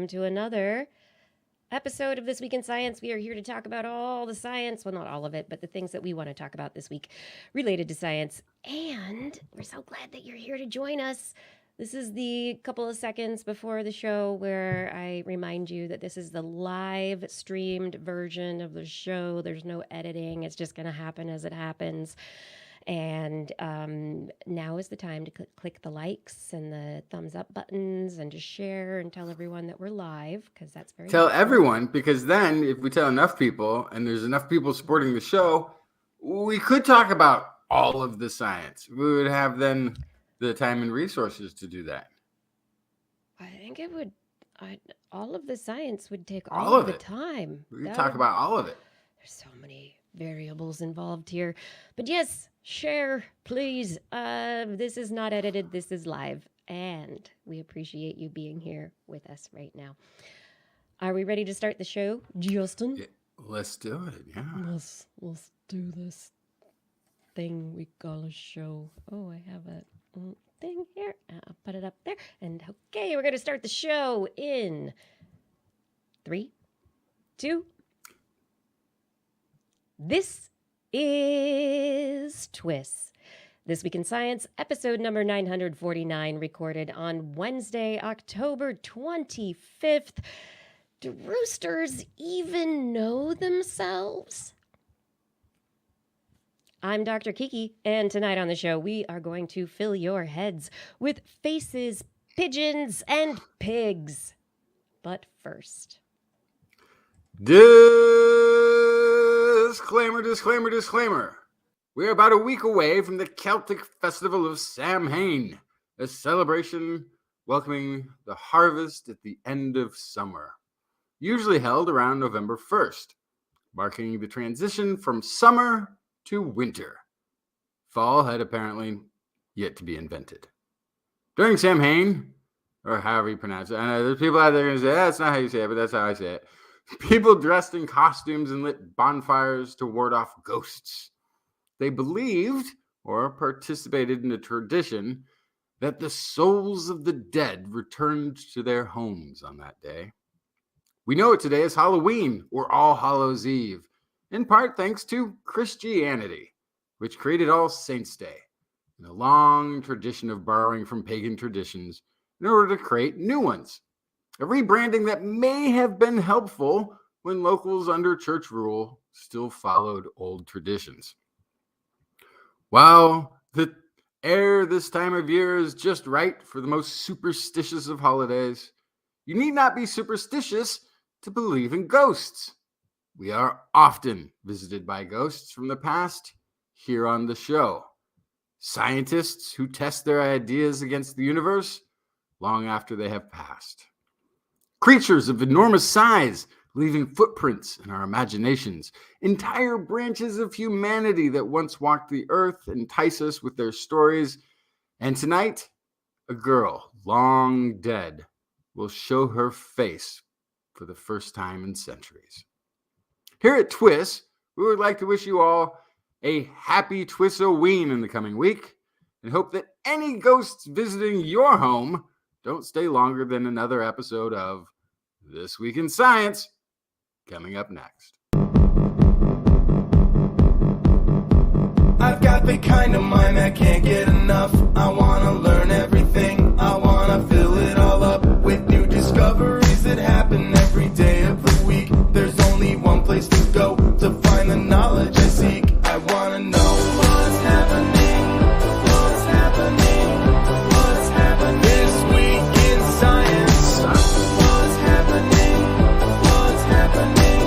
welcome to another episode of This Week in Science. We are here to talk about all the science, well, not all of it, but the things that we want to talk about this week related to science. And we're so glad that you're here to join us. This is the couple of seconds before the show where I remind you that this is the live streamed version of the show. There's no editing. It's just going to happen as it happens. And now is the time to click the likes and the thumbs up buttons and to share and tell everyone that we're live, because that's very Tell everyone, because then if we tell enough people and there's enough people supporting the show, we could talk about all of the science. We would have then the time and resources to do that. I think it would, all of the science would take all of the time. We could talk about all of it. There's so many variables involved here. But yes, share, please. This is not edited. This is live. And we appreciate you being here with us right now. Are we ready to start the show, Justin? Yeah, let's do it, yeah. Let's do this thing we call a show. Oh, I have a thing here. I'll put it up there. And okay, we're going to start the show in 3, 2. This is TWIS. This Week in Science, episode number 949, recorded on Wednesday, October 25th. Do roosters even know themselves? I'm Dr. Kiki, and tonight on the show, we are going to fill your heads with faces, pigeons, and pigs. But first... Disclaimer. We're about a week away from the Celtic festival of Samhain, a celebration welcoming the harvest at the end of summer, usually held around November 1st, marking the transition from summer to winter. Fall had apparently yet to be invented. During Samhain, or however you pronounce it, I know there's people out there going to say, that's not how you say it, but that's how I say it. People dressed in costumes and lit bonfires to ward off ghosts. They believed, or participated in a tradition, that the souls of the dead returned to their homes on that day. We know it today as Halloween, or All Hallows Eve, in part thanks to Christianity, which created All Saints' Day, and a long tradition of borrowing from pagan traditions in order to create new ones. A rebranding that may have been helpful when locals under church rule still followed old traditions. While the air this time of year is just right for the most superstitious of holidays, you need not be superstitious to believe in ghosts. We are often visited by ghosts from the past here on the show. Scientists who test their ideas against the universe long after they have passed. Creatures of enormous size, leaving footprints in our imaginations. Entire branches of humanity that once walked the earth entice us with their stories. And tonight, a girl, long dead, will show her face for the first time in centuries. Here at TWIS, we would like to wish you all a happy TWIS-O-WEEN in the coming week, and hope that any ghosts visiting your home don't stay longer than another episode of This Week in Science, coming up next. I've got the kind of mind that can't get enough. I want to learn everything. I want to fill it all up with new discoveries that happen every day of the week. There's only one place to go to find the knowledge I seek. I want to know what's happening. What's happening? What's happening this week in science? What's happening? What's happening?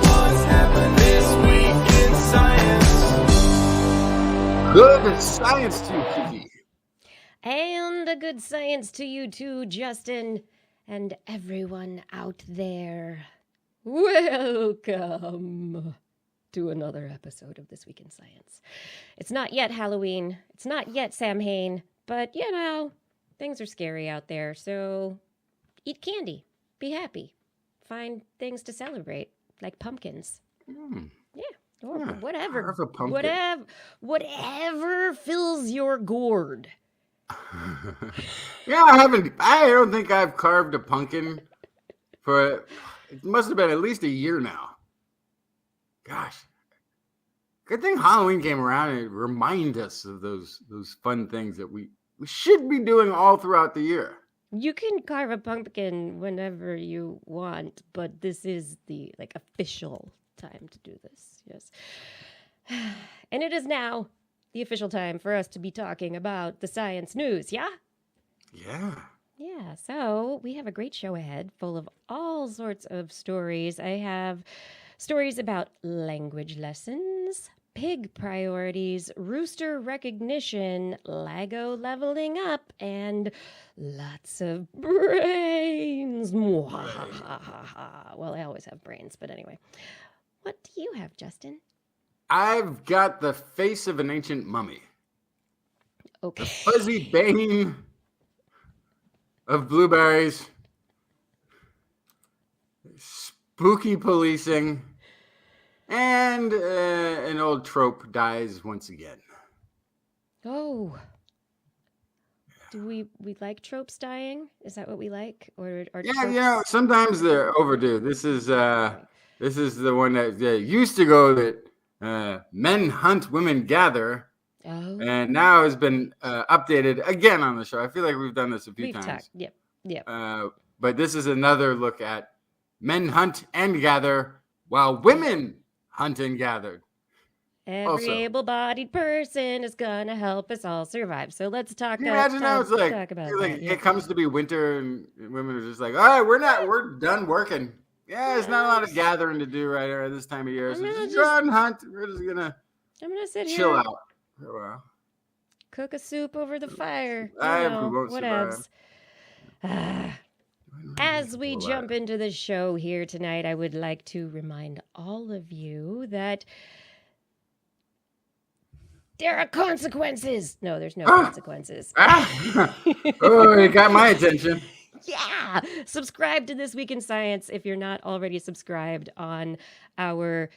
What's happening this week in science? Good science to you, Kiki. And a good science to you too, Justin, and everyone out there. Welcome to another episode of This Week in Science. It's not yet Halloween. It's not yet Samhain, but you know, things are scary out there. So eat candy, be happy, find things to celebrate, like pumpkins. Yeah. Or whatever. Whatever fills your gourd. Yeah, I don't think I've carved a pumpkin for it must have been at least a year now. Gosh. Good thing Halloween came around and remind us of those fun things that we should be doing all throughout the year. You can carve a pumpkin whenever you want, but this is the official time to do this. Yes. And it is now the official time for us to be talking about the science news, yeah? Yeah. Yeah, so we have a great show ahead full of all sorts of stories. I have stories about language lessons, pig priorities, rooster recognition, LIGO leveling up, and lots of brains. Mwahaha. Well, I always have brains, but anyway. What do you have, Justin? I've got the face of an ancient mummy. Okay. The fuzzy bane of blueberries. Spooky policing. And an old trope dies once again. Oh. Do we like tropes dying? Is that what we like? Or tropes... sometimes they're overdue. This is the one that used to go that men hunt, women gather. Oh. And now has been updated again on the show. I feel like we've done this a few times. Yep. But this is another look at men hunt and gather while women hunt and gather. Every able-bodied person is gonna help us all survive. So let's talk. Can you imagine now? It's like, it comes to be winter and women are just like, all right, we're done working. Yeah, there's not a lot of gathering to do right here this time of year. So just go out and hunt. We're just gonna sit chill here, out for a while. Cook a soup over the fire. Whatevs. As we jump into the show here tonight, I would like to remind all of you that there are consequences. No, there's no consequences. Oh, you got my attention. Yeah. Subscribe to This Week in Science if you're not already subscribed on our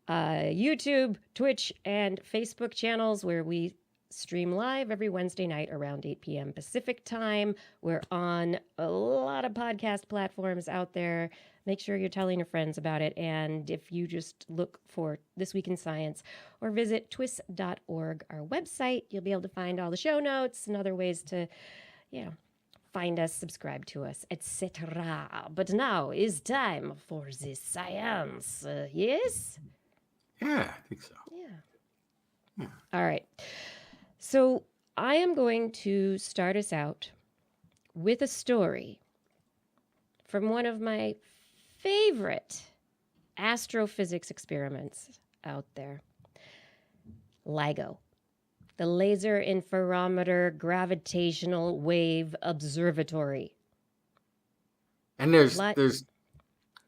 YouTube, Twitch, and Facebook channels where we stream live every Wednesday night around 8 p.m. Pacific time. We're on a lot of podcast platforms out there. Make sure you're telling your friends about it. And if you just look for This Week in Science or visit TWIS.org, our website, you'll be able to find all the show notes and other ways to, find us, subscribe to us, etc. But now is time for the science. Yes? Yeah, I think so. Yeah. All right. So I am going to start us out with a story from one of my favorite astrophysics experiments out there. LIGO, the Laser Interferometer Gravitational Wave Observatory. And there's a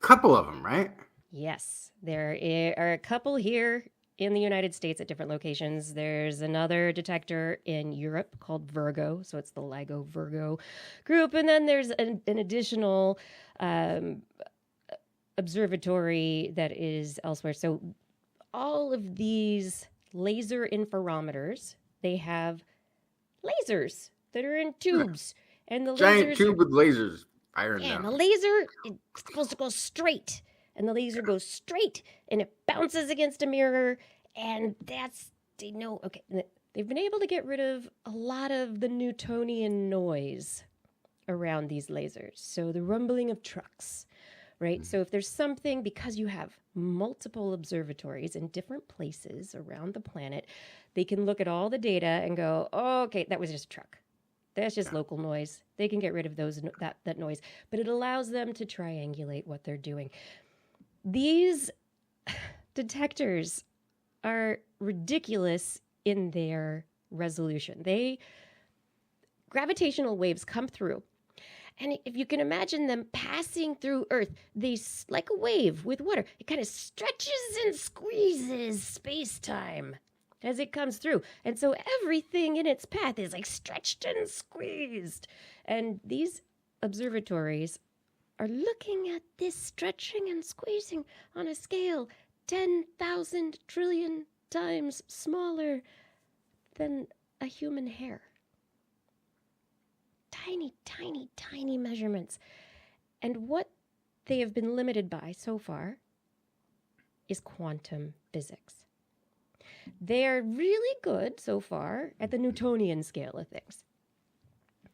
couple of them, right? Yes, there are a couple here in the United States at different locations. There's another detector in Europe called Virgo, so it's the LIGO Virgo group. And then there's an additional observatory that is elsewhere. So all of these laser interferometers, they have lasers that are in tubes. And the giant tube with lasers firing down. And the laser is supposed to go straight. And the laser goes straight and it bounces against a mirror. And they've been able to get rid of a lot of the Newtonian noise around these lasers. So the rumbling of trucks, right? So if there's something, because you have multiple observatories in different places around the planet, they can look at all the data and go, oh, okay, that was just a truck. That's just local noise. They can get rid of that noise. But it allows them to triangulate what they're doing. These detectors are ridiculous in their resolution. Gravitational waves come through. And if you can imagine them passing through Earth, like a wave with water. It kind of stretches and squeezes space-time as it comes through. And so everything in its path is like stretched and squeezed. And these observatories are looking at this stretching and squeezing on a scale 10,000 trillion times smaller than a human hair. Tiny, tiny, tiny measurements. And what they have been limited by so far is quantum physics. They are really good so far at the Newtonian scale of things.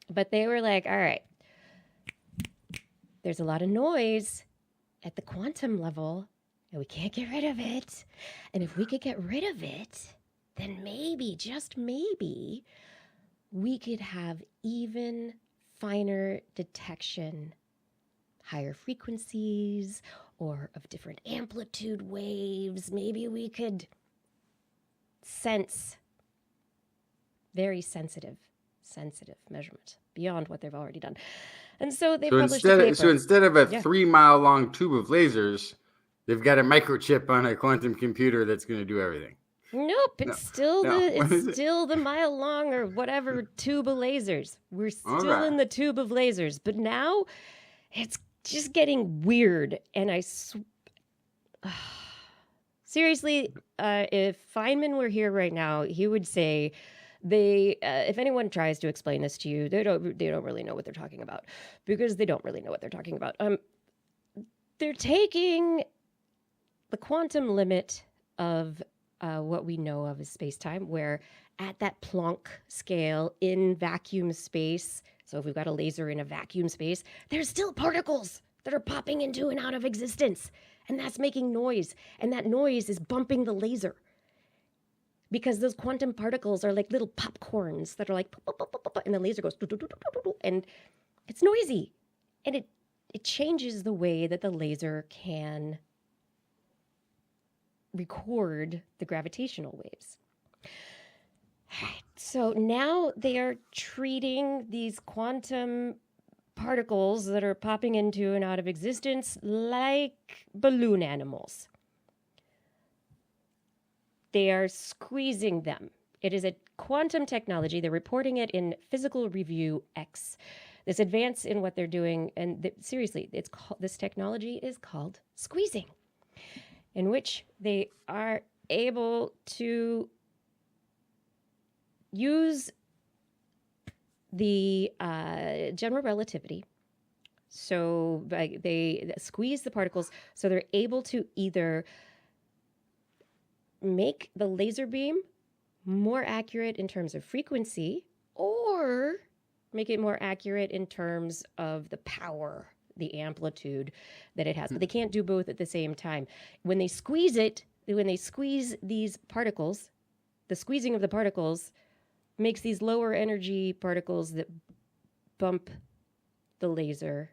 But they were like, all right, there's a lot of noise at the quantum level, and we can't get rid of it. And if we could get rid of it, then maybe, just maybe, we could have even finer detection, higher frequencies, or of different amplitude waves. Maybe we could sense very sensitive measurement beyond what they've already done. And so they published a paper. So instead of a Yeah. 3-mile long tube of lasers, they've got a microchip on a quantum computer that's going to do everything. Nope, it's still What is it? still the mile long or whatever tube of lasers. We're still Okay. in the tube of lasers, but now it's just getting weird. And seriously, if Feynman were here right now, he would say if anyone tries to explain this to you, they don't really know what they're talking about, because they don't really know what they're talking about. They're taking the quantum limit of what we know of as space-time, where at that Planck scale in vacuum space, so if we've got a laser in a vacuum space, there's still particles that are popping into and out of existence, and that's making noise, and that noise is bumping the laser, because those quantum particles are like little popcorns that are like, pop, pop, pop, pop, and the laser goes, and it's noisy, and it changes the way that the laser can record the gravitational waves. So now they are treating these quantum particles that are popping into and out of existence like balloon animals. They are squeezing them. It is a quantum technology. They're reporting it in Physical Review X. This advance in what they're doing, and seriously, this technology is called squeezing, in which they are able to use the general relativity. So they squeeze the particles, so they're able to either make the laser beam more accurate in terms of frequency, or make it more accurate in terms of the power, the amplitude that it has. But they can't do both at the same time. When they squeeze these particles, the squeezing of the particles makes these lower energy particles that bump the laser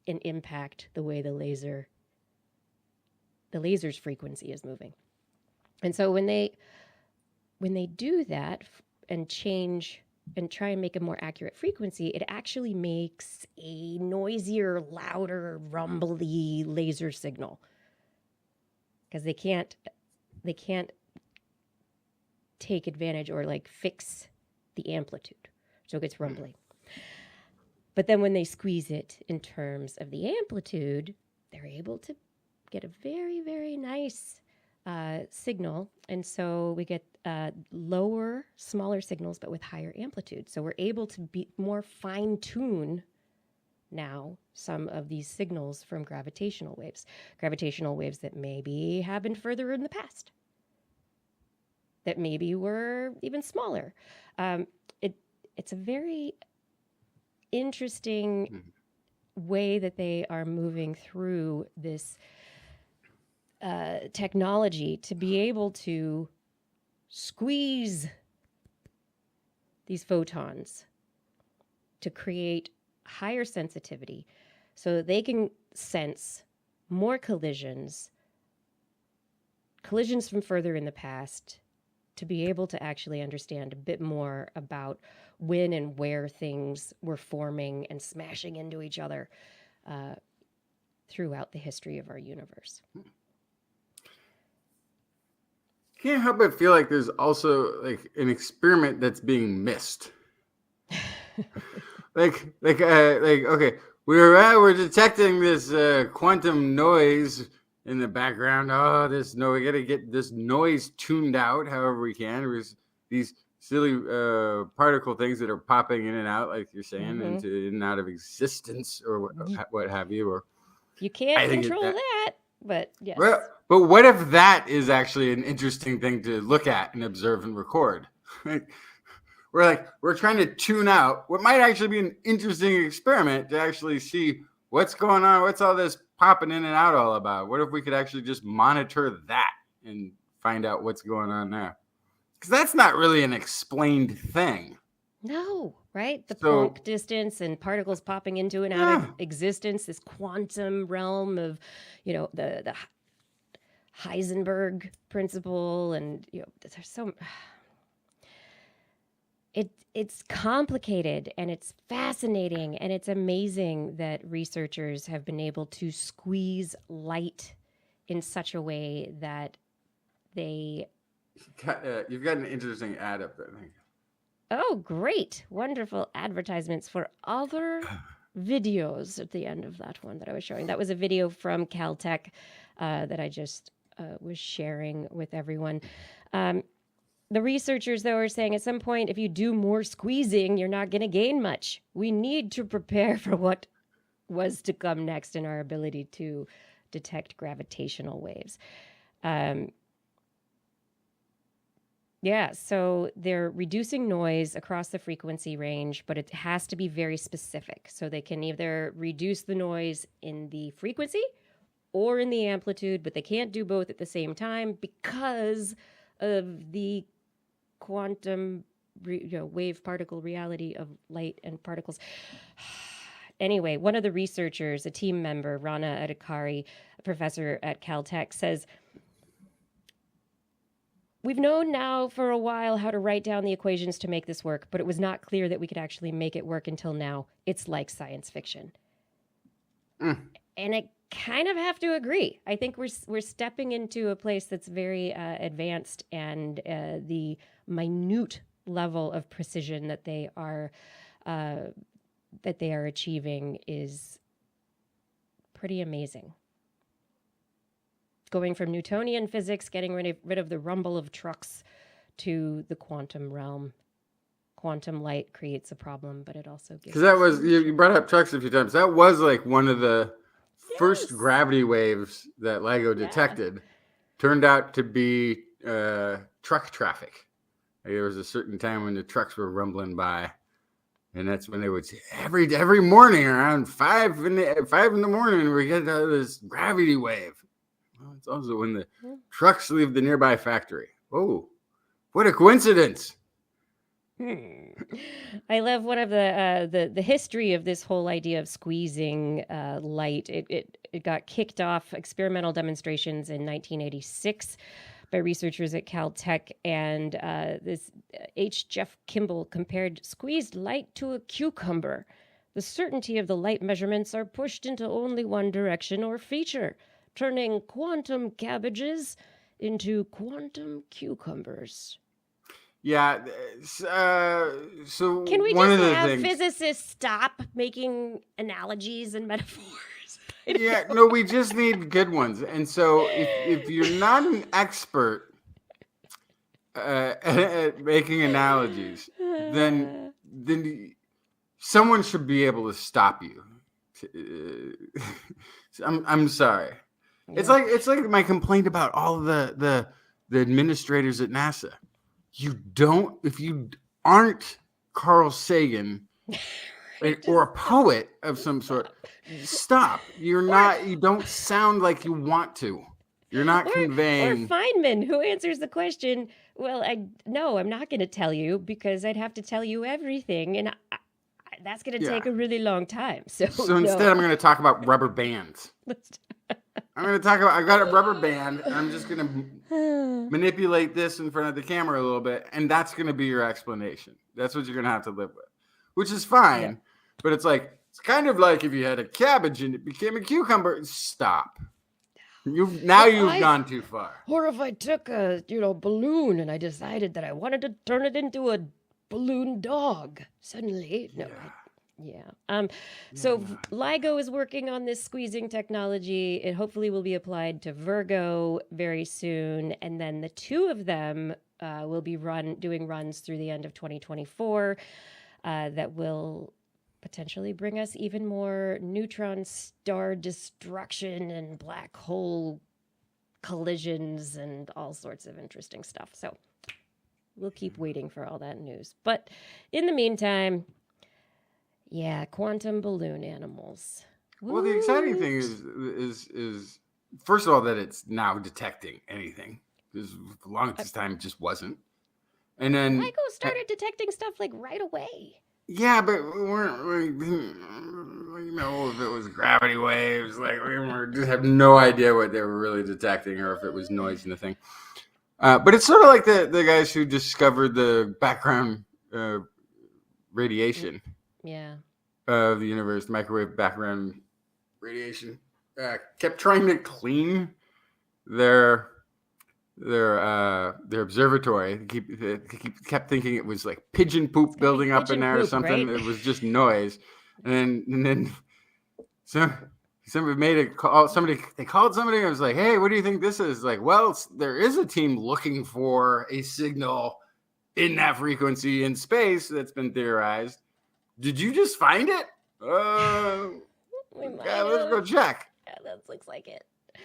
and impact the way the laser's frequency is moving. And so when they do that and change and try and make a more accurate frequency, it actually makes a noisier, louder, rumbly laser signal, because they can't take advantage or like fix the amplitude, so it gets rumbly. But then when they squeeze it in terms of the amplitude, they're able to get a very, very nice signal. And so we get lower, smaller signals, but with higher amplitude. So we're able to be more fine-tune now some of these signals from gravitational waves that maybe happened further in the past, that maybe were even smaller. It's a very interesting way that they are moving through this technology to be able to squeeze these photons to create higher sensitivity so that they can sense more collisions from further in the past, to be able to actually understand a bit more about when and where things were forming and smashing into each other throughout the history of our universe. Can't help but feel like there's also like an experiment that's being missed. Okay, we're detecting this quantum noise in the background. Oh, we got to get this noise tuned out however we can. There's these silly particle things that are popping in and out, like you're saying, into in and out of existence, or what have you, or You can't I think control that, but yes. Well, but what if that is actually an interesting thing to look at and observe and record? We're trying to tune out what might actually be an interesting experiment to actually see what's going on, what's all this popping in and out all about. What if we could actually just monitor that and find out what's going on there? Because that's not really an explained thing. No, right? The Planck distance and particles popping into and out of existence, this quantum realm of, the Heisenberg principle, and there's so it's complicated and it's fascinating, and it's amazing that researchers have been able to squeeze light in such a way that they you've got an interesting ad up there. Oh, great. Wonderful advertisements for other videos at the end of that one that I was showing. That was a video from Caltech that I just was sharing with everyone. The researchers, though, are saying at some point, if you do more squeezing, you're not going to gain much. We need to prepare for what was to come next in our ability to detect gravitational waves. So they're reducing noise across the frequency range, but it has to be very specific. So they can either reduce the noise in the frequency or in the amplitude, but they can't do both at the same time because of the quantum wave particle reality of light and particles. Anyway, one of the researchers, a team member, Rana Adhikari, a professor at Caltech, says, "We've known now for a while how to write down the equations to make this work, but it was not clear that we could actually make it work until now. It's like science fiction." And I kind of have to agree. I think we're stepping into a place that's very advanced, and the minute level of precision that they are achieving is pretty amazing. Going from Newtonian physics, getting rid of the rumble of trucks, to the quantum realm. Quantum light creates a problem, but it also gives... Because that was, you brought up trucks a few times. That was like one of the first gravity waves that LIGO detected. Turned out to be truck traffic. There was a certain time when the trucks were rumbling by. And that's when they would say, every morning around 5 in the morning, we get this gravity wave. Well, it's also when the trucks leave the nearby factory. Oh, what a coincidence! I love one of the history of this whole idea of squeezing light. It got kicked off experimental demonstrations in 1986 by researchers at Caltech, and this H. Jeff Kimball compared squeezed light to a cucumber. The certainty of the light measurements are pushed into only one direction or feature, turning quantum cabbages into quantum cucumbers. Yeah, so can we one just of the have things... physicists stop making analogies and metaphors? Yeah, no, we just need good ones. And so if you're not an expert at making analogies, then someone should be able to stop you. I'm sorry. Yeah. It's like my complaint about all the administrators at NASA. If you aren't Carl Sagan or a poet of some sort, stop. You don't sound like you want to. You're not conveying. Or Feynman, who answers the question, well, I'm not going to tell you because I'd have to tell you everything. And that's going to take a really long time. So instead, I'm going to talk about rubber bands. I've got a rubber band, and I'm just going to manipulate this in front of the camera a little bit, and that's going to be your explanation. That's what you're going to have to live with, which is fine. Yeah. But it's kind of like if you had a cabbage and it became a cucumber. Stop. You've gone too far. Or if I took a balloon and I decided that I wanted to turn it into a balloon dog. Suddenly, no. Yeah. So LIGO is working on this squeezing technology. It hopefully will be applied to Virgo very soon. And then the two of them will be doing runs through the end of 2024 that will potentially bring us even more neutron star destruction and black hole collisions and all sorts of interesting stuff. So we'll keep waiting for all that news. But in the meantime, yeah, quantum balloon animals. Well, the exciting thing is first of all that it's now detecting anything. Because for the longest time it just wasn't. And then LIGO started detecting stuff like right away. Yeah, but we didn't know if it was gravity waves. Like we just have no idea what they were really detecting, or if it was noise in the thing. But it's sort of like the guys who discovered the background radiation Yeah. of the universe, microwave background radiation. Kept trying to clean their observatory. Kept thinking it was like pigeon poop building up in there or something. Right? It was just noise, and then somebody made a call. They called somebody. And I was like, "Hey, what do you think this is?" Like, well, there is a team looking for a signal in that frequency in space that's been theorized. Did you just find it? Yeah, let's go check. Yeah, that looks like it.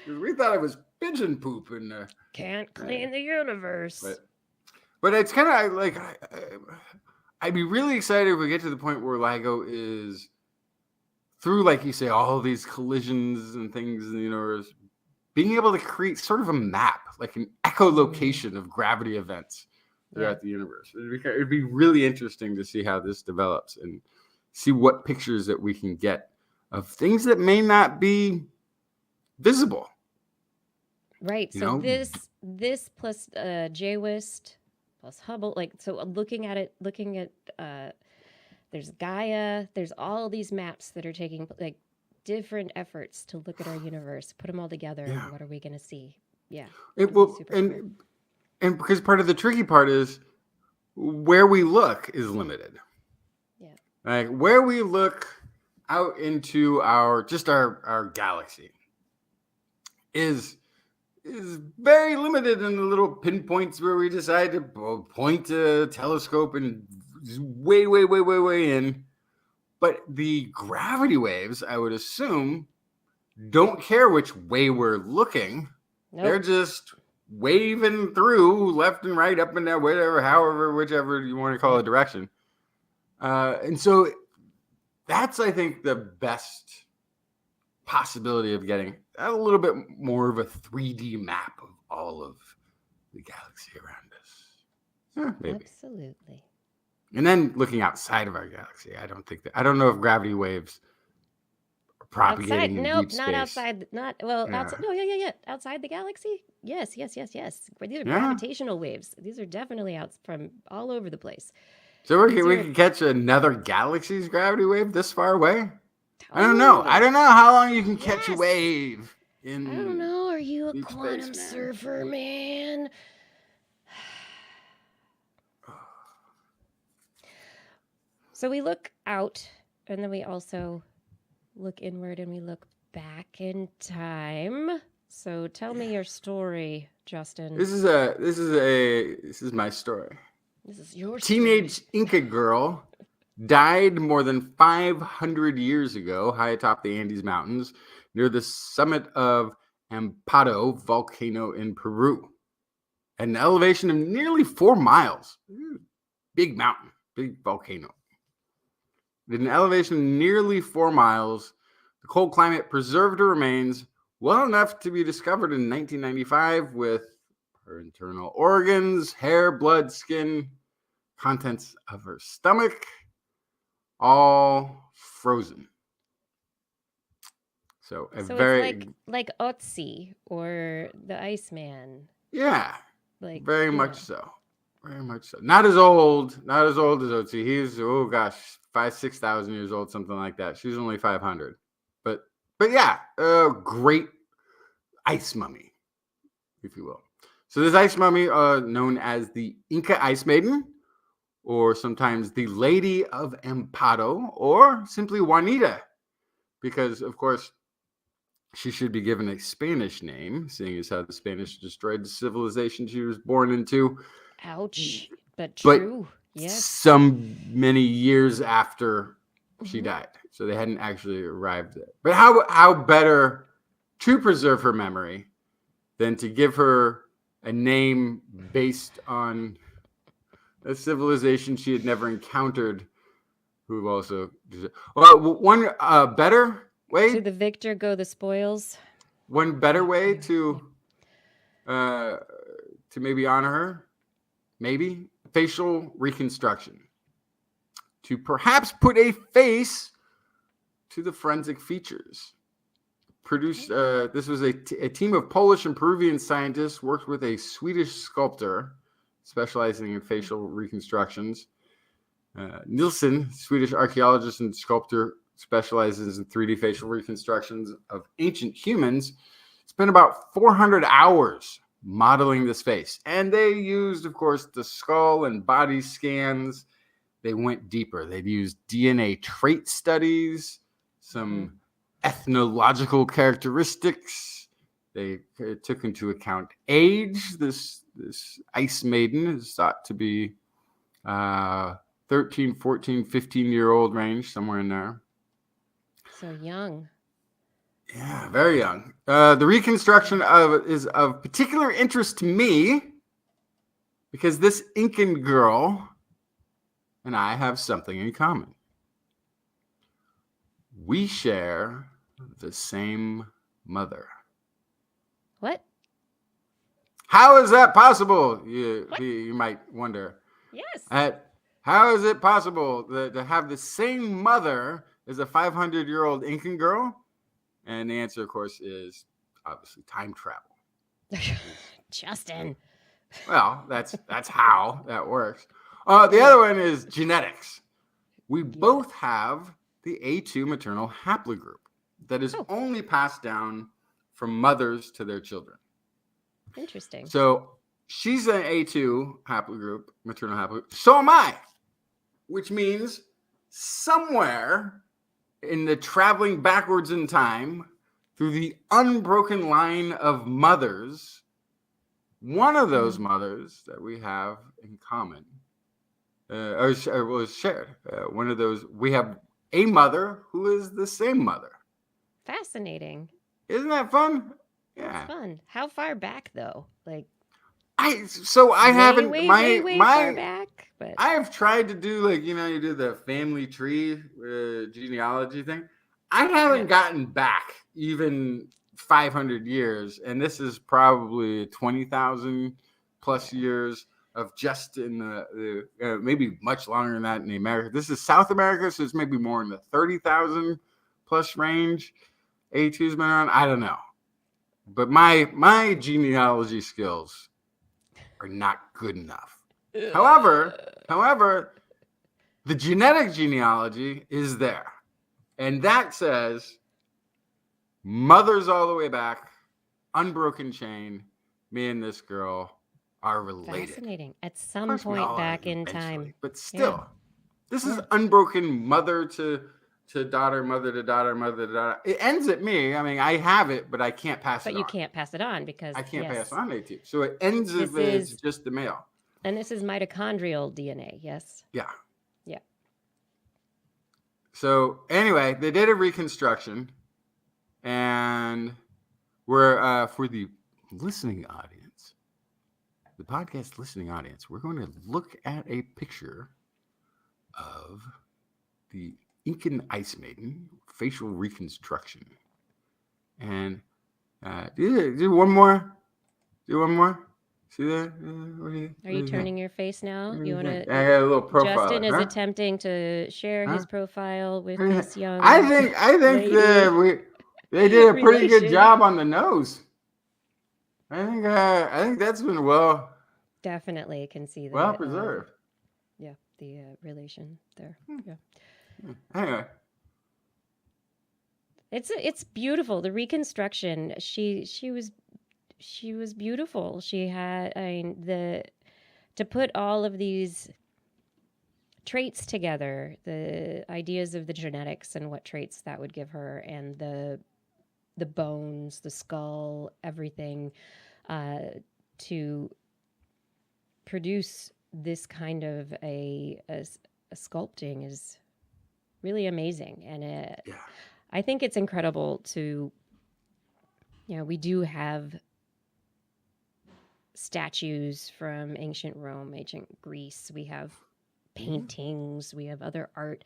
We thought it was pigeon poop and can't clean the universe. But it's kind of like I'd be really excited if we get to the point where LIGO is through, like you say, all these collisions and things in the universe, being able to create sort of a map, like an echolocation of gravity events throughout the universe. It'd be really interesting to see how this develops and see what pictures that we can get of things that may not be visible. Right. So this plus JWIST plus Hubble, like, so looking at there's Gaia, there's all these maps that are taking like different efforts to look at our universe, put them all together. And what are we going to see? Yeah. It will, and because part of the tricky part is where we look is limited. Yeah. Like where we look out into our galaxy is very limited in the little pinpoints where we decide to point a telescope and way in. But the gravity waves, I would assume, don't care which way we're looking. Nope. They're just waving through left and right, up and down, whichever you want to call a direction. And so that's, I think, the best possibility of getting a little bit more of a 3D map of all of the galaxy around us. Maybe. Absolutely. And then looking outside of our galaxy, I don't know if gravity waves are propagating in deep space. Not outside. Outside. No, yeah. Outside the galaxy? Yes. These are gravitational waves. These are definitely out from all over the place. So we can catch another galaxy's gravity wave this far away? I don't know. I don't know how long you can catch a wave in. I don't know. Are you a quantum surfer, man? So we look out, and then we also look inward, and we look back in time. So tell me your story, Justin. This is my story. This is your teenage story. Inca girl died more than 500 years ago high atop the Andes Mountains near the summit of Amparo volcano in Peru at an elevation of nearly 4 miles. Big mountain, big volcano. At an elevation of nearly 4 miles, the cold climate preserved her remains well enough to be discovered in 1995 with her internal organs, hair, blood, skin, contents of her stomach, all frozen. So it's like Otzi or the Iceman. Yeah, like very much so. Very much so. Not as old as Otzi. He's 5,000-6,000 years old, something like that. She's only 500. But yeah, great ice mummy, if you will. So this ice mummy, known as the Inca Ice Maiden, or sometimes the Lady of Amparo, or simply Juanita, because of course she should be given a Spanish name, seeing as how the Spanish destroyed the civilization she was born into. Ouch, but true. Yes. Some many years after she died. So they hadn't actually arrived there. But how better to preserve her memory than to give her a name based on a civilization she had never encountered, who also... Well, one better way... To the victor go the spoils. One better way to maybe honor her, maybe facial reconstruction. To perhaps put a face to the forensic features. This was a team of Polish and Peruvian scientists worked with a Swedish sculptor specializing in facial reconstructions. Nilsson, Swedish archaeologist and sculptor, specializes in 3D facial reconstructions of ancient humans, spent about 400 hours modeling this face. And they used, of course, the skull and body scans. They went deeper. They'd used DNA trait studies, some ethnological characteristics. They took into account age. This ice maiden is thought to be 13, 14, 15-year-old range, somewhere in there. So young. Yeah, very young. The reconstruction is of particular interest to me because this Incan girl and I have something in common. We share the same mother. What? How is that possible? You might wonder. Yes. How is it possible to have the same mother as a 500-year-old Incan girl? And the answer, of course, is obviously time travel. Justin. Well, that's how that works. The other one is genetics. We both have the A2 maternal haplogroup that is only passed down from mothers to their children. Interesting. So she's an A2 haplogroup, maternal haplogroup. So am I, which means somewhere in the traveling backwards in time through the unbroken line of mothers, one of those mothers that we have in common was shared. One of those, we have a mother who is the same mother. Fascinating. Isn't that fun? Yeah. That's fun. How far back though? Like I haven't way far back. But I have tried to do you do the family tree genealogy thing. I haven't gotten back even 500 years, and this is probably 20,000 plus years of just in the maybe much longer than that in the America. This is South America, so it's maybe more in the 30,000 plus range. A2's been around. I don't know, but my genealogy skills are not good enough. However, the genetic genealogy is there, and that says mothers all the way back, unbroken chain. Me and this girl are related. Fascinating. At some point back in time. But still, this is unbroken mother to daughter, mother to daughter, mother to daughter. It ends at me. I mean, I have it, but I can't pass it on. But you can't pass it on because I can't pass on A2. So it ends if it's just the male. And this is mitochondrial DNA, yes? Yeah. Yeah. So anyway, they did a reconstruction, and we're for the listening audience, the podcast listening audience, we're going to look at a picture of the Incan ice maiden facial reconstruction. And do one more. Do one more. See that? Are you turning your face now? You want to? I got a little profile. Justin is attempting to share his profile with this young. I think they did a pretty good job on the nose. I think that's been definitely can see that. Well preserved. The relation there. Yeah. Anyway. It's beautiful. The reconstruction. She was beautiful. She had to put all of these traits together, the ideas of the genetics and what traits that would give her, and the bones, the skull, everything, to produce this kind of a sculpting is really amazing. And Yeah. I think it's incredible to, we do have statues from ancient Rome, ancient Greece. We have paintings, we have other art.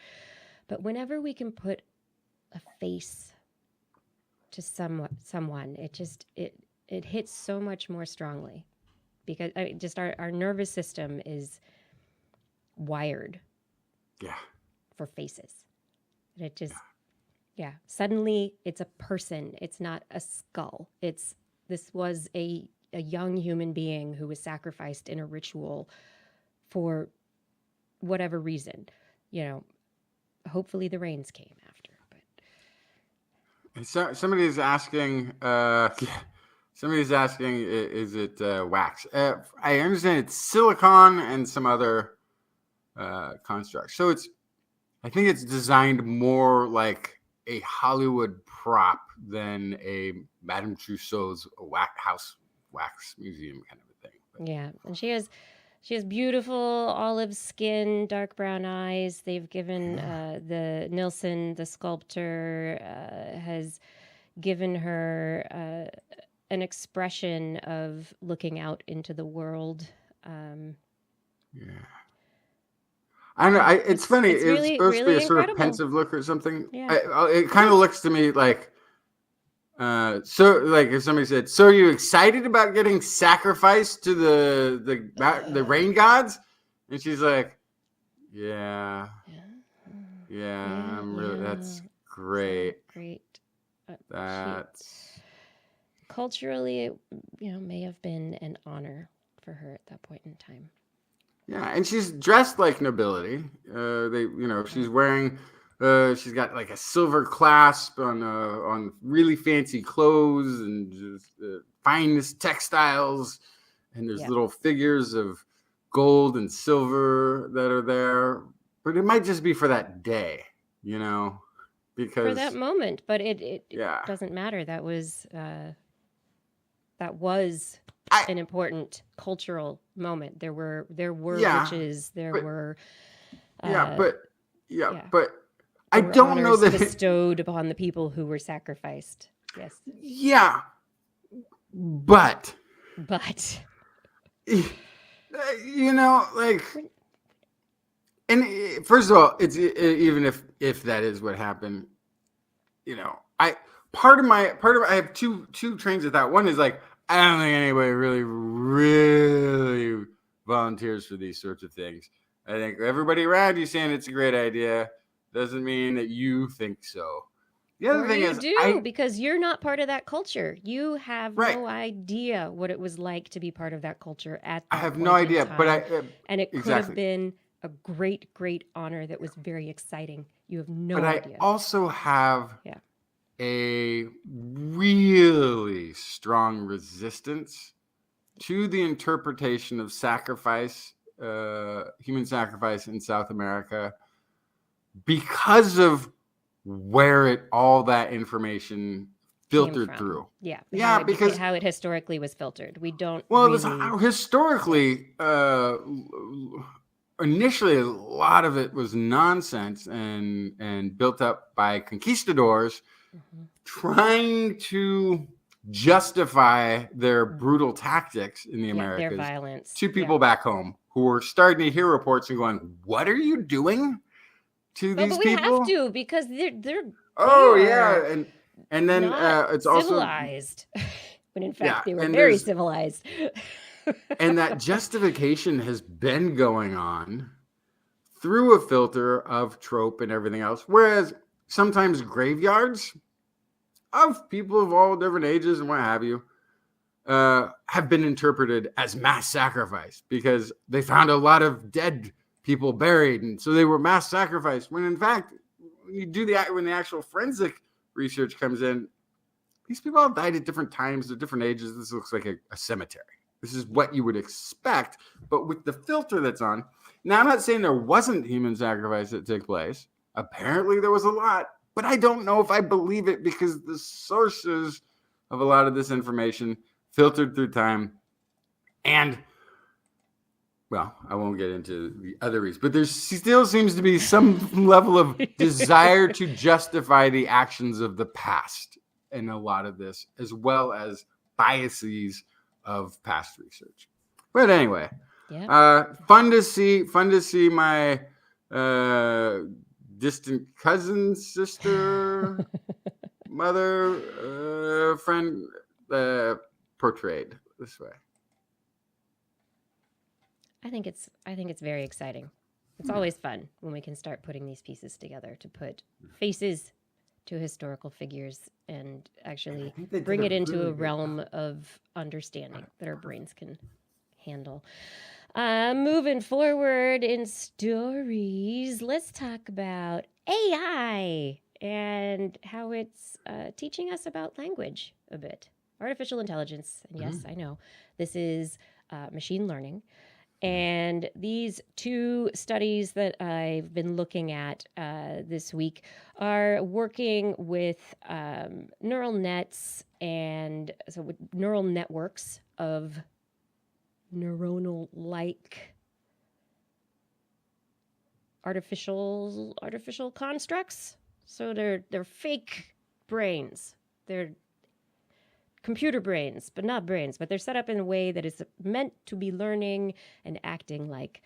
But whenever we can put a face to someone, it hits so much more strongly, because just our nervous system is wired for faces. And it just, suddenly it's a person. It's not a skull. This was a young human being who was sacrificed in a ritual for whatever reason. Hopefully the rains came after. But So somebody's asking. Somebody's asking, is it wax? I understand it's silicon and some other constructs. So I think it's designed more like a Hollywood prop than a Madame Tussauds house wax museum kind of a thing. But, yeah, and she has beautiful olive skin, dark brown eyes. They've given the Nilsson, the sculptor, has given her an expression of looking out into the world. Yeah. I don't know. It's funny. It's really, supposed to be a really sort of incredible. pensive look or something. Yeah. It kind of looks to me like, so like if somebody said, "So are you excited about getting sacrificed to the rain gods?" And she's like, "Yeah, I'm really. That's great. So great. That's culturally, it may have been an honor for her at that point in time. Yeah, and she's dressed like nobility. She's wearing. She's got like a silver clasp on really fancy clothes and just finest textiles, and there's little figures of gold and silver that are there. But it might just be for that day, because for that moment. But it doesn't matter. That was an important cultural moment. There were witches. But I don't know that bestowed upon the people who were sacrificed. Yes. Yeah, but and first of all, it's even if that is what happened, I have two trains of thought. One is like, I don't think anybody really volunteers for these sorts of things. I think everybody around you saying it's a great idea doesn't mean that you think so. The other thing is, because you're not part of that culture. You have no idea what it was like to be part of that culture at that I have no idea, time. but and it could have been a great, great honor that was very exciting. You have no idea. But I also have a really strong resistance to the interpretation of sacrifice, human sacrifice in South America, because of where all that information filtered through. Because how it historically was filtered. We don't. Well, historically, initially a lot of it was nonsense and built up by conquistadors trying to justify their brutal tactics in the Americas, their violence to people back home who were starting to hear reports and going, "What are you doing to these people?" But we have to, because they're and then it's also civilized, when in fact they were very civilized. And that justification has been going on through a filter of trope and everything else. Whereas sometimes graveyards of people of all different ages and what have you have been interpreted as mass sacrifice because they found a lot of dead people buried, and so they were mass sacrificed. When in fact, when the actual forensic research comes in, these people all died at different times, at different ages. This looks like a cemetery. This is what you would expect, but with the filter that's on. Now, I'm not saying there wasn't human sacrifice that took place. Apparently, there was a lot, but I don't know if I believe it because the sources of a lot of this information filtered through time. And well, I won't get into the other reasons, but there still seems to be some level of desire to justify the actions of the past in a lot of this, as well as biases of past research. But anyway, fun to see my distant cousin, sister, mother, friend portrayed this way. I think it's very exciting. It's always fun when we can start putting these pieces together to put faces to historical figures and actually bring it into a realm of understanding that our brains can handle. Moving forward in stories, let's talk about AI and how it's teaching us about language a bit. Artificial intelligence. And yes, I know this is machine learning. And these two studies that I've been looking at this week are working with neural nets and so with neural networks of neuronal-like artificial constructs. So they're fake brains. They're computer brains, but not brains, but they're set up in a way that is meant to be learning and acting like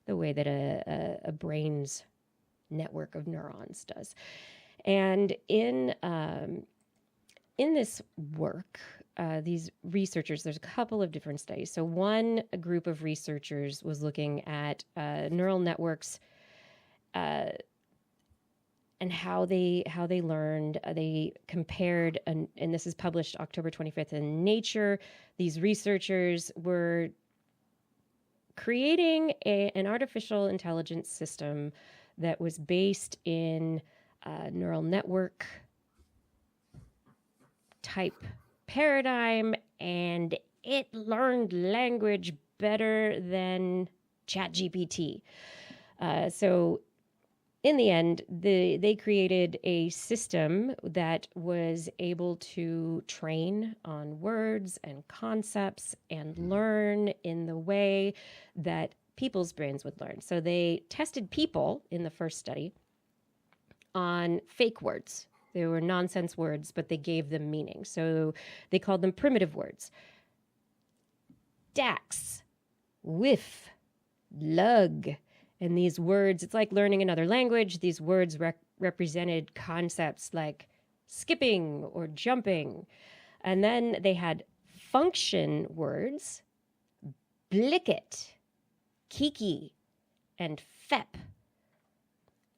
the way that a brain's network of neurons does. And in this work, these researchers, there's a couple of different studies. So one group of researchers was looking at neural networks and how they learned. They compared, and this is published October 25th in Nature. These researchers were creating an artificial intelligence system that was based in neural network type paradigm, and it learned language better than ChatGPT. So in the end, they created a system that was able to train on words and concepts and learn in the way that people's brains would learn. So they tested people in the first study on fake words. They were nonsense words, but they gave them meaning. So they called them primitive words. Dax, whiff, lug. And these words, it's like learning another language. These words represented concepts like skipping or jumping. And then they had function words, blicket, Kiki, and fep.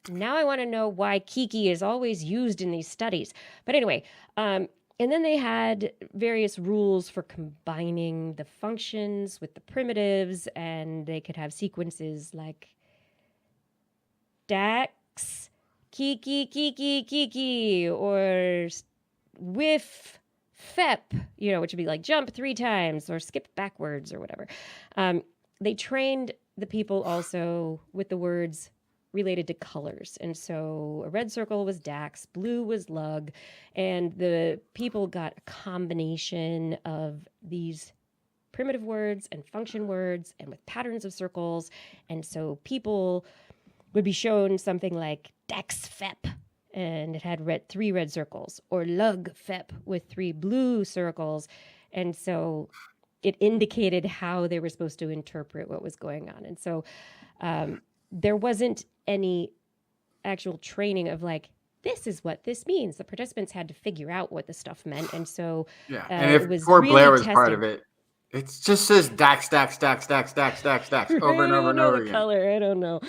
Now I want to know why Kiki is always used in these studies. But anyway, and then they had various rules for combining the functions with the primitives, and they could have sequences like Dax, Kiki, Kiki, Kiki, or whiff, fep, which would be like jump 3 times or skip backwards or whatever. They trained the people also with the words related to colors. And so a red circle was Dax, blue was lug, and the people got a combination of these primitive words and function words and with patterns of circles. And so people would be shown something like Dax fep, and it had 3 red circles, or lug fep with 3 blue circles. And so it indicated how they were supposed to interpret what was going on. And so there wasn't any actual training of like, this is what this means. The participants had to figure out what the stuff meant. And so and if it was poor really Blair was testing. part of it, it just says Dax, Dax, Dax, Dax, Dax, Dax, Dax, over and over and over again. Color, I don't know.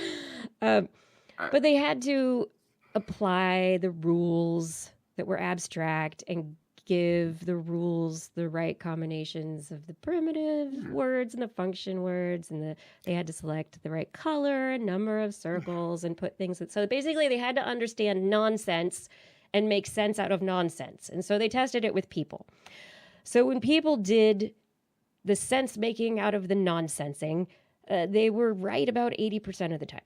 But they had to apply the rules that were abstract and give the rules the right combinations of the primitive words and the function words, and they had to select the right color and number of circles and put things. So basically they had to understand nonsense and make sense out of nonsense. And so they tested it with people. So when people did the sense making out of the nonsensing, they were right about 80% of the time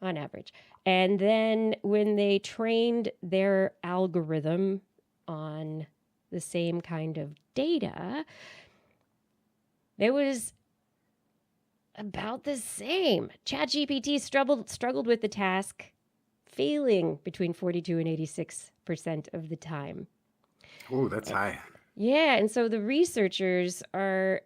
on average. And then when they trained their algorithm on the same kind of data, there was about the same. ChatGPT struggled with the task, failing between 42 and 86% of the time. Oh, that's high. Yeah, and so the researchers are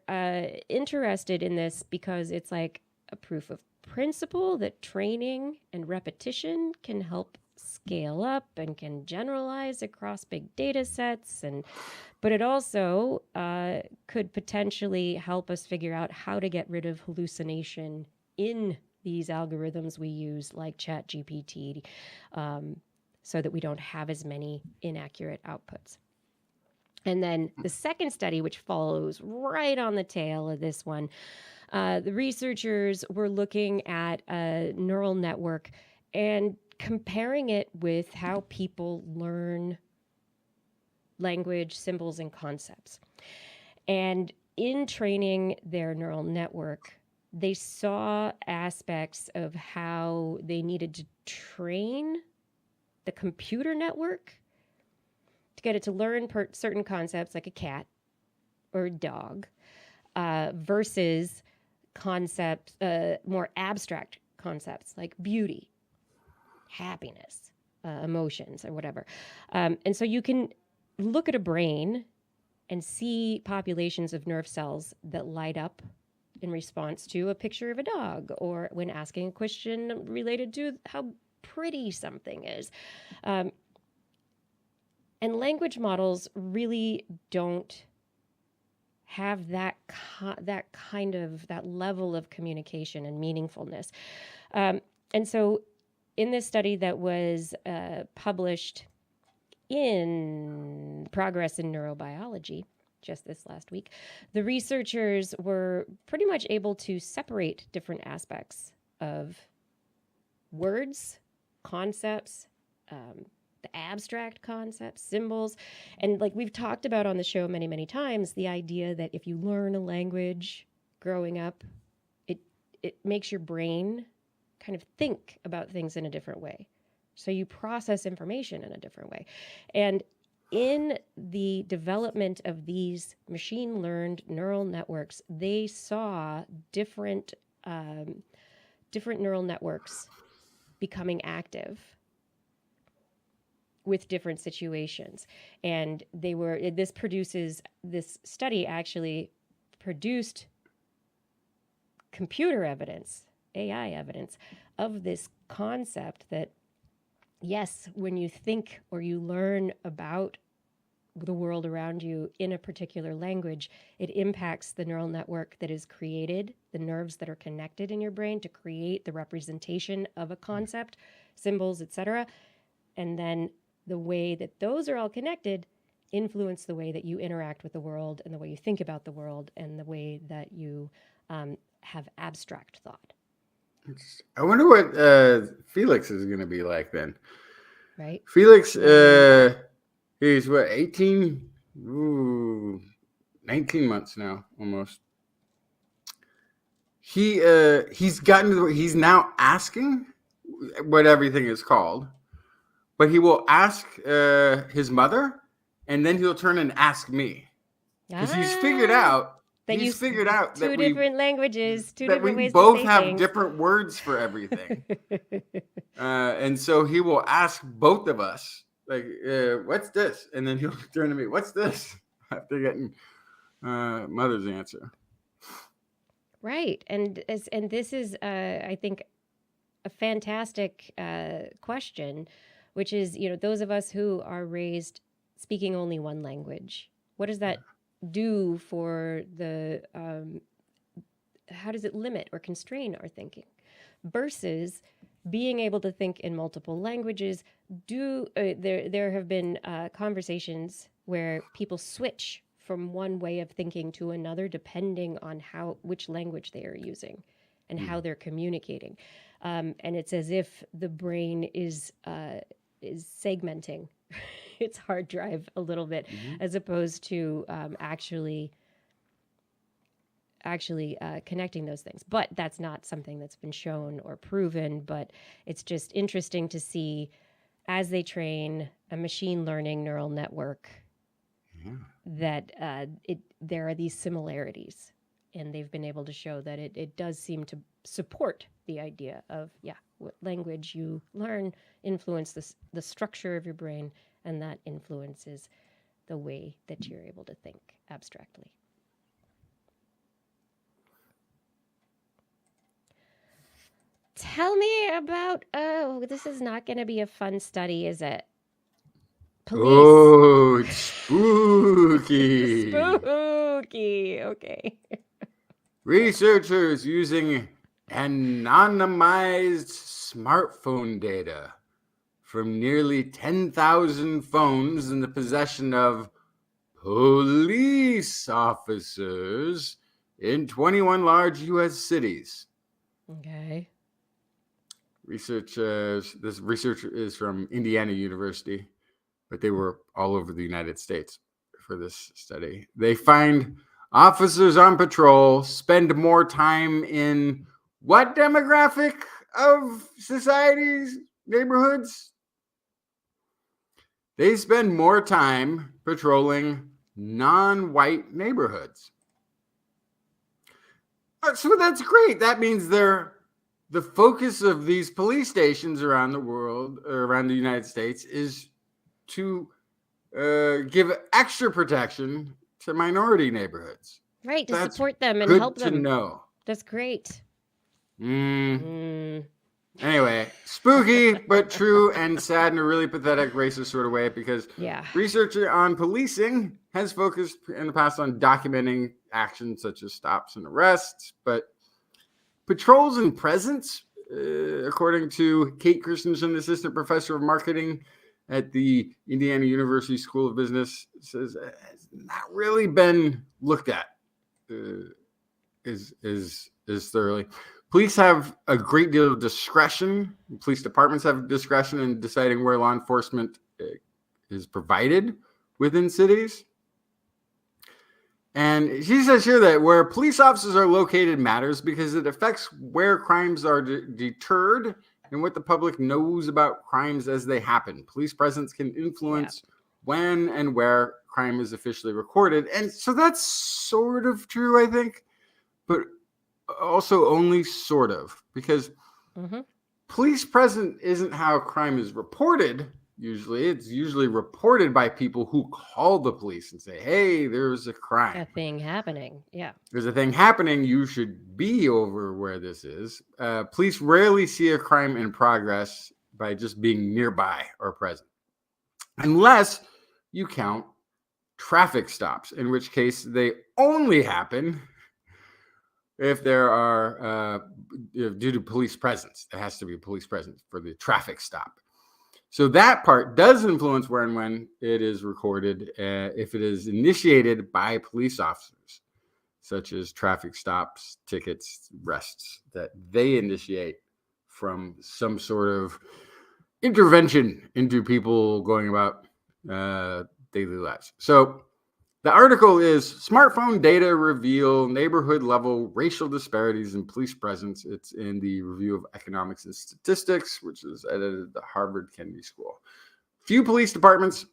interested in this because it's like a proof of principle that training and repetition can help scale up and can generalize across big data sets, but it also could potentially help us figure out how to get rid of hallucination in these algorithms we use like ChatGPT, so that we don't have as many inaccurate outputs. And then the second study, which follows right on the tail of this one, the researchers were looking at a neural network and comparing it with how people learn language, symbols, and concepts. And in training their neural network, they saw aspects of how they needed to train the computer network to get it to learn certain concepts like a cat or a dog, versus concepts, more abstract concepts like beauty, happiness, emotions, or whatever. And so you can look at a brain and see populations of nerve cells that light up in response to a picture of a dog or when asking a question related to how pretty something is. And language models really don't have that level of communication and meaningfulness. And so in this study that was published in Progress in Neurobiology just this last week, the researchers were pretty much able to separate different aspects of words, concepts, the abstract concepts, symbols. And like we've talked about on the show many, many times, the idea that if you learn a language growing up, it makes your brain kind of think about things in a different way. So you process information in a different way. And in the development of these machine learned neural networks, they saw different neural networks becoming active with different situations. And this study actually produced computer evidence, AI evidence of this concept that, yes, when you think or you learn about the world around you in a particular language, it impacts the neural network that is created, the nerves that are connected in your brain to create the representation of a concept, symbols, etc. And then the way that those are all connected influence the way that you interact with the world and the way you think about the world and the way that you have abstract thought. I wonder what Felix is going to be like then. Right? Felix, he's what, 18? Ooh, 19 months now, almost. He's gotten to he's now asking what everything is called, but he will ask his mother, and then he'll turn and ask me. Because he's figured out that two different languages, two different ways to say things. That we both have different words for everything. And so he will ask both of us, like, what's this? And then he'll turn to me, what's this? After getting mother's answer. Right. And this is, I think, a fantastic question, which is, those of us who are raised speaking only one language, what does that do for how does it limit or constrain our thinking versus being able to think in multiple languages? There have been conversations where people switch from one way of thinking to another depending on which language they are using and how they're communicating. And it's as if the brain is segmenting its hard drive a little bit, as opposed to actually connecting those things. But that's not something that's been shown or proven, but it's just interesting to see as they train a machine learning neural network that there are these similarities. And they've been able to show that it does seem to support the idea of, what language you learn influence the structure of your brain, and that influences the way that you're able to think abstractly. Tell me about, this is not going to be a fun study, is it? Police. Oh, it's spooky. Spooky. Okay. Researchers using anonymized smartphone data from nearly 10,000 phones in the possession of police officers in 21 large U.S. cities. Okay. This research is from Indiana University, but they were all over the United States for this study. They find officers on patrol spend more time in what demographic of society's neighborhoods? They spend more time patrolling non-white neighborhoods. So that's great. That means the focus of these police stations around the world, or around the United States, is to give extra protection to minority neighborhoods. Right, to That's support them and good help them. to know. That's great. Anyway, spooky, but true and sad in a really pathetic, racist sort of way, because research on policing has focused in the past on documenting actions such as stops and arrests, but patrols and presence, according to Kate Christensen, assistant professor of marketing at the Indiana University School of Business, says it's not really been looked at is thoroughly. Police have a great deal of discretion. Police departments have discretion in deciding where law enforcement is provided within cities. And she says here that where police officers are located matters because it affects where crimes are deterred and what the public knows about crimes as they happen. Police presence can influence when and where crime is officially recorded. And so that's sort of true, I think, but also only sort of, because police presence isn't how crime is reported. Usually it's reported by people who call the police and say, hey, there's a crime. A thing happening. Yeah. There's a thing happening. You should be over where this is. Police rarely see a crime in progress by just being nearby or present. Unless you count traffic stops, in which case they only happen if there are, due to police presence. There has to be police presence for the traffic stop. So that part does influence where and when it is recorded, if it is initiated by police officers, such as traffic stops, tickets, arrests, that they initiate from some sort of intervention into people going about daily lives. So the article is Smartphone Data Reveal Neighborhood Level Racial Disparities in Police Presence. It's in the Review of Economics and Statistics, which is edited at the Harvard Kennedy School. Few police departments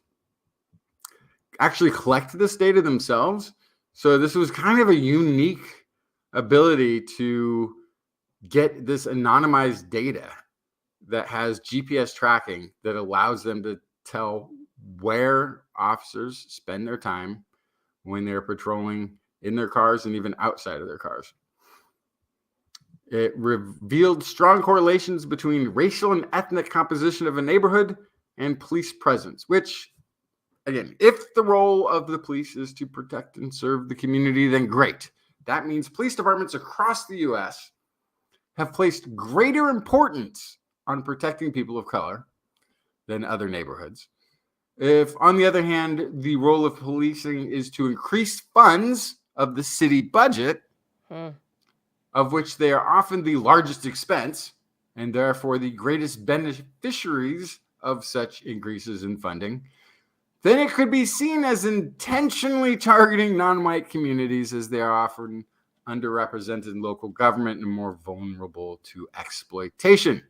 actually collect this data themselves. So this was kind of a unique ability to get this anonymized data that has GPS tracking that allows them to tell where officers spend their time when they're patrolling in their cars and even outside of their cars. It revealed strong correlations between racial and ethnic composition of a neighborhood and police presence, which, again, if the role of the police is to protect and serve the community, then great. That means police departments across the U.S. have placed greater importance on protecting people of color than other neighborhoods. If, on the other hand, the role of policing is to increase funds of the city budget, of which they are often the largest expense, and therefore the greatest beneficiaries of such increases in funding, then it could be seen as intentionally targeting non-white communities, as they are often underrepresented in local government and more vulnerable to exploitation.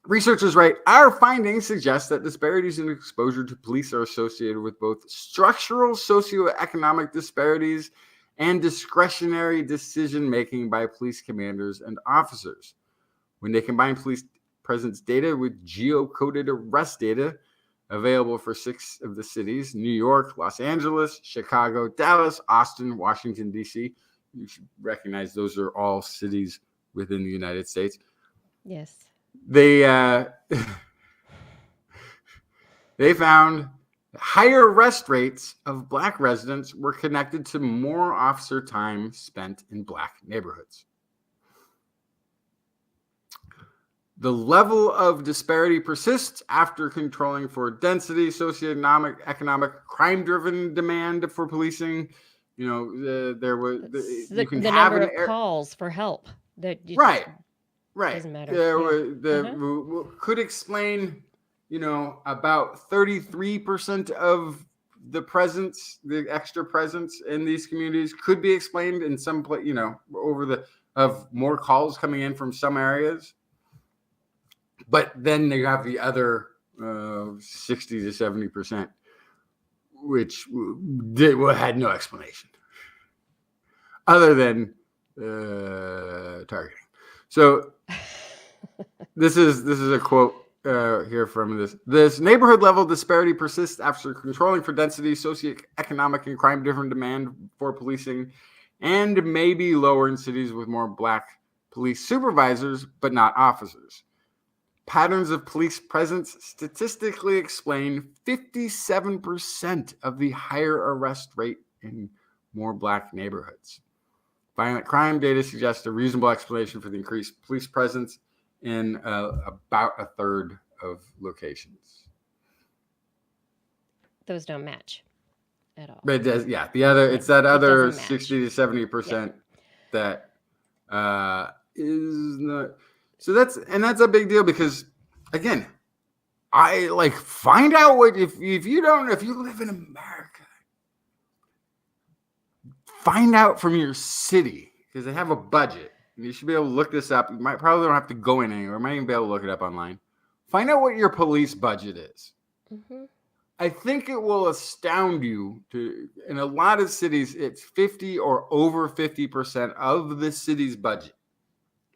Researchers write, our findings suggest that disparities in exposure to police are associated with both structural socioeconomic disparities and discretionary decision-making by police commanders and officers. When they combine police presence data with geocoded arrest data available for 6 of the cities, New York, Los Angeles, Chicago, Dallas, Austin, Washington, D.C. You should recognize those are all cities within the United States. Yes. They found higher arrest rates of Black residents were connected to more officer time spent in Black neighborhoods. The level of disparity persists after controlling for density, socioeconomic, economic, crime-driven demand for policing. You know, there was you can the have number an of calls for help that right. doesn't matter. Could explain, you know, about 33% of the presence, the extra presence in these communities could be explained in some place, you know, of more calls coming in from some areas. But then they have the other 60 to 70%, which had no explanation other than targeting. So this is a quote here from this neighborhood level disparity persists after controlling for density, socioeconomic, and crime-driven demand for policing, and may be lower in cities with more Black police supervisors, but not officers. Patterns of police presence statistically explain 57% of the higher arrest rate in more Black neighborhoods. Violent crime data suggests a reasonable explanation for the increased police presence in about a third of locations. Those don't match at all. But it does, yeah. It's that other 60 to 70% that is not. So that's a big deal because, again, I like find out what if you live in America, find out from your city because they have a budget. And you should be able to look this up. You probably don't have to go in anywhere. You might even be able to look it up online. Find out what your police budget is. Mm-hmm. I think it will astound you. In a lot of cities, it's 50 or over 50% of the city's budget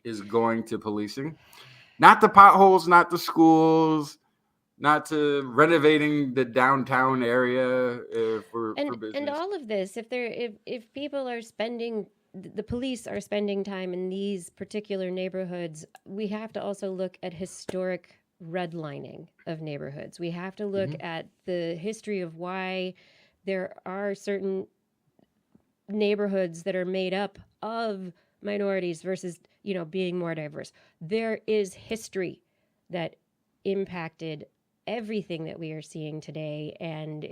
is going to policing, not the potholes, not the schools, not to renovating the downtown area for business. And all of this, if people are spending, the police are spending time in these particular neighborhoods, we have to also look at historic redlining of neighborhoods. We have to look at the history of why there are certain neighborhoods that are made up of minorities versus, you know, being more diverse. There is history that impacted everything that we are seeing today, and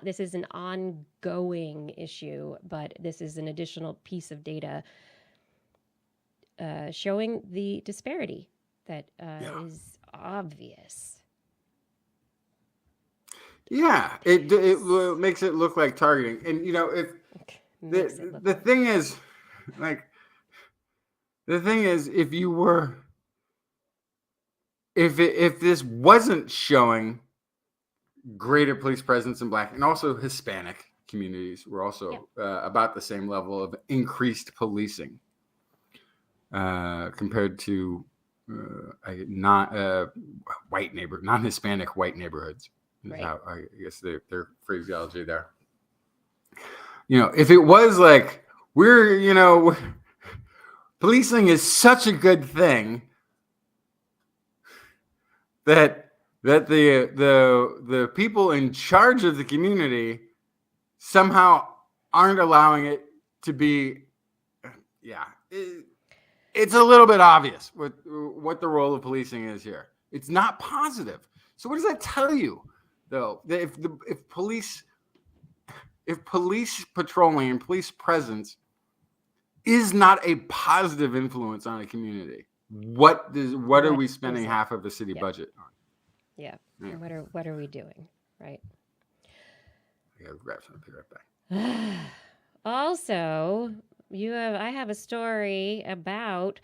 this is an ongoing issue, but this is an additional piece of data showing the disparity that is obvious. Yeah, it makes it look like targeting, and you know, if the thing is, like. The thing is, if this wasn't showing greater police presence in Black and also Hispanic communities, were also about the same level of increased policing compared to non-Hispanic white neighborhoods. Right. How I guess their phraseology there. You know, if it was like policing is such a good thing that the people in charge of the community somehow aren't allowing it to be. It's a little bit obvious what the role of policing is here. It's not positive. So what does that tell you, though? That if police patrolling and police presence is not a positive influence on a community, what are we spending half of the city budget on? Yeah. And what are we doing, right? I gotta grab something. Be right back. Also, I have a story about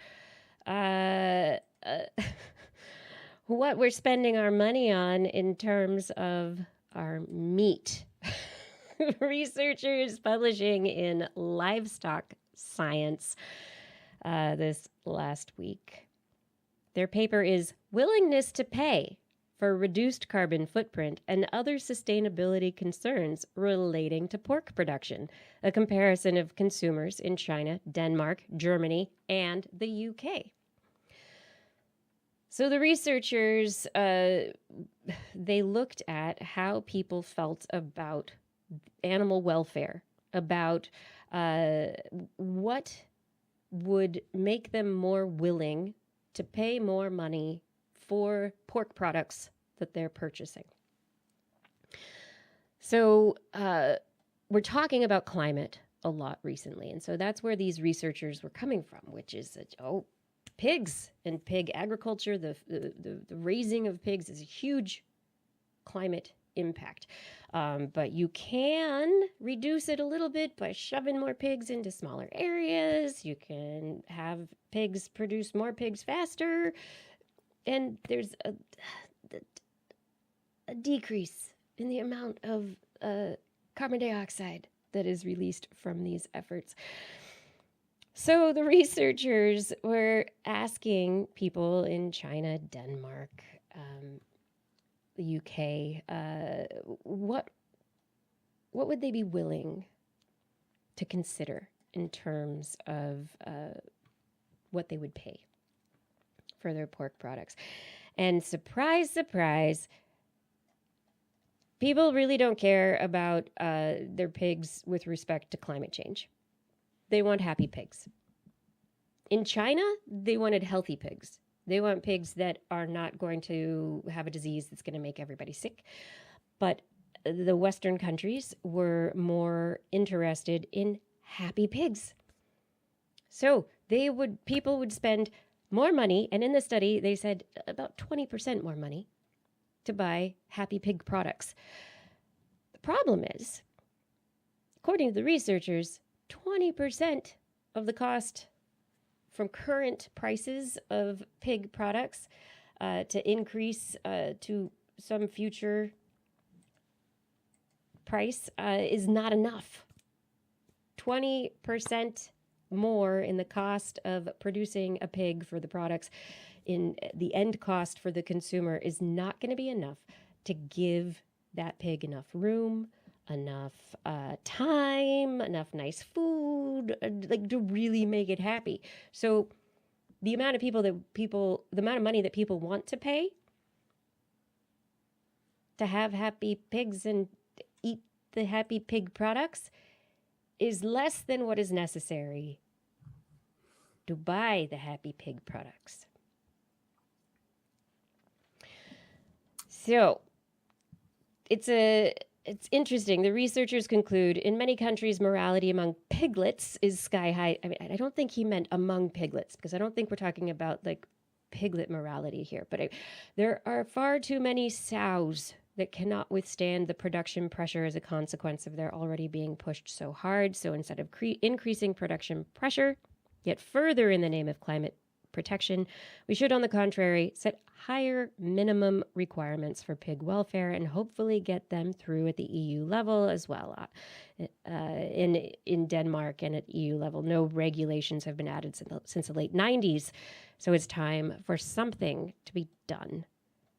what we're spending our money on in terms of our meat. researchers publishing in Livestock Science this last week. Their paper is Willingness to Pay for Reduced Carbon Footprint and Other Sustainability Concerns Relating to Pork Production, a comparison of consumers in China, Denmark, Germany, and the UK. So the researchers, they looked at how people felt about animal welfare, about what would make them more willing to pay more money for pork products that they're purchasing. So we're talking about climate a lot recently, and so that's where these researchers were coming from, which is that, pigs and pig agriculture, the raising of pigs is a huge climate impact. But you can reduce it a little bit by shoving more pigs into smaller areas. You can have pigs produce more pigs faster. And there's a decrease in the amount of carbon dioxide that is released from these efforts. So the researchers were asking people in China, Denmark, the UK, what would they be willing to consider in terms of what they would pay for their pork products. And surprise, surprise, people really don't care about their pigs with respect to climate change. They want happy pigs. In China, they wanted healthy pigs. They want pigs that are not going to have a disease that's going to make everybody sick. But the Western countries were more interested in happy pigs. So people would spend more money, and in the study, they said about 20% more money to buy happy pig products. The problem is, according to the researchers, 20% of the cost from current prices of pig products to increase to some future price is not enough. 20% more in the cost of producing a pig for the products in the end cost for the consumer is not going to be enough to give that pig enough room, enough time, enough nice food, like to really make it happy. So the amount of the amount of money that people want to pay to have happy pigs and eat the happy pig products is less than what is necessary to buy the happy pig products. So it's interesting. The researchers conclude in many countries, morality among piglets is sky high. I mean, I don't think he meant among piglets, because I don't think we're talking about like piglet morality here. But there are far too many sows that cannot withstand the production pressure as a consequence of their already being pushed so hard. So instead of increasing production pressure, yet further in the name of climate protection, we should, on the contrary, set higher minimum requirements for pig welfare and hopefully get them through at the EU level as well. In Denmark and at EU level, no regulations have been added since the late 90s. So it's time for something to be done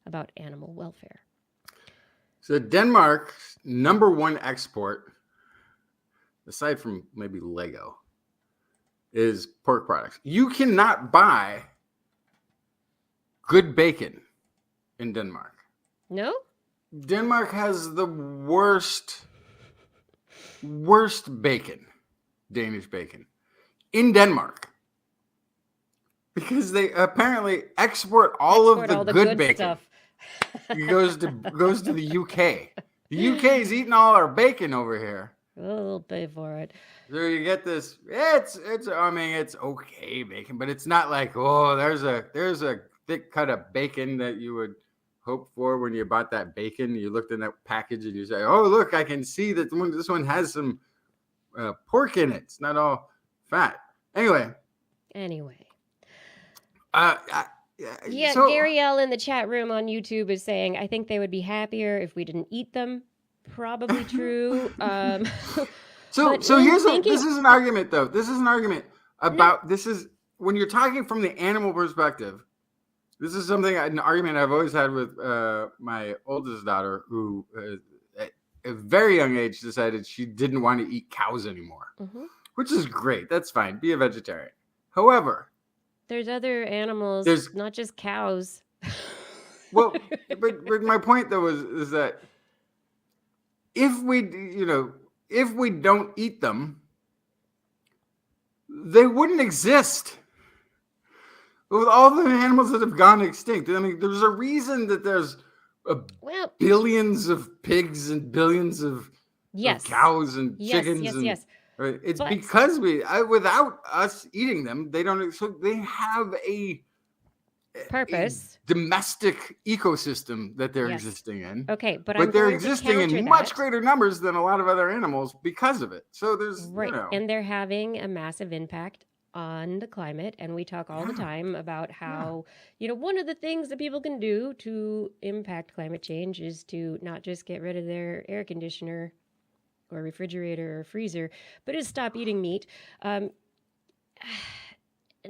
about animal welfare. So Denmark's number one export, aside from maybe LIGO, is pork products. You cannot buy good bacon in Denmark. No? Denmark has the worst bacon, Danish bacon, in Denmark. Because they apparently export all the good bacon. Stuff. It goes to the UK. The UK is eating all our bacon over here. We'll pay for it. So you get this. It's okay bacon, but it's not like, oh, there's a thick cut of bacon that you would hope for when you bought that bacon. You looked in that package and you say, oh, look, I can see that this one has some pork in it. It's not all fat. Anyway. So, Gary L in the chat room on YouTube is saying, I think they would be happier if we didn't eat them. probably true. So But so in here's thinking, this is an argument though. This is an argument no, about this is when you're talking from the animal perspective. This is an argument I've always had with my oldest daughter, who at a very young age decided she didn't want to eat cows anymore, which is great. That's fine. Be a vegetarian. However, there's other animals, there's not just cows. well, but my point though is that if we don't eat them, they wouldn't exist. With all the animals that have gone extinct, I mean, there's a reason that there's Well, billions of pigs and billions of yes, cows and yes, chickens. yes, And yes. right, it's But because without us eating them, they don't. So they have a purpose. domestic ecosystem that they're Yes. existing in. Okay, but I'm But they're going to existing counter in that. much greater numbers than a lot of other animals because of it. So there's Right. And they're having a massive impact on the climate. And we talk all the time about how, one of the things that people can do to impact climate change is to not just get rid of their air conditioner or refrigerator or freezer, but is stop eating meat. And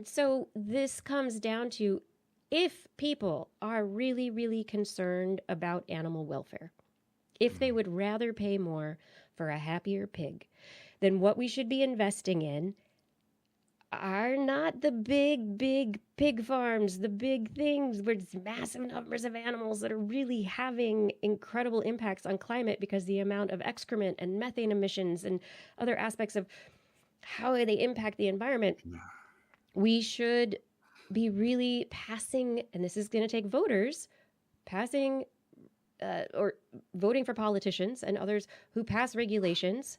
so this comes down to, if people are really, really concerned about animal welfare, if they would rather pay more for a happier pig, then what we should be investing in are not the big, big pig farms, the big things where it's massive numbers of animals that are really having incredible impacts on climate because the amount of excrement and methane emissions and other aspects of how they impact the environment. We should be really passing, and this is going to take voters, passing or voting for politicians and others who pass regulations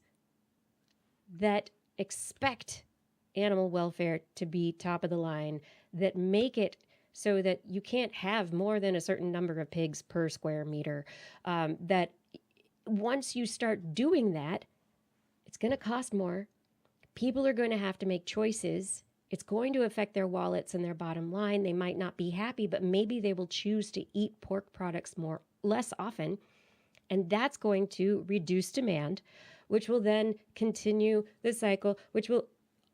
that expect animal welfare to be top of the line, that make it so that you can't have more than a certain number of pigs per square meter. That once you start doing that, it's going to cost more. People are going to have to make choices. It's going to affect their wallets and their bottom line. They might not be happy, but maybe they will choose to eat pork products less often. And that's going to reduce demand, which will then continue the cycle, which will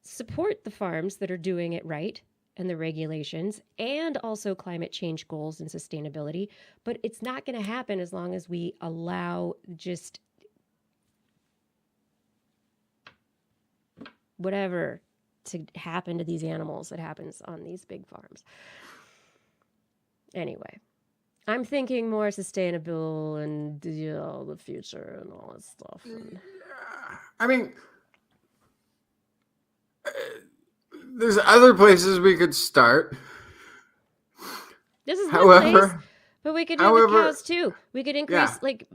support the farms that are doing it right and the regulations and also climate change goals and sustainability. But it's not going to happen as long as we allow just whatever to happen to these animals that happens on these big farms. Anyway, I'm thinking more sustainable and the future and all that stuff. And I mean, there's other places we could start. this is one place, However, but we could do it with cows too. We could increase, Yeah.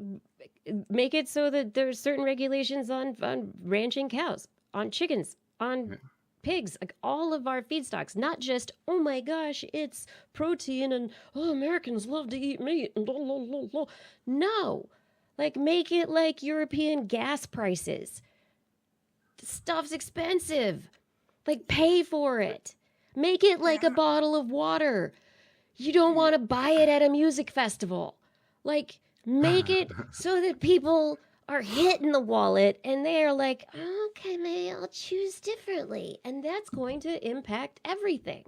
make it so that there's certain regulations on ranching cows, on chickens, on pigs, like all of our feedstocks, not just, oh my gosh, it's protein and Americans love to eat meat and blah, blah, blah, blah. No, like make it like European gas prices. Stuff's expensive. Like pay for it. Make it like a bottle of water. You don't want to buy it at a music festival. Like make it so that people are hitting the wallet and they're like, okay, maybe I'll choose differently. And that's going to impact everything.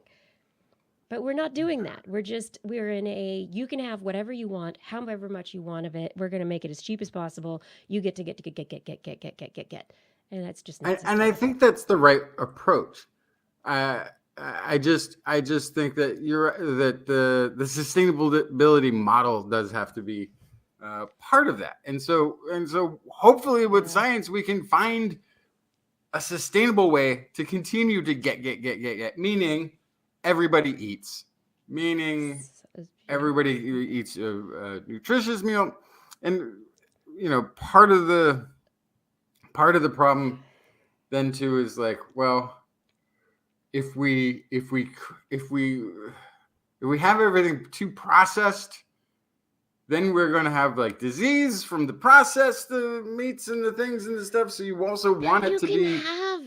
But we're not doing that. We're in a, you can have whatever you want, however much you want of it. We're going to make it as cheap as possible. You get to get. And that's just not and I think that's the right approach. I just think that the sustainability model does have to be part of that, and so hopefully with science we can find a sustainable way to continue to get, meaning everybody eats, meaning everybody eats a nutritious meal, and part of the problem then too is like, well, if we have everything too processed, then we're going to have like disease from the processed meats and the things and the stuff. So you also want it to be.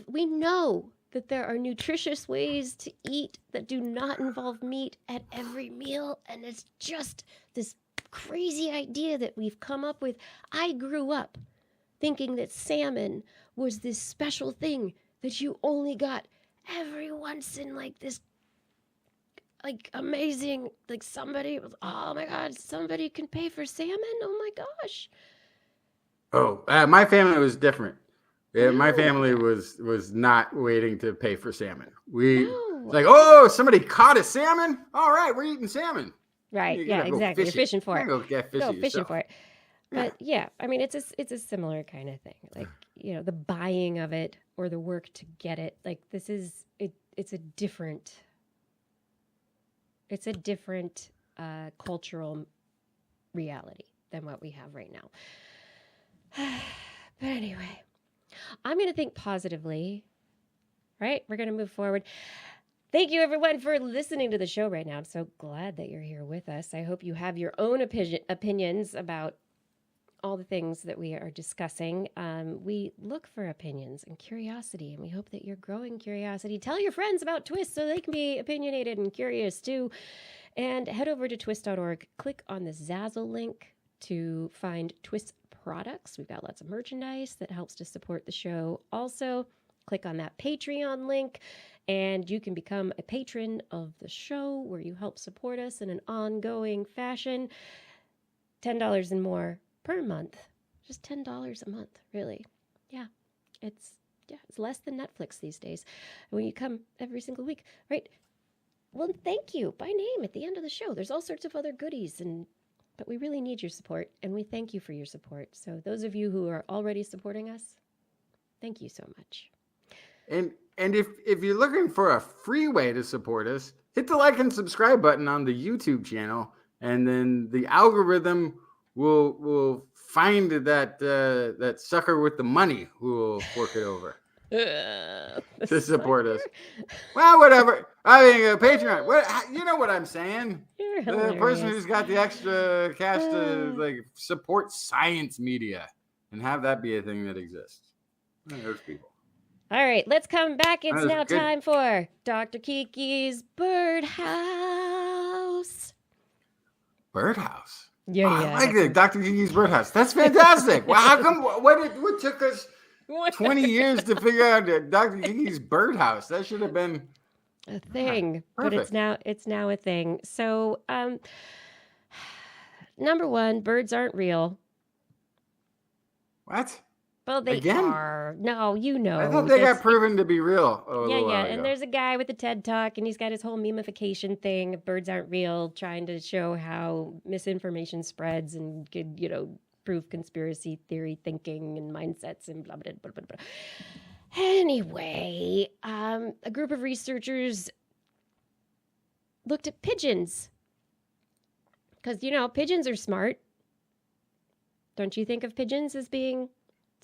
We know that there are nutritious ways to eat that do not involve meat at every meal, and it's just this crazy idea that we've come up with. I grew up thinking that salmon was this special thing that you only got every once in like this like amazing, like somebody was, oh my God, somebody can pay for salmon. Oh my gosh. Oh, my family was different. Yeah, my No. family was not waiting to pay for salmon. No. It's like, oh, somebody caught a salmon. All right, we're eating salmon. Right. You Yeah, gotta go exactly. You're fish it. fishing for You it. gotta go get fish Go it fishing yourself. for it. But yeah, I mean, it's a similar kind of thing. Like, the buying of it or the work to get it. Like, this is it. It's a different cultural reality than what we have right now. But anyway, I'm going to think positively, right? We're going to move forward. Thank you, everyone, for listening to the show right now. I'm so glad that you're here with us. I hope you have your own opinions about all the things that we are discussing. We look for opinions and curiosity, and we hope that you're growing curiosity. Tell your friends about TWIS so they can be opinionated and curious too. And head over to twis.org. Click on the Zazzle link to find TWIS products. We've got lots of merchandise that helps to support the show. Also, click on that Patreon link, and you can become a patron of the show where you help support us in an ongoing fashion. $10 and more per month. Just $10 a month, really. Yeah. It's less than Netflix these days. When you come every single week, right? Well, thank you by name at the end of the show. There's all sorts of other goodies, but we really need your support, and we thank you for your support. So those of you who are already supporting us, thank you so much. And if you're looking for a free way to support us, hit the like and subscribe button on the YouTube channel, and then the algorithm will find that sucker with the money who will fork it over to support us. Well, whatever. I mean, Patreon. You know what I'm saying? You're The hilarious. person who's got the extra cash to like support science media and have that be a thing that exists. Those people. All right, let's come back. It's That was now good. time for Dr. Kiki's Birdhouse. Birdhouse. Yeah, Oh, yeah. I like it. Dr. Kiki's Birdhouse. That's fantastic. Well, how come? What took us 20 years to figure out Dr. Kiki's Birdhouse? That should have been A thing, but perfect. it's now a thing. So, number one, birds aren't real. What? Well, they Again? are. No, I thought they got that's- proven to be real. A Yeah, little while and ago. there's a guy with a TED Talk, and he's got his whole memification thing. Birds aren't real, trying to show how misinformation spreads and could, prove conspiracy theory thinking and mindsets and blah blah blah blah blah. Anyway, a group of researchers looked at pigeons because pigeons are smart. Don't you think of pigeons as being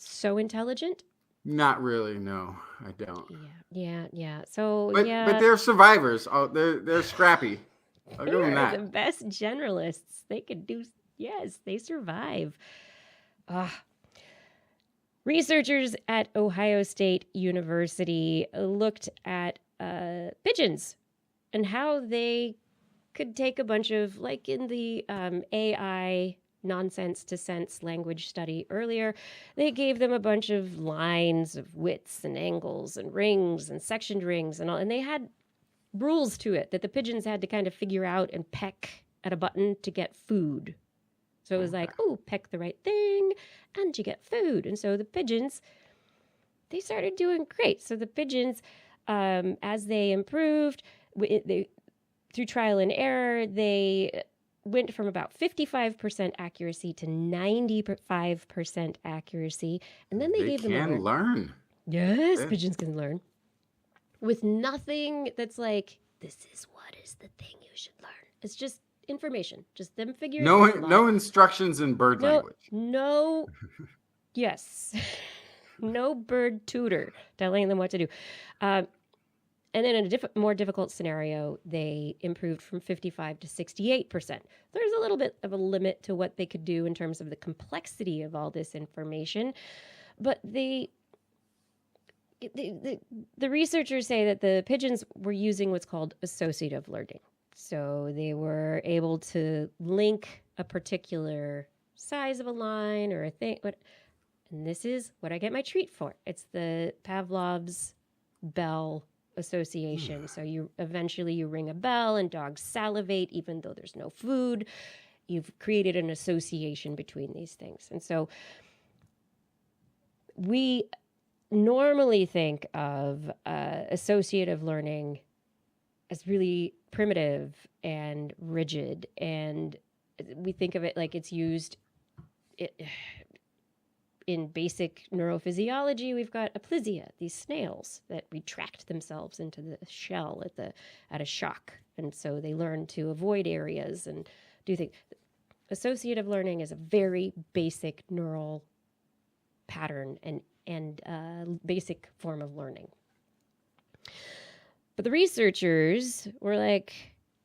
so intelligent? Not really. No, I don't. Yeah. So But they're survivors. Oh, they're scrappy. I'll give them They're the that. best generalists. They could do, yes, they survive. Researchers at Ohio State University looked at pigeons and how they could take a bunch of, like in the AI nonsense to sense language study earlier, they gave them a bunch of lines of widths and angles and rings and sectioned rings and all, and they had rules to it that the pigeons had to kind of figure out and peck at a button to get food. So it was like, oh, peck the right thing and you get food. And so the pigeons, they started doing great. So the pigeons, as they improved, through trial and error, they went from about 55% accuracy to 95% accuracy. And then they gave them can learn. Yes, Yeah. pigeons can learn. With nothing that's like, this is what is the thing you should learn. It's just information. Just them figuring it out. No instructions in bird language. No, yes. No bird tutor telling them what to do. And then in a more difficult scenario, they improved from 55 to 68%. There's a little bit of a limit to what they could do in terms of the complexity of all this information. But the researchers say that the pigeons were using what's called associative learning. So they were able to link a particular size of a line or a thing. And this is what I get my treat for. It's the Pavlov's bell association. So you ring a bell and dogs salivate even though there's no food. You've created an association between these things. And so we normally think of associative learning as really primitive and rigid, and we think of it like it's used in basic neurophysiology. We've got aplysia, these snails that retract themselves into the shell at a shock, and so they learn to avoid areas and do things. Associative learning is a very basic neural pattern and basic form of learning. But the researchers were like,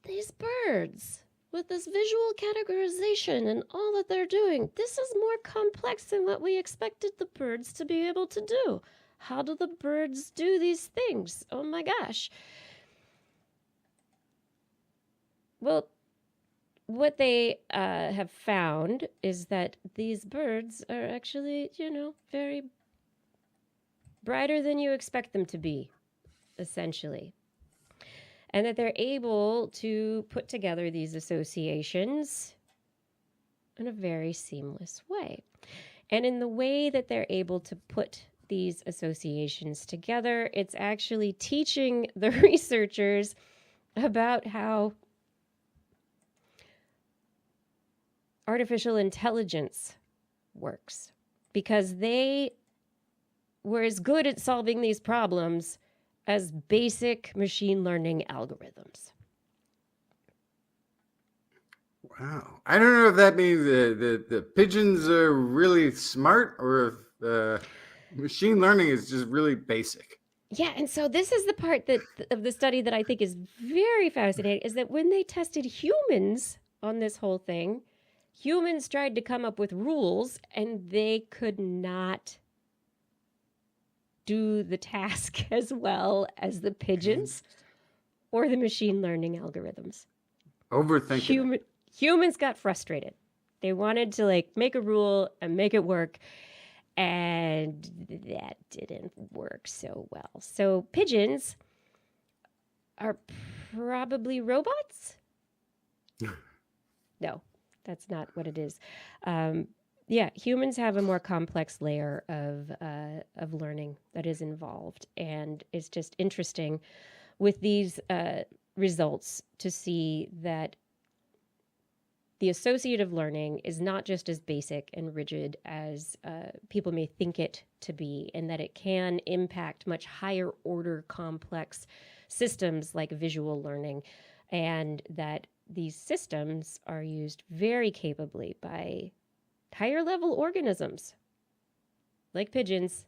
these birds with this visual categorization and all that they're doing, this is more complex than what we expected the birds to be able to do. How do the birds do these things? Oh my gosh. Well, what they have found is that these birds are actually, very brighter than you expect them to be, essentially. And that they're able to put together these associations in a very seamless way. And in the way that they're able to put these associations together, it's actually teaching the researchers about how artificial intelligence works, because they were as good at solving these problems as basic machine learning algorithms. Wow. I don't know if that means the pigeons are really smart or if machine learning is just really basic. Yeah, and so this is the part of the study that I think is very fascinating, is that when they tested humans on this whole thing, humans tried to come up with rules and they could not do the task as well as the pigeons or the machine learning algorithms. Overthinking. Humans got frustrated. They wanted to make a rule and make it work, and that didn't work so well. So pigeons are probably robots? No, that's not what it is. Yeah, humans have a more complex layer of learning that is involved, and it's just interesting with these results to see that the associative learning is not just as basic and rigid as people may think it to be, and that it can impact much higher order complex systems like visual learning, and that these systems are used very capably by higher level organisms like pigeons,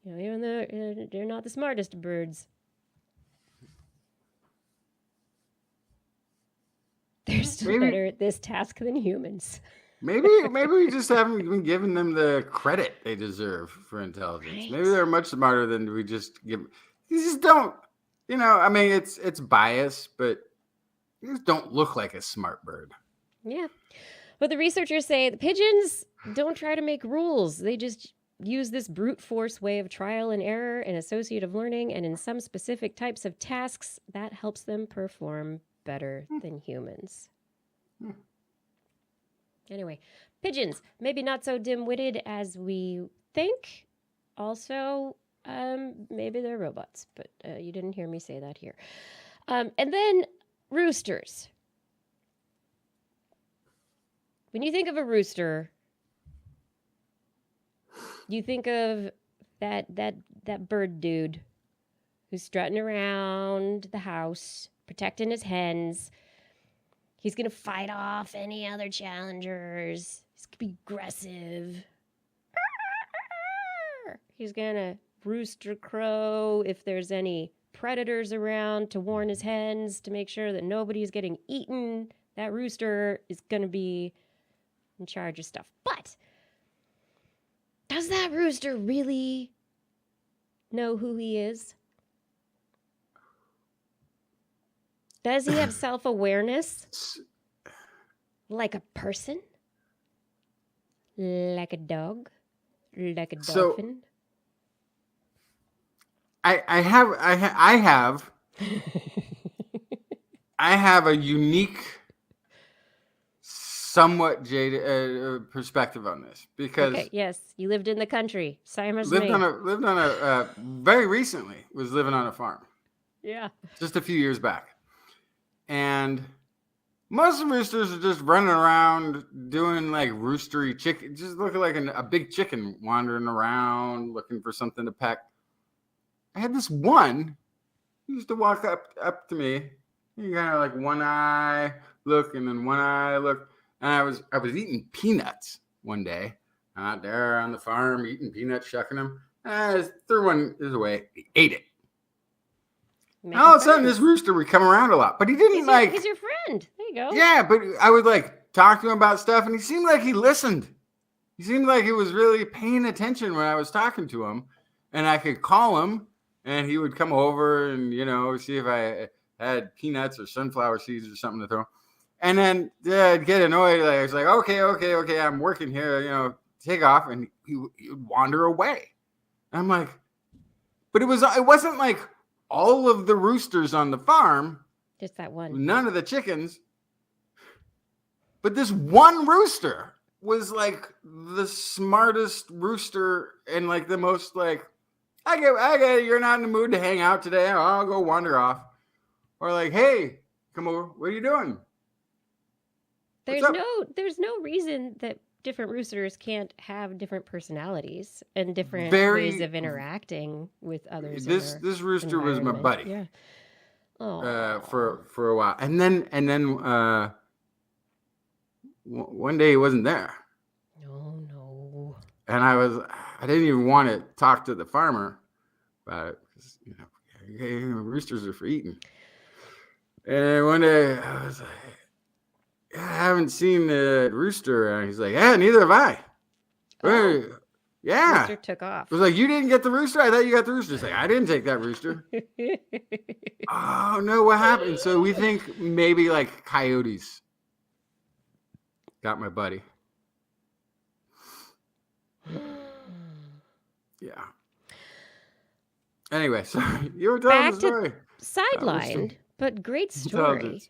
even though they're not the smartest of birds. They're still better at this task than humans. Maybe we just haven't been giving them the credit they deserve for intelligence. Right. Maybe they're much smarter than we just give. You just don't, I mean, it's bias, but you just don't look like a smart bird. Yeah. But the researchers say the pigeons don't try to make rules. They just use this brute force way of trial and error and associative learning, and in some specific types of tasks, that helps them perform better than humans. Anyway, pigeons, maybe not so dim-witted as we think. Also, maybe they're robots, but you didn't hear me say that here. And then roosters. When you think of a rooster, you think of that bird dude who's strutting around the house, protecting his hens. He's going to fight off any other challengers. He's going to be aggressive. He's going to rooster crow if there's any predators around to warn his hens to make sure that nobody's getting eaten. That rooster is going to be in charge of stuff. But does that rooster really know who he is? Does he have self-awareness S- like a person? Like a dog? Like a So- dolphin? I have a unique, somewhat jaded perspective on this because Okay, yes, you lived in the country. Same as lived me. on a very recently was living on a farm Yeah. just a few years back, and most of the roosters are just running around doing like roostery chicken, just looking like a big chicken wandering around looking for something to peck. I had this one who used to walk up to me. He kind of like one eye look and then one eye look. And I was eating peanuts one day out there on the farm, eating peanuts, shucking them. And I just threw one away. He ate it. And all of a sudden, this rooster would come around a lot, but he didn't He's your friend. There you go. Yeah, but I would like talk to him about stuff, and he seemed like he listened. He seemed like he was really paying attention when I was talking to him, and I could call him. And he would come over and, see if I had peanuts or sunflower seeds or something to throw. And then I'd get annoyed. Like, I was like, okay, I'm working here, take off. And he would wander away. And I'm like, but it wasn't like all of the roosters on the farm. Just that one. None of the chickens. But this one rooster was like the smartest rooster and like the most like, I get you're not in the mood to hang out today. I'll go wander off. Or like, hey, come over. What are you doing? There's no reason that different roosters can't have different personalities and different ways of interacting with others. This rooster was my buddy. Yeah. For a while. And then one day he wasn't there. No. And I didn't even want to talk to the farmer about it because, roosters are for eating. And one day I was like, I haven't seen the rooster. And he's like, yeah, neither have I. Yeah. Rooster took off. I was like, you didn't get the rooster? I thought you got the rooster. He's like, I didn't take that rooster. Oh, no, what happened? So we think maybe like coyotes got my buddy. Yeah. Anyway, sorry. You were telling the story. Sidelined, but great story.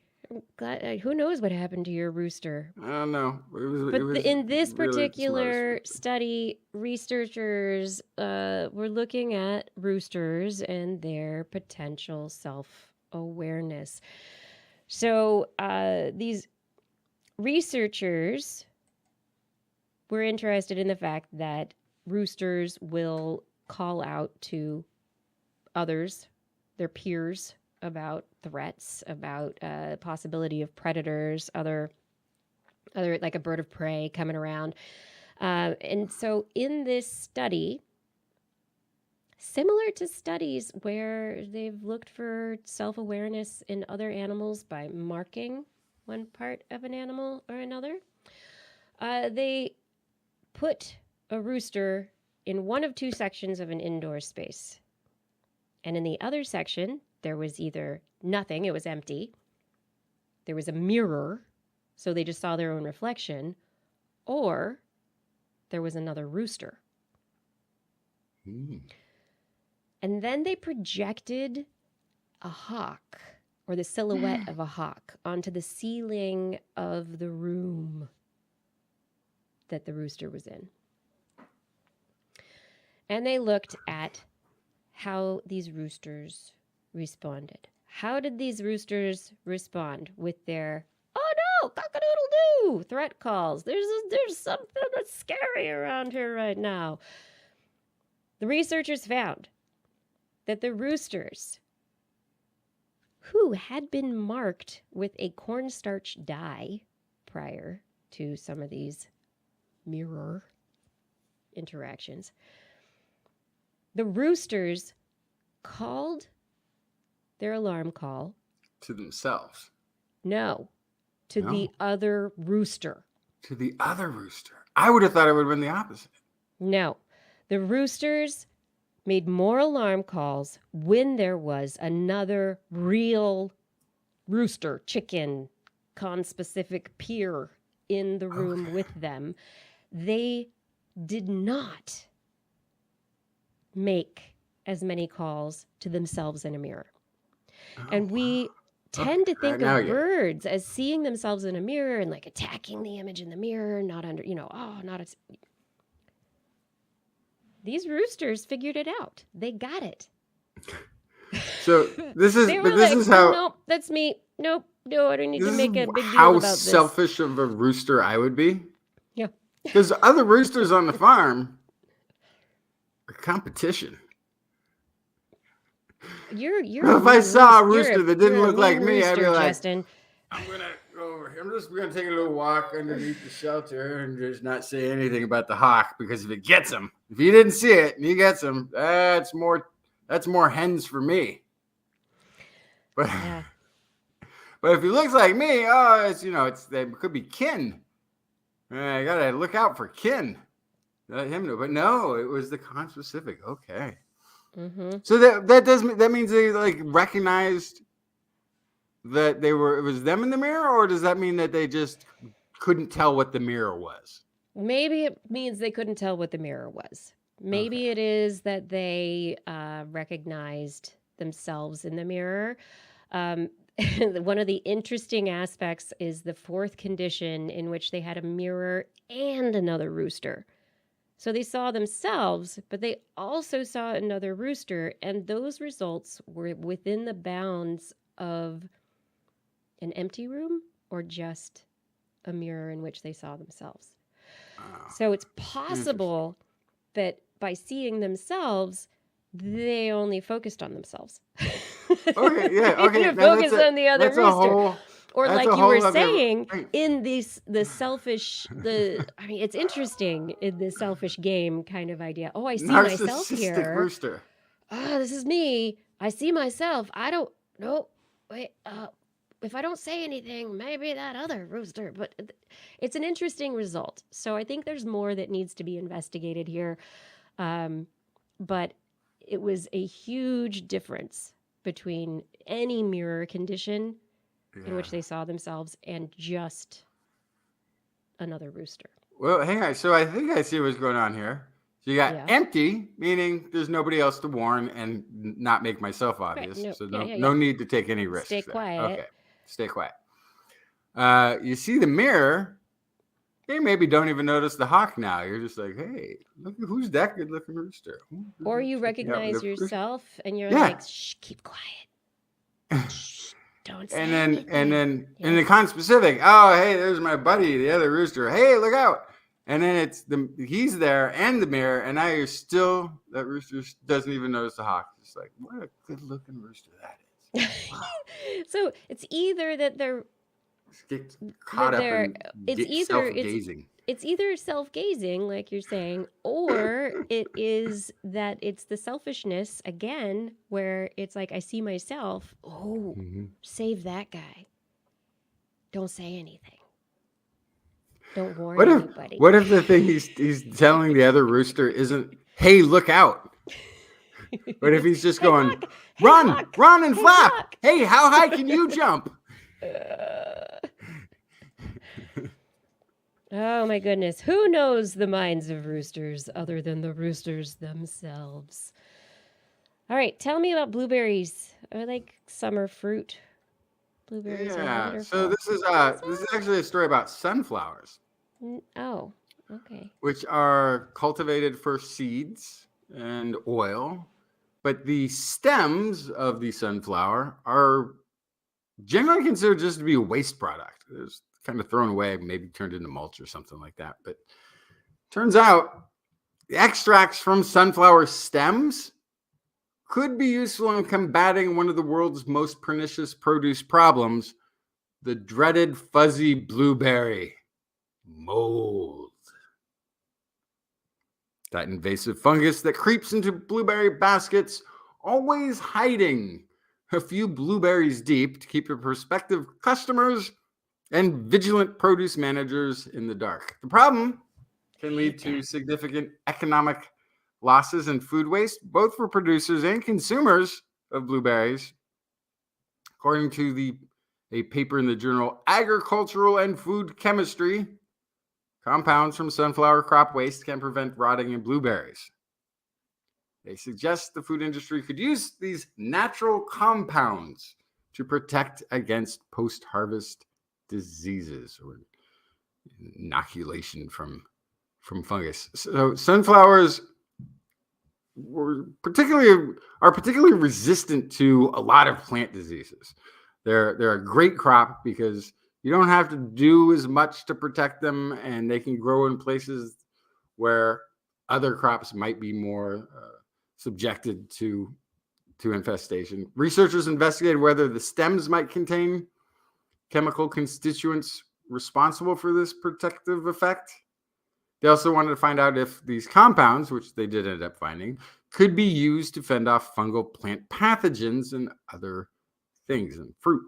God, who knows what happened to your rooster? I don't know. In this really particular study, researchers were looking at roosters and their potential self-awareness. So these researchers were interested in the fact that roosters will call out to others, their peers, about threats, about possibility of predators, other like a bird of prey coming around. And so in this study, similar to studies where they've looked for self-awareness in other animals by marking one part of an animal or another, they put a rooster in one of two sections of an indoor space. And in the other section, there was either nothing, it was empty. There was a mirror, so they just saw their own reflection, or there was another rooster. And then they projected a hawk, or the silhouette of a hawk, onto the ceiling of the room that the rooster was in. And they looked at how these roosters responded. How did these roosters respond with their, oh no, cock-a-doodle-doo, threat calls? There's something that's scary around here right now. The researchers found that the roosters who had been marked with a cornstarch dye prior to some of these mirror interactions, the roosters called their alarm call to themselves. No, to the other rooster. To the other rooster. I would have thought it would have been the opposite. No, the roosters made more alarm calls when there was another real rooster, chicken, conspecific peer in the room with them, they did not make as many calls to themselves in a mirror. And we tend to think of birds as seeing themselves in a mirror and like attacking the image in the mirror, not under, These roosters figured it out. They got it. So this is how. Nope, that's me. Nope, no, I don't need to make a big deal how about this. selfish of a rooster I would be. Yeah. Because other roosters on the farm are competition. You're. If I saw a rooster that didn't look like me, I'd be like, Justin. I'm gonna go over here. I'm just gonna take a little walk underneath the shelter and just not say anything about the hawk, because if it gets him, if he didn't see it and he gets him, that's more hens for me. But Yeah. but if he looks like me, they could be kin. I gotta look out for kin. Let him know. But no, it was the conspecific. Okay. Mm-hmm. So that means they like recognized that it was them in the mirror, or does that mean that they just couldn't tell what the mirror was? Maybe it means they couldn't tell what the mirror was. Maybe it is that they recognized themselves in the mirror. One of the interesting aspects is the fourth condition, in which they had a mirror and another rooster. So they saw themselves, but they also saw another rooster, and those results were within the bounds of an empty room or just a mirror in which they saw themselves. So it's possible that by seeing themselves, they only focused on themselves. Okay, yeah, okay. They focused on the other rooster. Or like you were saying, in it's interesting in the selfish game kind of idea. Oh, I see myself here. Rooster. Oh, this is me. I see myself. I don't know. Wait, if I don't say anything, maybe that other rooster. But it's an interesting result. So I think there's more that needs to be investigated here. But it was a huge difference between any mirror condition in which they saw themselves and just another rooster. Well, hang on. So I think I see what's going on here. So you got empty, meaning there's nobody else to warn and not make myself obvious. Right. No need to take any risks. Stay quiet. Okay. Stay quiet. You see the mirror. You maybe don't even notice the hawk now. You're just like, hey, look, who's that good looking rooster? Or you recognize yourself and you're like, shh, keep quiet. Shh, don't say anything. And then in the conspecific, oh, hey, there's my buddy, the other rooster. Hey, look out. And then he's there and the mirror, and now that rooster doesn't even notice the hawk. It's like, what a good looking rooster that is. Wow. So it's either that they're caught up in self-gazing. It's either self-gazing, like you're saying, or it is that it's the selfishness, again, where it's like, I see myself. Oh, save that guy. Don't say anything. Don't warn anybody. What if the thing he's telling the other rooster isn't, hey, look out? What if he's just going, run and flap. Hawk. Hey, how high can you jump? Oh my goodness. Who knows the minds of roosters other than the roosters themselves? All right, tell me about blueberries. Are like summer fruit? Blueberries are wonderful. So this is actually a story about sunflowers. Oh, okay. Which are cultivated for seeds and oil, but the stems of the sunflower are generally considered just to be a waste product. It's kind of thrown away, maybe turned into mulch or something like that. But turns out the extracts from sunflower stems could be useful in combating one of the world's most pernicious produce problems, the dreaded fuzzy blueberry mold. That invasive fungus that creeps into blueberry baskets, always hiding a few blueberries deep to keep your prospective customers and vigilant produce managers in the dark. The problem can lead to significant economic losses and food waste, both for producers and consumers of blueberries. According to the a paper in the journal Agricultural and Food Chemistry, compounds from sunflower crop waste can prevent rotting in blueberries. They suggest the food industry could use these natural compounds to protect against post-harvest diseases or inoculation from fungus. So sunflowers are particularly resistant to a lot of plant diseases. They're a great crop because you don't have to do as much to protect them, and they can grow in places where other crops might be more subjected to infestation. Researchers investigated whether the stems might contain chemical constituents responsible for this protective effect. They also wanted to find out if these compounds, which they did end up finding, could be used to fend off fungal plant pathogens and other things in fruit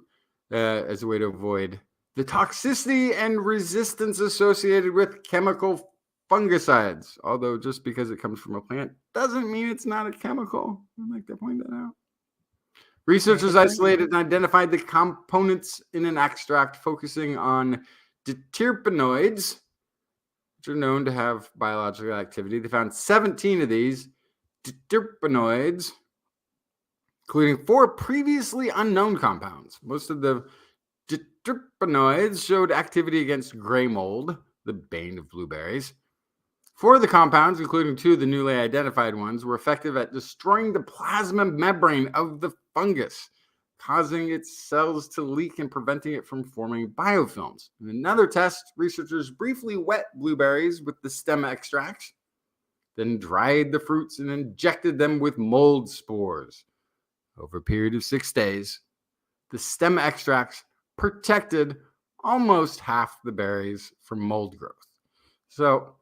as a way to avoid the toxicity and resistance associated with chemical fungicides. Although just because it comes from a plant doesn't mean it's not a chemical. I'd like to point that out. Researchers isolated and identified the components in an extract focusing on diterpenoids, which are known to have biological activity. They found 17 of these diterpenoids, including 4 previously unknown compounds. Most of the diterpenoids showed activity against gray mold, the bane of blueberries. 4 of the compounds, including 2 of the newly identified ones, were effective at destroying the plasma membrane of the fungus, causing its cells to leak and preventing it from forming biofilms. In another test, researchers briefly wet blueberries with the stem extracts, then dried the fruits and injected them with mold spores. Over a period of 6 days, the stem extracts protected almost half the berries from mold growth. So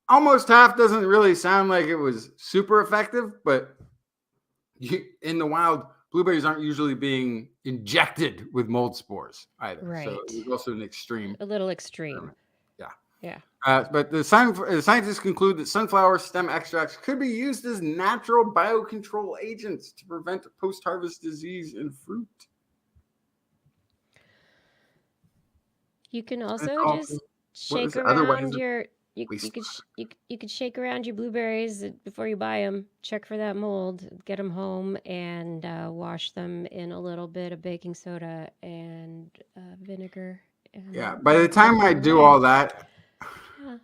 almost half doesn't really sound like it was super effective, but in the wild, blueberries aren't usually being injected with mold spores either. Right. So it's also an extreme. A little extreme. Yeah. Yeah. But the scientists conclude that sunflower stem extracts could be used as natural biocontrol agents to prevent post-harvest disease in fruit. You can also just What is shake it? Otherwise, around your you could shake around your blueberries before you buy them. Check for that mold. Get them home and wash them in a little bit of baking soda and vinegar. And yeah. By the time I do all that, yeah.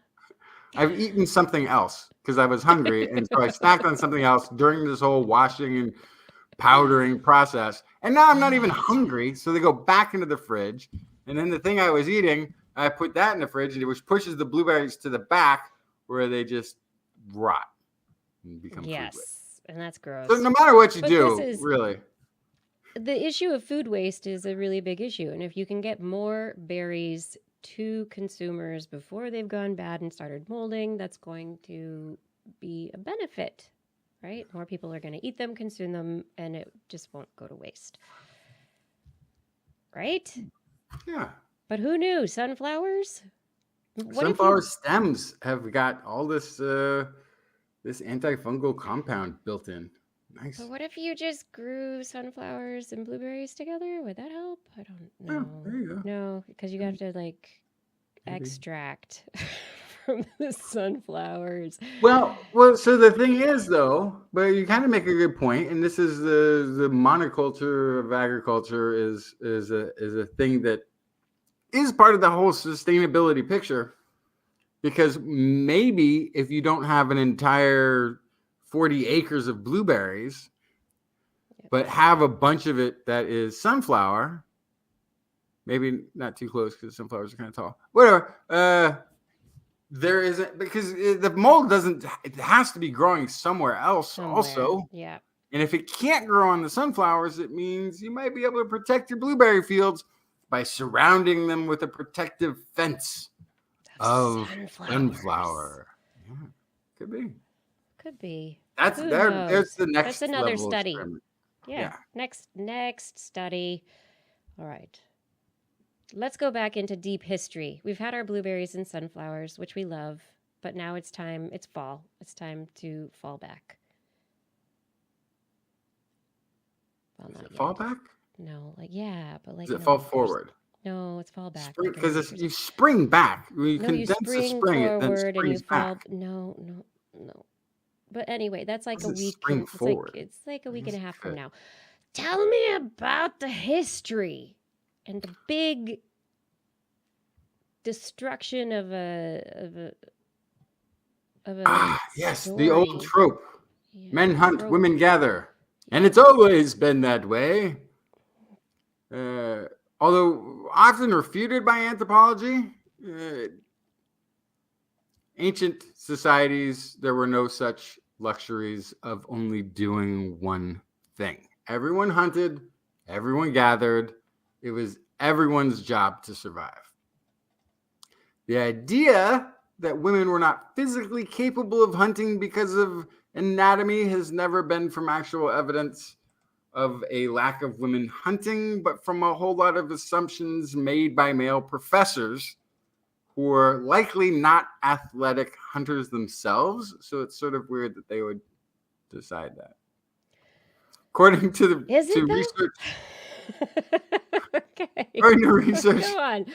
I've eaten something else because I was hungry, and so I snacked on something else during this whole washing and powdering process. And now I'm not even hungry, so they go back into the fridge. And then the thing I was eating, I put that in the fridge, which pushes the blueberries to the back where they just rot and become food waste. And that's gross. So no matter what you do, really. The issue of food waste is a really big issue. And if you can get more berries to consumers before they've gone bad and started molding, that's going to be a benefit, right? More people are going to eat them, consume them, and it just won't go to waste. Right? Yeah. But who knew? Sunflowers? Sunflower stems have got all this this antifungal compound built in. Nice. But what if you just grew sunflowers and blueberries together? Would that help? I don't know. Yeah, there you go. No, because you have to extract from the sunflowers. Well, so the thing is, though, but you kind of make a good point, and this is the monoculture of agriculture is a thing that is part of the whole sustainability picture, because maybe if you don't have an entire 40 acres of blueberries, but have a bunch of it that is sunflower, maybe not too close because sunflowers are kind of tall, whatever, there isn't, because the mold doesn't, it has to be growing somewhere else also. Yeah. And if it can't grow on the sunflowers, it means you might be able to protect your blueberry fields by surrounding them with a protective fence of sunflower. Yeah, could be. Could be. That's there. There's the next. That's another level study. experiment. Yeah. Next study. All right. Let's go back into deep history. We've had our blueberries and sunflowers, which we love, but now it's time. It's fall. It's time to fall back. Well, not yet. Fall back? No, like, yeah, but like Does in it a fall reverse. forward? No, it's fall back. Spring, Like in a because reverse. you spring back. When you No, you condense the spring spring, it then forward and you springs fall. back. No. But anyway, that's How like does a it week. spring It's like forward? a week and a half from Good. now. Tell me about the history and the big destruction of a Yes, story. the old trope. Yeah, Men hunt, trope. women gather. And it's always been that way. Although often refuted by anthropology, ancient societies, there were no such luxuries of only doing one thing. Everyone hunted, everyone gathered. It was everyone's job to survive. The idea that women were not physically capable of hunting because of anatomy has never been from actual evidence of a lack of women hunting, but from a whole lot of assumptions made by male professors who are likely not athletic hunters themselves. So it's sort of weird that they would decide that. According to the Is it research, okay. according to research Go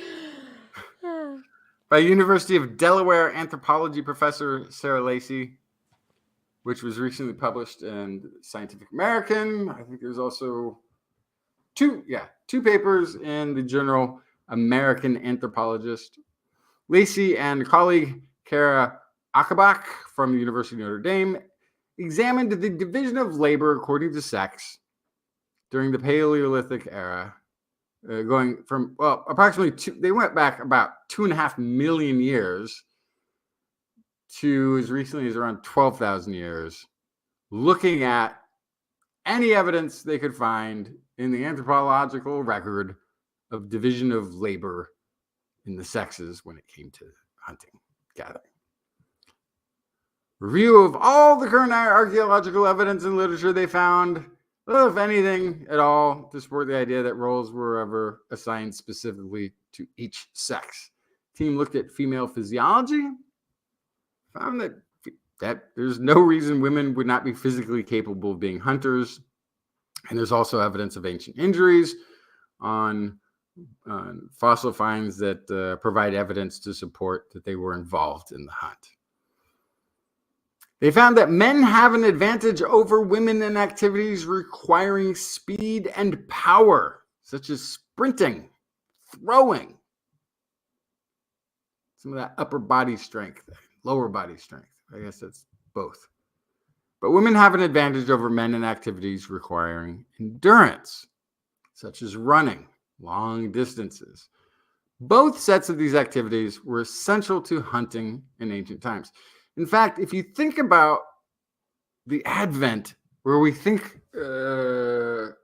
on. by University of Delaware anthropology professor Sarah Lacey, which was recently published in Scientific American. I think there's also two papers in the journal American Anthropologist. Lacey and colleague Kara Achabach from the University of Notre Dame examined the division of labor according to sex during the Paleolithic era, going from, approximately they went back about 2.5 million years to as recently as around 12,000 years, looking at any evidence they could find in the anthropological record of division of labor in the sexes when it came to hunting, gathering. Review of all the current archaeological evidence and literature they found, well, if anything at all, to support the idea that roles were ever assigned specifically to each sex. The team looked at female physiology, found that there's no reason women would not be physically capable of being hunters. And there's also evidence of ancient injuries on fossil finds that provide evidence to support that they were involved in the hunt. They found that men have an advantage over women in activities requiring speed and power, such as sprinting, throwing, some of that upper body strength, lower body strength. I guess that's both. But women have an advantage over men in activities requiring endurance, such as running long distances. Both sets of these activities were essential to hunting in ancient times. In fact, if you think about the advent where we think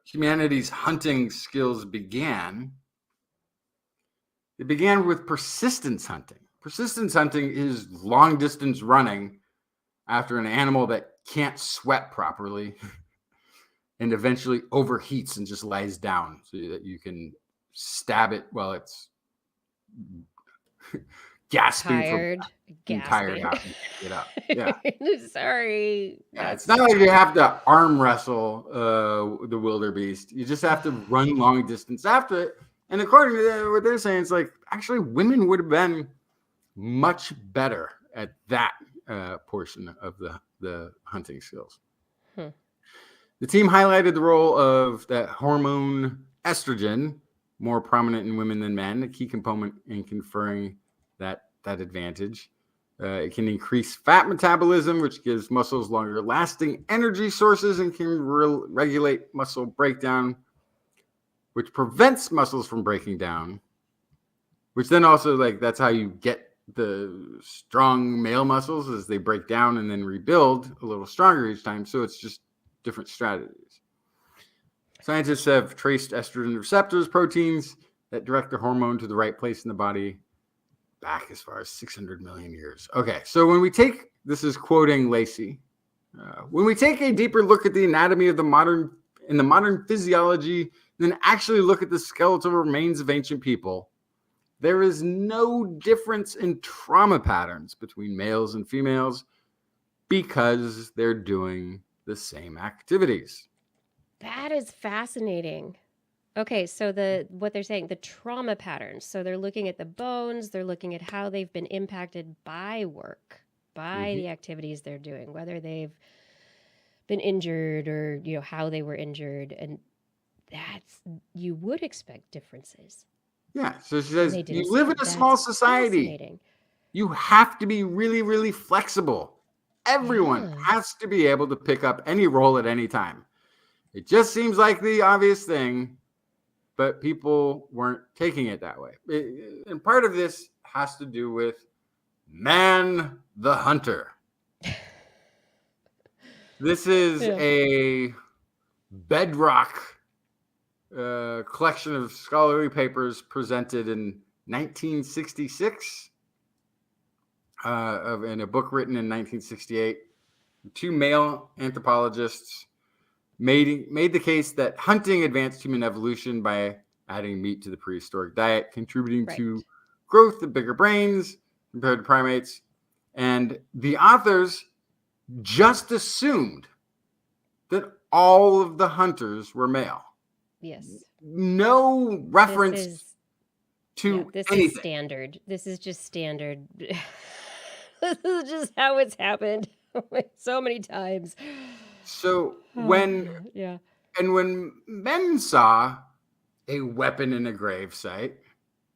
humanity's hunting skills began, it began with persistence hunting. Persistence hunting is long distance running after an animal that can't sweat properly and eventually overheats and just lies down so that you can stab it while it's gasping Tired. and tired out and get up. Yeah. Sorry. Yeah, it's not like you have to arm wrestle the wildebeest. You just have to run long distance after it. And according to what they're saying, it's like actually women would have been much better at that portion of the hunting skills. The team highlighted the role of that hormone estrogen, more prominent in women than men, a key component in conferring that advantage. It can increase fat metabolism, which gives muscles longer lasting energy sources and can regulate muscle breakdown, which prevents muscles from breaking down, which then also, like, that's how you get the strong male muscles as they break down and then rebuild a little stronger each time. So it's just different strategies. Scientists have traced estrogen receptors proteins that direct the hormone to the right place in the body back as far as 600 million years. Okay, so when we take, this is quoting Lacey, when we take a deeper look at the anatomy of the modern physiology, then actually look at the skeletal remains of ancient people, there is no difference in trauma patterns between males and females because they're doing the same activities. That is fascinating. Okay, so what they're saying, the trauma patterns. So they're looking at the bones, they're looking at how they've been impacted by work, by the activities they're doing, whether they've been injured or, how they were injured. And you would expect differences. Yeah. So she And says, they you didn't live say in a it. small That's society. fascinating. You have to be really, really flexible. Everyone Yeah. has to be able to pick up any role at any time. It just seems like the obvious thing, but people weren't taking it that way. And part of this has to do with man the hunter. This is Yeah. a bedrock collection of scholarly papers presented in 1966 in a book written in 1968. Two male anthropologists made the case that hunting advanced human evolution by adding meat to the prehistoric diet, contributing to growth of bigger brains compared to primates. And the authors just assumed that all of the hunters were male. Yes. No reference to this anything. is standard. This is just standard. This is just how it's happened so many times. So when men saw a weapon in a grave site,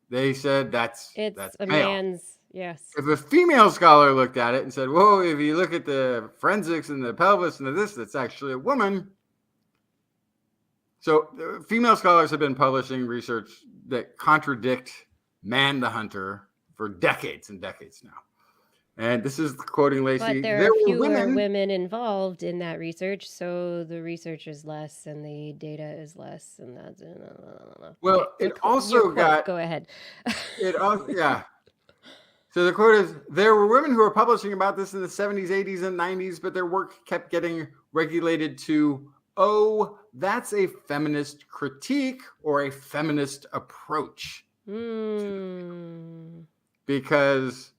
they said that's a male. man's. Yes. If a female scholar looked at it and said, "Whoa, if you look at the forensics and the pelvis and this, that's actually a woman." So female scholars have been publishing research that contradict man the hunter for decades and decades now. And this is quoting Lacey. But there are fewer women involved in that research, so the research is less and the data is less, and that's well. Okay, it also got. Go ahead. It also So the quote is: there were women who were publishing about this in the 70s, 80s, and 90s, but their work kept getting regulated to, oh, that's a feminist critique or a feminist approach. Because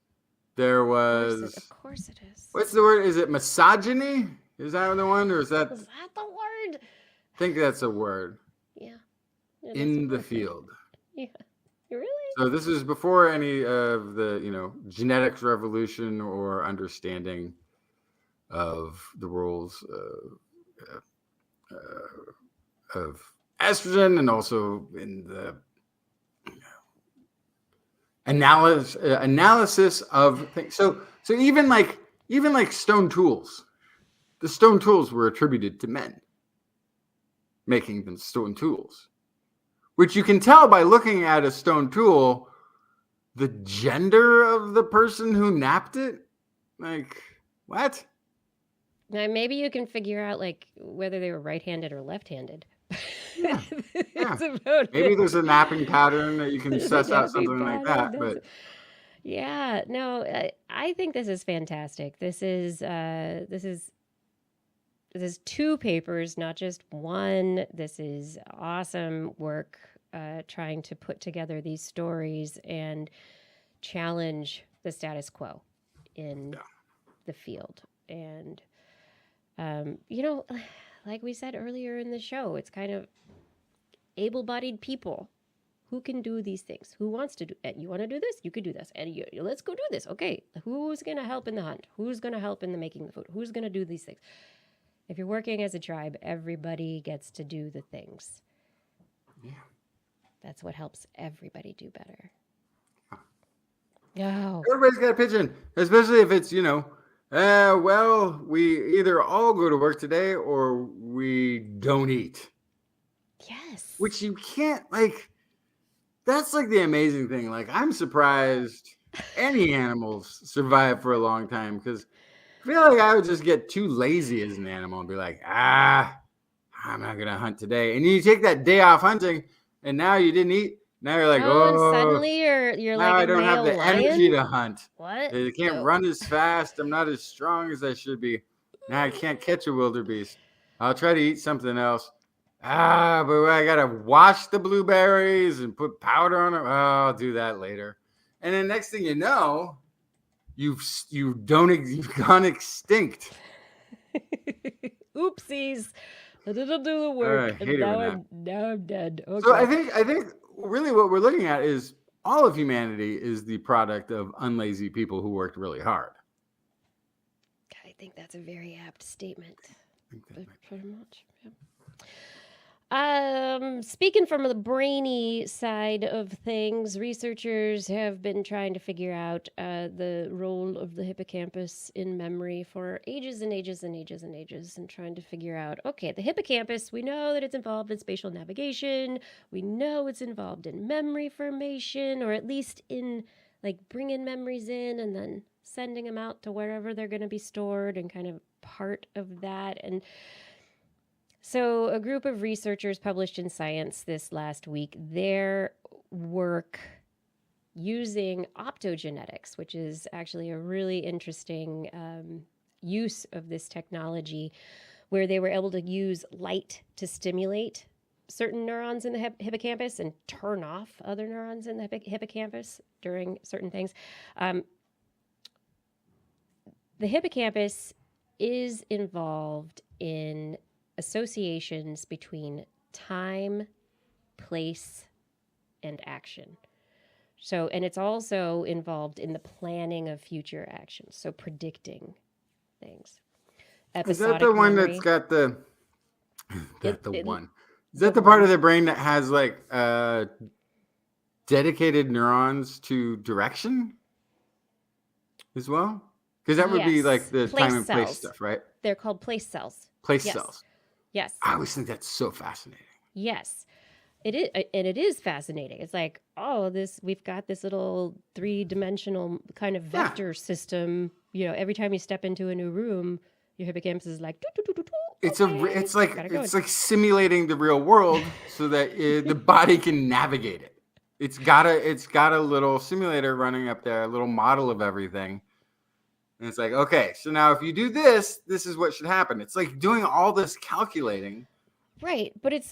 there was... Of course it is. What's the word? Is it misogyny? Is that the one? Or is that... Is that the word? I think that's a word. Yeah. In the field. Yeah. Really? So this is before any of the, genetics revolution or understanding of the roles of estrogen, and also in the analysis of things. So even like stone tools, the stone tools were attributed to men making them stone tools, which you can tell by looking at a stone tool, the gender of the person who napped it. Like, what? Now, maybe you can figure out whether they were right-handed or left-handed. Yeah. Maybe there's a napping pattern that you can suss out something like that. But yeah, no, I think this is fantastic. This is two papers, not just one. This is awesome work trying to put together these stories and challenge the status quo in the field. And, like we said earlier in the show, it's kind of able-bodied people who can do these things. Who wants to do it? You want to do this? You could do this. And let's go do this. Okay, who's going to help in the hunt? Who's going to help in the making the food? Who's going to do these things? If you're working as a tribe, everybody gets to do the things. Yeah. That's what helps everybody do better. Oh. Everybody's got a pigeon, especially if it's, well, we either all go to work today or we don't eat. Yes. Which you can't, that's the amazing thing. I'm surprised any animals survive for a long time, because I feel like I would just get too lazy as an animal and be like, I'm not going to hunt today. And you take that day off hunting and now you didn't eat. Now you're like, and suddenly you're now I don't have the energy to hunt. What? I can't run as fast. I'm not as strong as I should be. Now I can't catch a wildebeest. I'll try to eat something else. But I got to wash the blueberries and put powder on them. Oh, I'll do that later. And then next thing you know, you've gone extinct. Oopsies. It'll do the work. I hate it now when I'm dead. Okay. So I think really what we're looking at is all of humanity is the product of unlazy people who worked really hard. I think that's a very apt statement. I think that might be- Pretty much. Yeah. Speaking from the brainy side of things, researchers have been trying to figure out the role of the hippocampus in memory for ages and ages and ages and ages, and trying to figure out, okay, the hippocampus, we know that it's involved in spatial navigation, we know it's involved in memory formation, or at least in like bringing memories in and then sending them out to wherever they're going to be stored, and kind of part of that. And so a group of researchers published in Science this last week their work using optogenetics, which is actually a really interesting use of this technology, where they were able to use light to stimulate certain neurons in the hippocampus and turn off other neurons in the hippocampus during certain things. The hippocampus is involved in associations between time, place, and action. So, and it's also involved in the planning of future actions, so predicting things. Is that the one memory. that's got the Is that the part of the brain that has like dedicated neurons to direction as well? Because that would be like the Place time and place cells. stuff, right? They're called place cells. Place Yes. cells. Yes. I always think that's so fascinating. Yes. It is, and it is fascinating. It's like, oh, we've got this little 3-dimensional kind of vector system. You know, every time you step into a new room, your hippocampus is like, It's like simulating the real world so that the body can navigate it. It's got a little simulator running up there, a little model of everything. And it's like, okay, so now if you do this, this is what should happen. It's like doing all this calculating. Right. But it's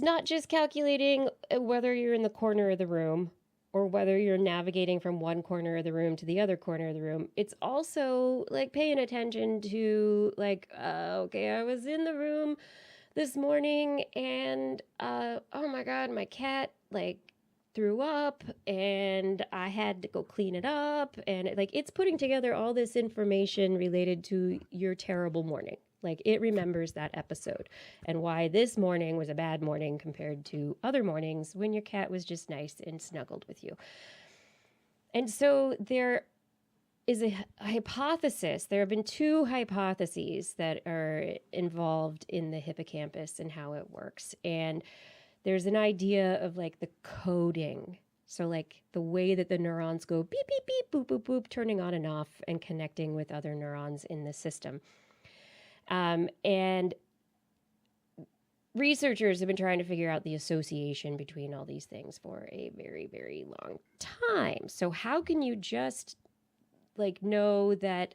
not just calculating whether you're in the corner of the room or whether you're navigating from one corner of the room to the other corner of the room. It's also like paying attention to like, okay, I was in the room this morning and oh my God, my cat like threw up and I had to go clean it up, and it's putting together all this information related to your terrible morning. Like it remembers that episode and why this morning was a bad morning compared to other mornings when your cat was just nice and snuggled with you. And so there is a hypothesis. There have been 2 hypotheses that are involved in the hippocampus and how it works. And there's an idea of like the coding. So like the way that the neurons go beep, beep, beep, boop, boop, boop, turning on and off and connecting with other neurons in the system. And researchers have been trying to figure out the association between all these things for a very, very long time. So how can you just like know that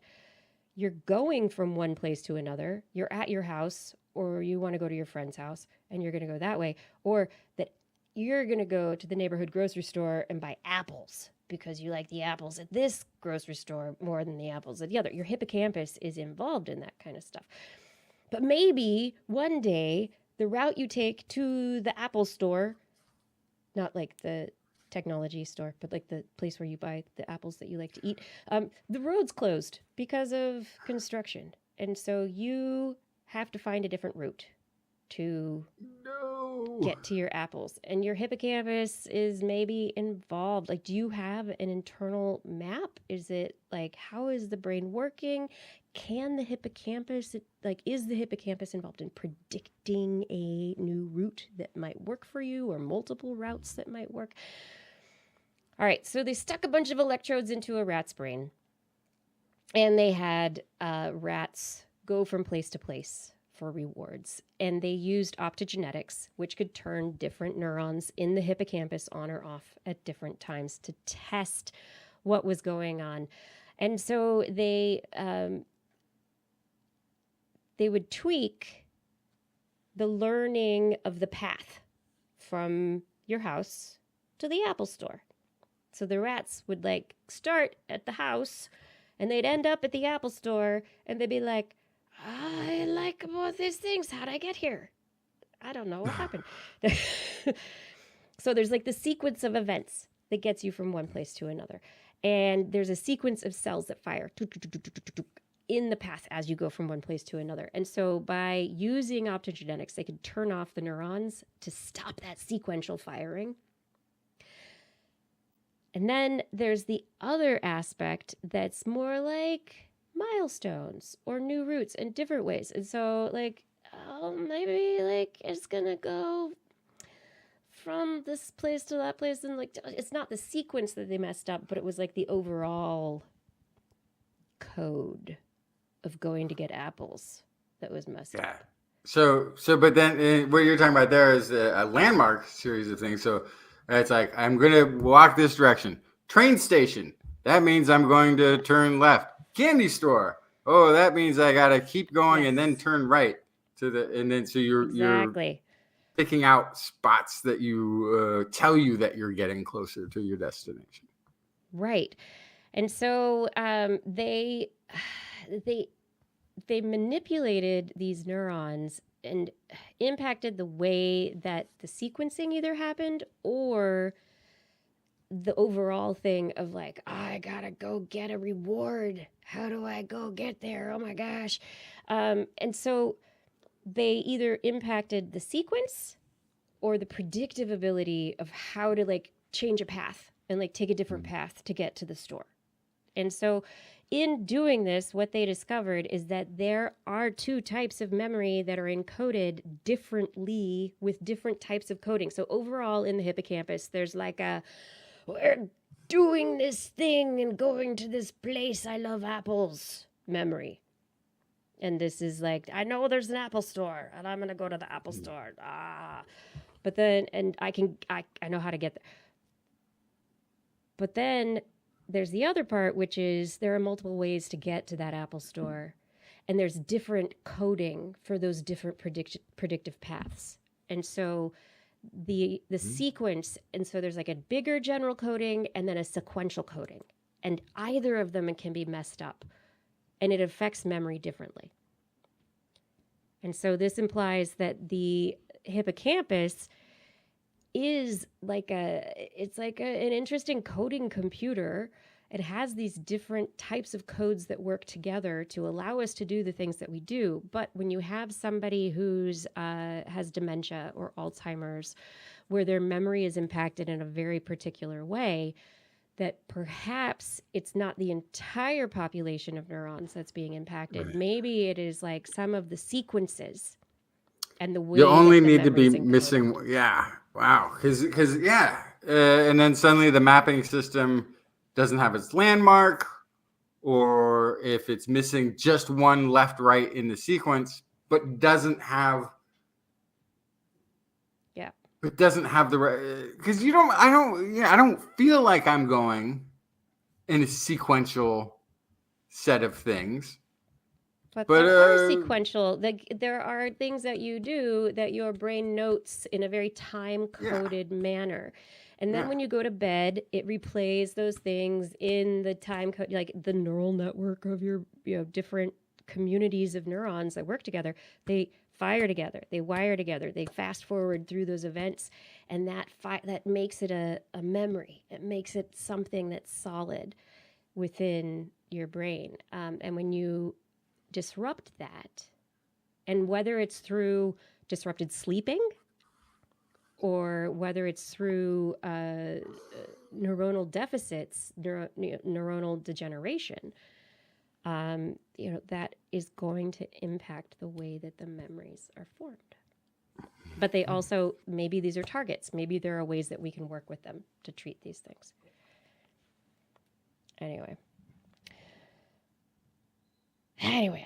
you're going from one place to another, you're at your house, or you want to go to your friend's house and you're going to go that way, or that you're going to go to the neighborhood grocery store and buy apples because you like the apples at this grocery store more than the apples at the other. Your hippocampus is involved in that kind of stuff. But maybe one day the route you take to the Apple store, not like the technology store, but like the place where you buy the apples that you like to eat, the road's closed because of construction. And so you have to find a different route to get to your apples. And your hippocampus is maybe involved. Like, do you have an internal map? Is it like, how is the brain working? Can the hippocampus, is the hippocampus involved in predicting a new route that might work for you, or multiple routes that might work? All right, so they stuck a bunch of electrodes into a rat's brain, and they had rats go from place to place for rewards. And they used optogenetics, which could turn different neurons in the hippocampus on or off at different times to test what was going on. And so they would tweak the learning of the path from your house to the Apple store. So the rats would start at the house and they'd end up at the Apple store and they'd be like, I like both these things. How'd I get here? I don't know what happened. So there's like the sequence of events that gets you from one place to another. And there's a sequence of cells that fire in the path as you go from one place to another. And so by using optogenetics, they could turn off the neurons to stop that sequential firing. And then there's the other aspect that's more like milestones or new routes in different ways. And so like, maybe like it's gonna go from this place to that place, and like it's not the sequence that they messed up, but it was like the overall code of going to get apples that was messed up. So, but then what you're talking about there is a landmark series of things. So it's like, I'm going to walk this direction. Train station. That means I'm going to turn left. Candy store. Oh, that means I got to keep going and then turn right to and then so you're picking out spots that you tell you that you're getting closer to your destination. Right. And so they manipulated these neurons and impacted the way that the sequencing either happened or the overall thing of like, I gotta go get a reward. How do I go get there? Oh my gosh. And so they either impacted the sequence or the predictive ability of how to like change a path and like take a different path to get to the store. And so in doing this, what they discovered is that there are two types of memory that are encoded differently with different types of coding. So overall in the hippocampus, there's like we're doing this thing and going to this place. I love apples memory. And this is like, I know there's an Apple store and I'm going to go to the Apple store. But then, and I know how to get there. But then there's the other part, which is there are multiple ways to get to that Apple store. And there's different coding for those different predictive paths. And so the sequence, and so there's like a bigger general coding and then a sequential coding. And either of them can be messed up. And it affects memory differently. And so this implies that the hippocampus is like an interesting coding computer. It has these different types of codes that work together to allow us to do the things that we do. But when you have somebody who's has dementia or Alzheimer's, where their memory is impacted in a very particular way, that perhaps it's not the entire population of neurons that's being impacted. Right. Maybe it is like some of the sequences and the way you only need to be missing. Yeah. Wow. Because and then suddenly the mapping system doesn't have its landmark, or if it's missing just one left, right in the sequence, but doesn't have. It doesn't have the right, because I don't feel like I'm going in a sequential set of things. But there are sequential. There are things that you do that your brain notes in a very time-coded manner. And then when you go to bed, it replays those things in the time code, like the neural network of your different communities of neurons that work together. They fire together, they wire together, they fast forward through those events, and that makes it a memory. It makes it something that's solid within your brain. And when you disrupt that, and whether it's through disrupted sleeping or whether it's through neuronal deficits, neuronal degeneration, that is going to impact the way that the memories are formed. But they also, maybe these are targets. Maybe there are ways that we can work with them to treat these things. Anyway,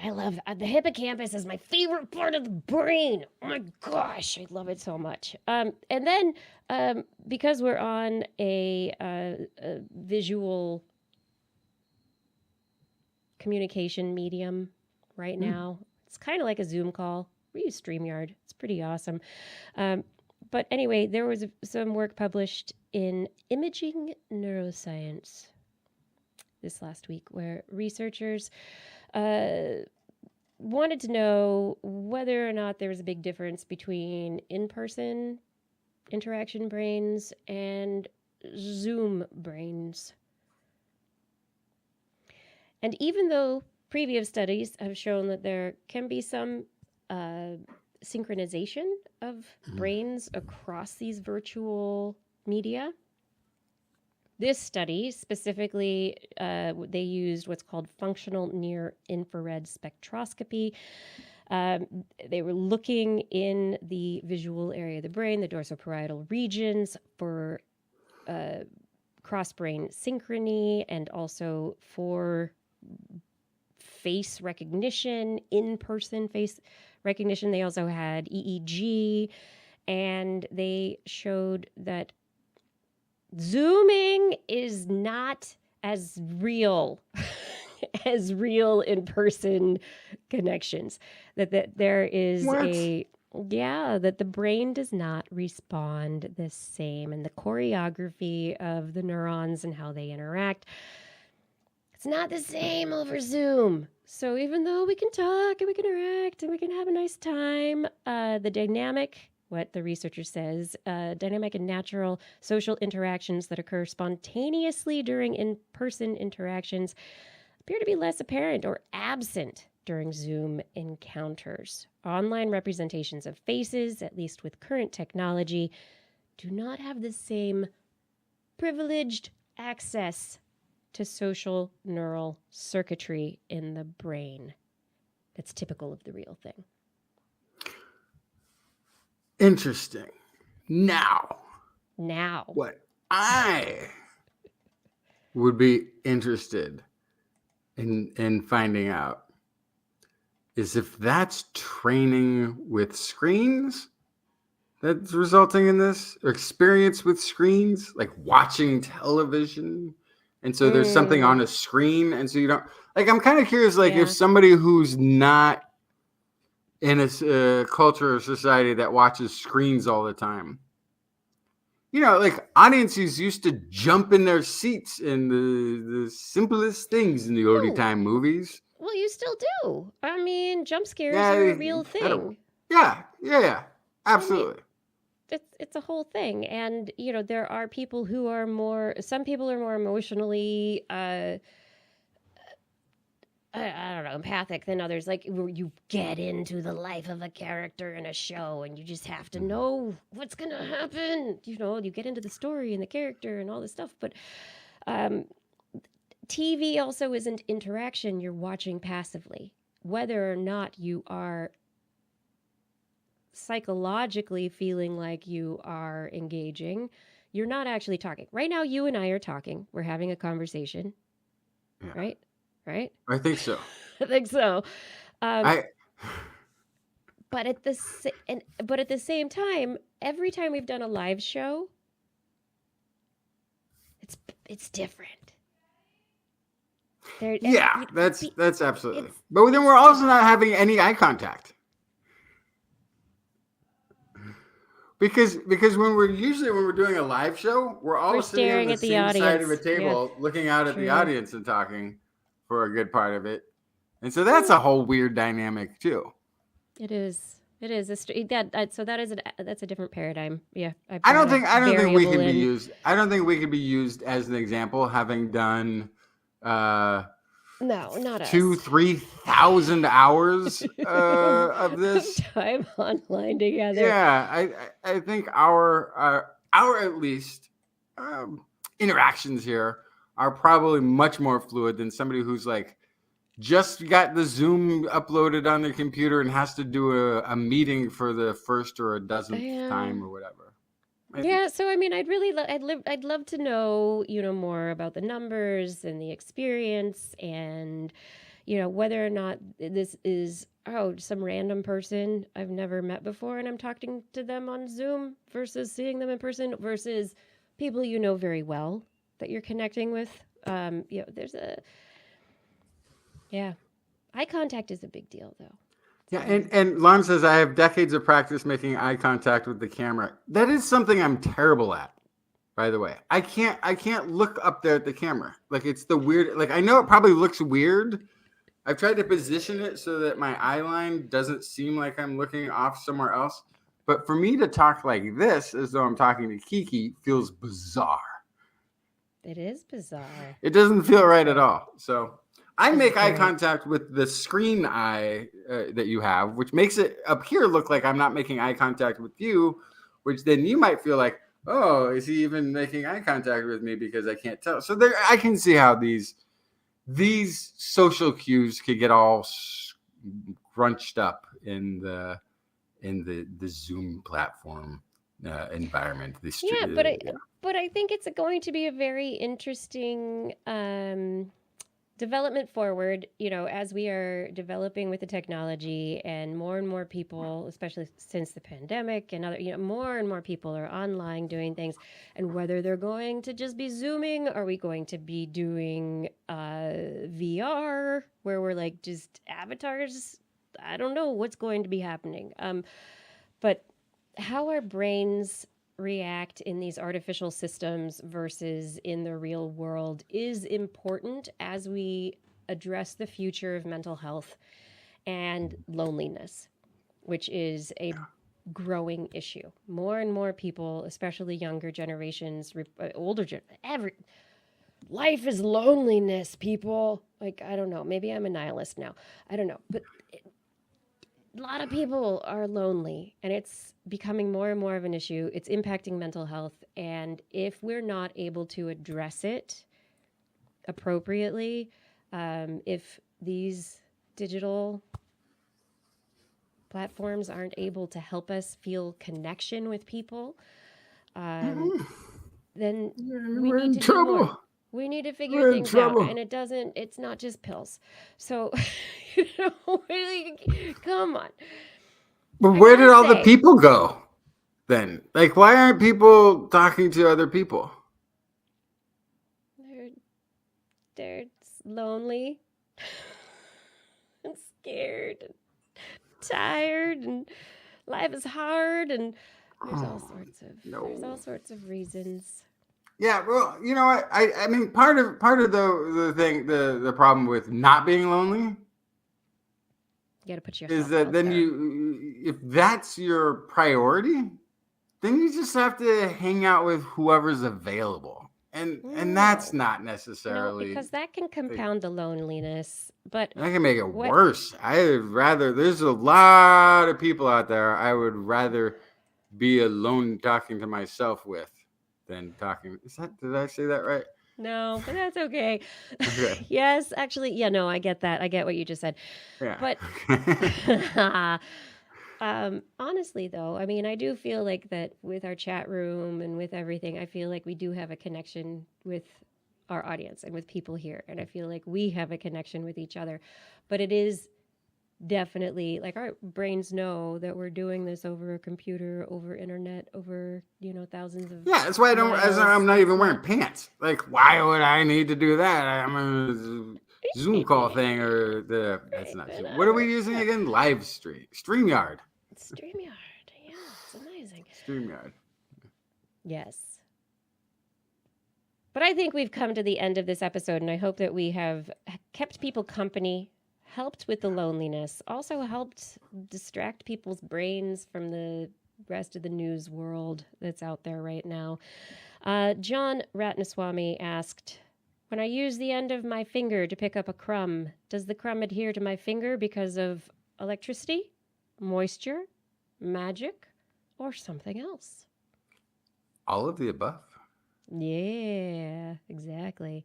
I love the hippocampus is my favorite part of the brain. Oh my gosh, I love it so much. And then because we're on a visual communication medium right now, it's kind of like a Zoom call. We use StreamYard. It's pretty awesome. But anyway, there was some work published in Imaging Neuroscience this last week where researchers wanted to know whether or not there was a big difference between in-person interaction brains and Zoom brains. And even though previous studies have shown that there can be some synchronization of brains across these virtual media, this study specifically, they used what's called functional near-infrared spectroscopy. They were looking in the visual area of the brain, the dorsoparietal regions, for cross-brain synchrony and also for face recognition, in-person face recognition. They also had EEG, and they showed that Zooming is not as real as real in-person connections. That there is that the brain does not respond the same, and the choreography of the neurons and how they interact, it's not the same over Zoom. So even though we can talk and we can interact and we can have a nice time, the dynamic, what the researcher says, dynamic and natural social interactions that occur spontaneously during in-person interactions appear to be less apparent or absent during Zoom encounters. Online representations of faces, at least with current technology, do not have the same privileged access to social neural circuitry in the brain that's typical of the real thing. Interesting. Now, what I would be interested in finding out is if that's training with screens that's resulting in this, or experience with screens, like watching television. And so there's something on a screen. And so you don't, like, I'm kind of curious, like, if somebody who's not in a culture or society that watches screens all the time, you know, like, audiences used to jump in their seats in the simplest things in the oldie time movies. Well, you still do. I mean, jump scares are a real thing. Yeah, absolutely. I mean, it's a whole thing. And, you know, there are people who are some people are more emotionally, I don't know, empathic than others. Like, you get into the life of a character in a show and you just have to know what's going to happen. You know, you get into the story and the character and all this stuff. But TV also isn't interaction. You're watching passively. Whether or not you are psychologically feeling like you are engaging, you're not actually talking. Right now, you and I are talking. We're having a conversation. Yeah. Right? I think so. I think so. But at the same time, every time we've done a live show, it's different. That's absolutely. But then we're also not having any eye contact. Because when we're doing a live show, we're all sitting on the same side of a table, looking out at the audience and talking for a good part of it. And so that's a whole weird dynamic too. It is. That's a different paradigm. Yeah. I don't think we can be used. I don't think we could be used as an example, having done no, not us. 2,000-3,000 hours of this time online together. Yeah, I think our at least interactions here are probably much more fluid than somebody who's like just got the Zoom uploaded on their computer and has to do a meeting for the first or a dozenth time or whatever. So I mean, I'd love to know, you know, more about the numbers and the experience, and you know, whether or not this is some random person I've never met before and I'm talking to them on Zoom versus seeing them in person versus people you know very well that you're connecting with. You know, eye contact is a big deal though. Yeah, and Lon says, I have decades of practice making eye contact with the camera. That is something I'm terrible at, by the way. I can't look up there at the camera. Like, it's the weird, like, I know it probably looks weird. I've tried to position it so that my eye line doesn't seem like I'm looking off somewhere else. But for me to talk like this, as though I'm talking to Kiki, feels bizarre. It is bizarre. It doesn't feel right at all. So I This make is eye great. contact with the screen eye that you have, which makes it up here look like I'm not making eye contact with you, which then you might feel like, oh, is he even making eye contact with me because I can't tell? So there, I can see how these social cues could get all crunched up in the Zoom platform environment. Yeah, but I think it's going to be a very interesting development forward, as we are developing with the technology and more people, especially since the pandemic and other, more and more people are online doing things, and whether they're going to just be Zooming, are we going to be doing VR where we're like just avatars? I don't know what's going to be happening. But how our brains react in these artificial systems versus in the real world is important as we address the future of mental health and loneliness, which is a growing issue. More and more people, especially younger generations, life is loneliness, people. Like, I don't know, maybe I'm a nihilist now. I don't know, but a lot of people are lonely, and it's becoming more and more of an issue. It's impacting mental health, and if we're not able to address it appropriately, if these digital platforms aren't able to help us feel connection with people, then we need to do more. We need to figure things out, and it's not just pills. So, come on. But where did all the people go then? Like, why aren't people talking to other people? They're lonely and scared and tired, and life is hard, and there's all sorts of reasons. Yeah, well, you know what? I mean, part of the thing, the problem with not being lonely, you got to put yourself is that out then there. if that's your priority, then you just have to hang out with whoever's available, and that's not necessarily, because that can compound the loneliness, but that can make it worse. There's a lot of people out there I would rather be alone talking to myself with than talking. Did I say that right? No, but that's okay. Okay. Yes, actually, yeah, no, I get that. I get what you just said. Yeah. But honestly, though, I mean, I do feel like that with our chat room and with everything, I feel like we do have a connection with our audience and with people here. And I feel like we have a connection with each other. But it is definitely like our brains know that we're doing this over a computer, over internet, over thousands of that's why I'm not even wearing pants. Like, why would I need to do that? I'm a Zoom call thing, or that's not Zoom. What are we using again? Live StreamYard. Yeah, it's amazing. StreamYard. Yes. But I think we've come to the end of this episode, and I hope that we have kept people company, helped with the loneliness, also helped distract people's brains from the rest of the news world that's out there right now. John Ratnaswamy asked, when I use the end of my finger to pick up a crumb, does the crumb adhere to my finger because of electricity, moisture, magic, or something else? All of the above. Yeah, exactly.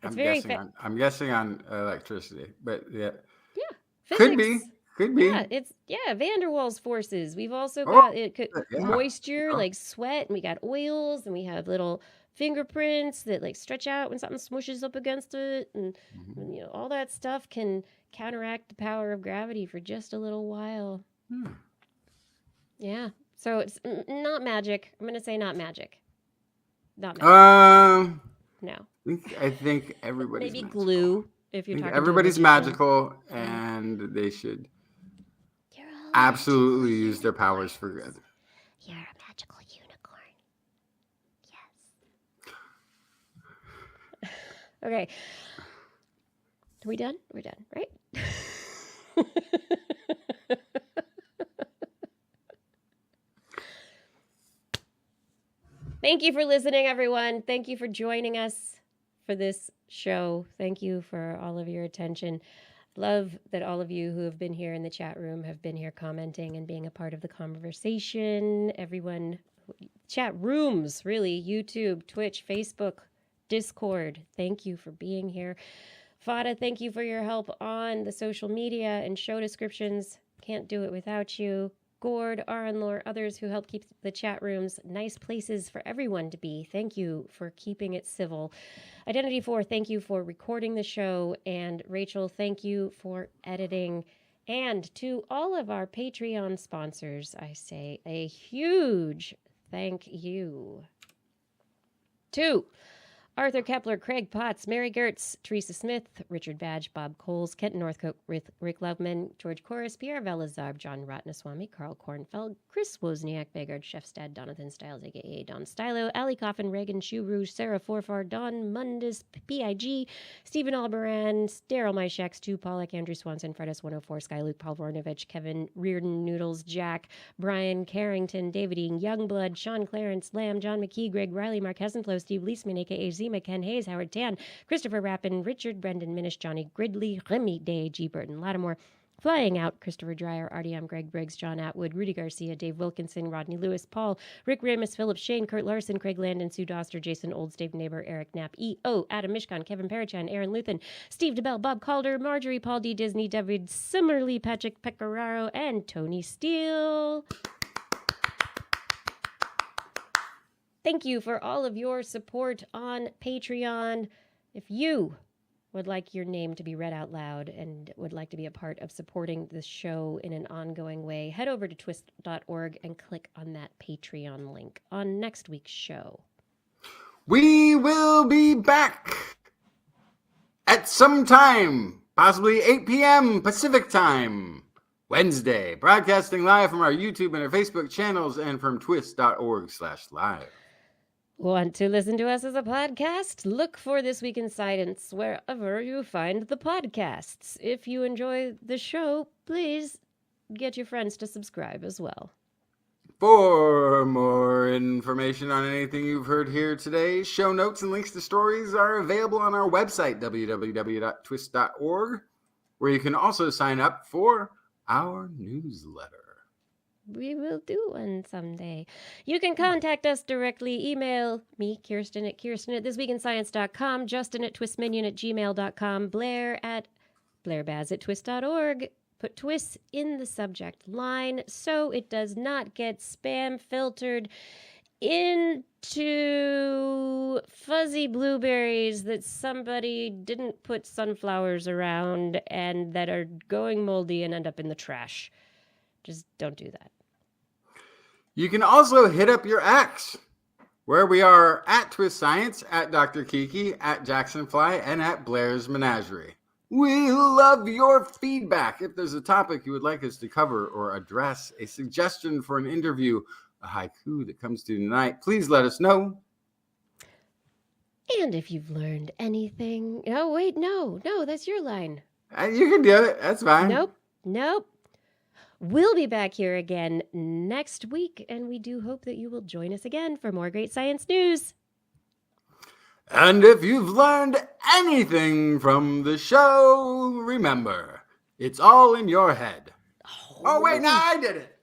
I'm guessing on electricity, but yeah. Yeah. Physics. Could be. Yeah, Van der Waals forces. We've also got moisture, like sweat, and we got oils, and we have little fingerprints that like stretch out when something smooshes up against it, and all that stuff can counteract the power of gravity for just a little while. Yeah. So it's not magic. I'm going to say not magic. Not magic. No. I think everybody's maybe magical. Glue. If you're talking everybody's to a magical, and they should absolutely use their powers for good. You're a magical unicorn. Yes. Okay. Are we done? We're done, right? Thank you for listening, everyone. Thank you for joining us for this show. Thank you for all of your attention. Love that all of you who have been here in the chat room have been here commenting and being a part of the conversation. Everyone, chat rooms, really, YouTube, Twitch, Facebook, Discord. Thank you for being here. Fada, thank you for your help on the social media and show descriptions. Can't do it without you. Gourd, Aranlore, others who help keep the chat rooms nice places for everyone to be. Thank you for keeping it civil. Identity4, thank you for recording the show. And Rachel, thank you for editing. And to all of our Patreon sponsors, I say a huge thank you. To Arthur Kepler, Craig Potts, Mary Gertz, Teresa Smith, Richard Badge, Bob Coles, Kenton Northcote, Rick Loveman, George Corris, Pierre Velazarb, John Ratnaswamy, Carl Kornfeld, Chris Wozniak, Begard, Chefstad, Donathan Styles, a.k.a. Don Stylo, Ali Coffin, Reagan, Shoe Rouge, Sarah Forfar, Don Mundus, P.I.G., Stephen Albaran, Daryl Myshak, Stu Pollack, Andrew Swanson, Fredus 104, Sky Luke, Paul Vornovich, Kevin Reardon, Noodles, Jack, Brian Carrington, David Ean, Youngblood, Sean Clarence, Lamb, John McKee, Greg Riley, Mark Hessenflow, Steve Leisman, a.k.a. Zima, Ken Hayes, Howard Tan, Christopher Rappin, Richard Brendan Minish, Johnny Gridley, Remy Day, G. Burton Lattimore, Flying Out, Christopher Dreyer, Artyom, Greg Briggs, John Atwood, Rudy Garcia, Dave Wilkinson, Rodney Lewis, Paul, Rick Ramus, Philip Shane, Kurt Larson, Craig Landon, Sue Doster, Jason Olds, Dave Neighbor, Eric Knapp, E.O., Adam Mishkan, Kevin Parachan, Aaron Luthen, Steve DeBell, Bob Calder, Marjorie, Paul D. Disney, David Simmerly, Patrick Pecoraro, and Tony Steele. Thank you for all of your support on Patreon. If you would like your name to be read out loud and would like to be a part of supporting this show in an ongoing way, head over to twist.org and click on that Patreon link on next week's show. We will be back at some time, possibly 8 p.m. Pacific time, Wednesday, broadcasting live from our YouTube and our Facebook channels and from twist.org/live. Want to listen to us as a podcast? Look for This Week in Science wherever you find the podcasts. If you enjoy the show, please get your friends to subscribe as well. For more information on anything you've heard here today, show notes and links to stories are available on our website, www.twist.org, where you can also sign up for our newsletter. We will do one someday. You can contact us directly. Email me, Kirsten at thisweekinscience.com, Justin at TWISminion@gmail.com, Blair at blairbaz@twist.org. Put TWIS in the subject line so it does not get spam filtered into fuzzy blueberries that somebody didn't put sunflowers around and that are going moldy and end up in the trash. Just don't do that. You can also hit up your X, where we are at TWIS Science, at Dr. Kiki, at Jacksonfly, and at Blair's Menagerie. We love your feedback. If there's a topic you would like us to cover or address, a suggestion for an interview, a haiku that comes to tonight, please let us know. And if you've learned anything... Oh, wait, no, that's your line. You can do it. That's fine. Nope. We'll be back here again next week, and we do hope that you will join us again for more great science news. And if you've learned anything from the show, remember, it's all in your head. Oh wait, no, I did it.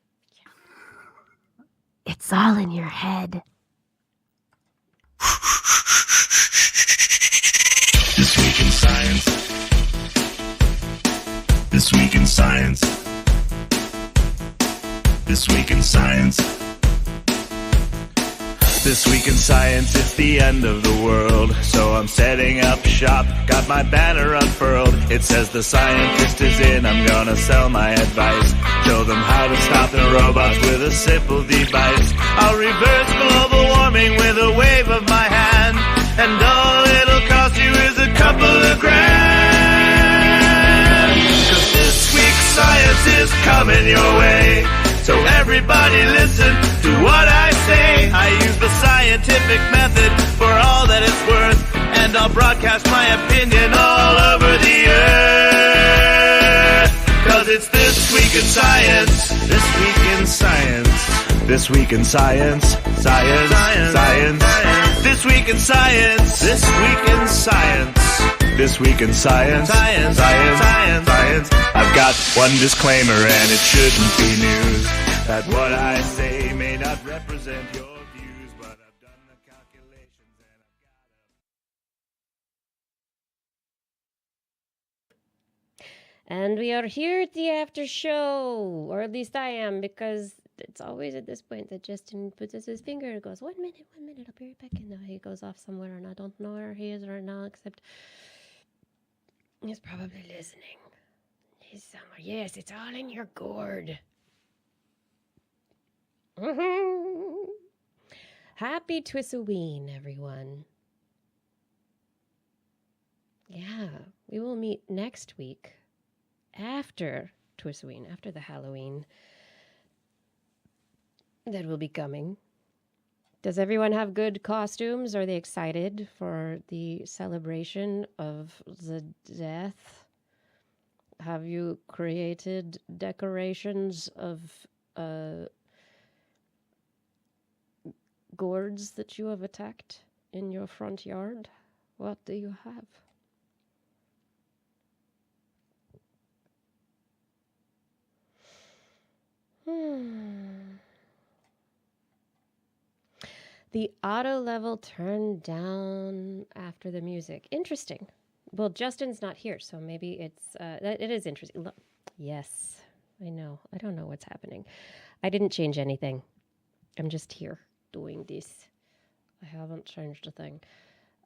It's all in your head. This Week in Science. This Week in Science. This Week in Science. This Week in Science, it's the end of the world. So I'm setting up shop, got my banner unfurled. It says the scientist is in, I'm gonna sell my advice. Show them how to stop the robots with a simple device. I'll reverse global warming with a wave of my hand. And all it'll cost you is a couple of grand. 'Cause this week's science is coming your way. So everybody listen to what I say. I use the scientific method for all that it's worth. And and I'll broadcast my opinion all over the earth. Cause it's This Week in Science, This Week in Science, This Week in Science, Science, Science, This Week in Science, This Week in Science, This Week in Science, Science, Science, Science, Science. I've got one disclaimer and it shouldn't be news, that what I say may not represent your views, but I've done the calculations and And we are here at the after show, or at least I am, because it's always at this point that Justin puts his finger and goes, 1 minute, I'll be right back. And now he goes off somewhere, and I don't know where he is right now, except he's probably listening. He's somewhere. Yes, it's all in your gourd. Happy TWIS-O-WEEN, everyone. Yeah, we will meet next week after TWIS-O-WEEN, after the Halloween that will be coming. Does everyone have good costumes? Are they excited for the celebration of the death? Have you created decorations of gourds that you have attacked in your front yard? What do you have? The auto level turned down after the music. Interesting. Well, Justin's not here, so maybe it's it is interesting. Look, yes, I know. I don't know what's happening. I didn't change anything. I'm just here doing this. I haven't changed a thing.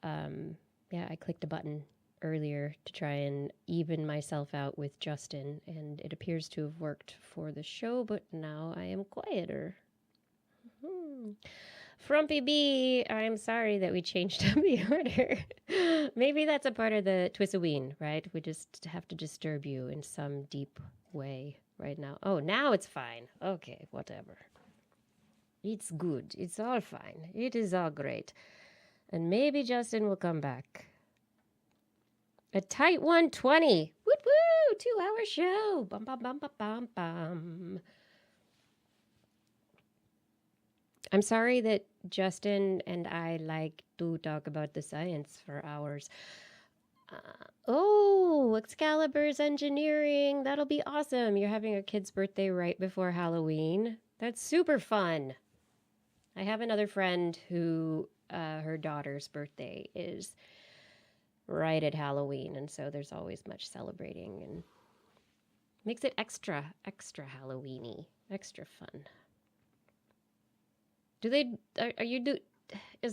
Yeah, I clicked a button earlier to try and even myself out with Justin, and it appears to have worked for the show, but now I am quieter. Frumpy B, I'm sorry that we changed up the order. Maybe that's a part of the TWIS-O-WEEN, right? We just have to disturb you in some deep way right now. Oh, now it's fine. Okay, whatever. It's good. It's all fine. It is all great. And maybe Justin will come back. A tight 120. Woot woo! 2-hour show. Bum bum bum bum bum bum. I'm sorry that Justin and I like to talk about the science for hours. Oh, Excalibur's engineering. That'll be awesome. You're having a kid's birthday right before Halloween. That's super fun. I have another friend who her daughter's birthday is right at Halloween, and so there's always much celebrating and makes it extra Halloween-y, extra fun. Is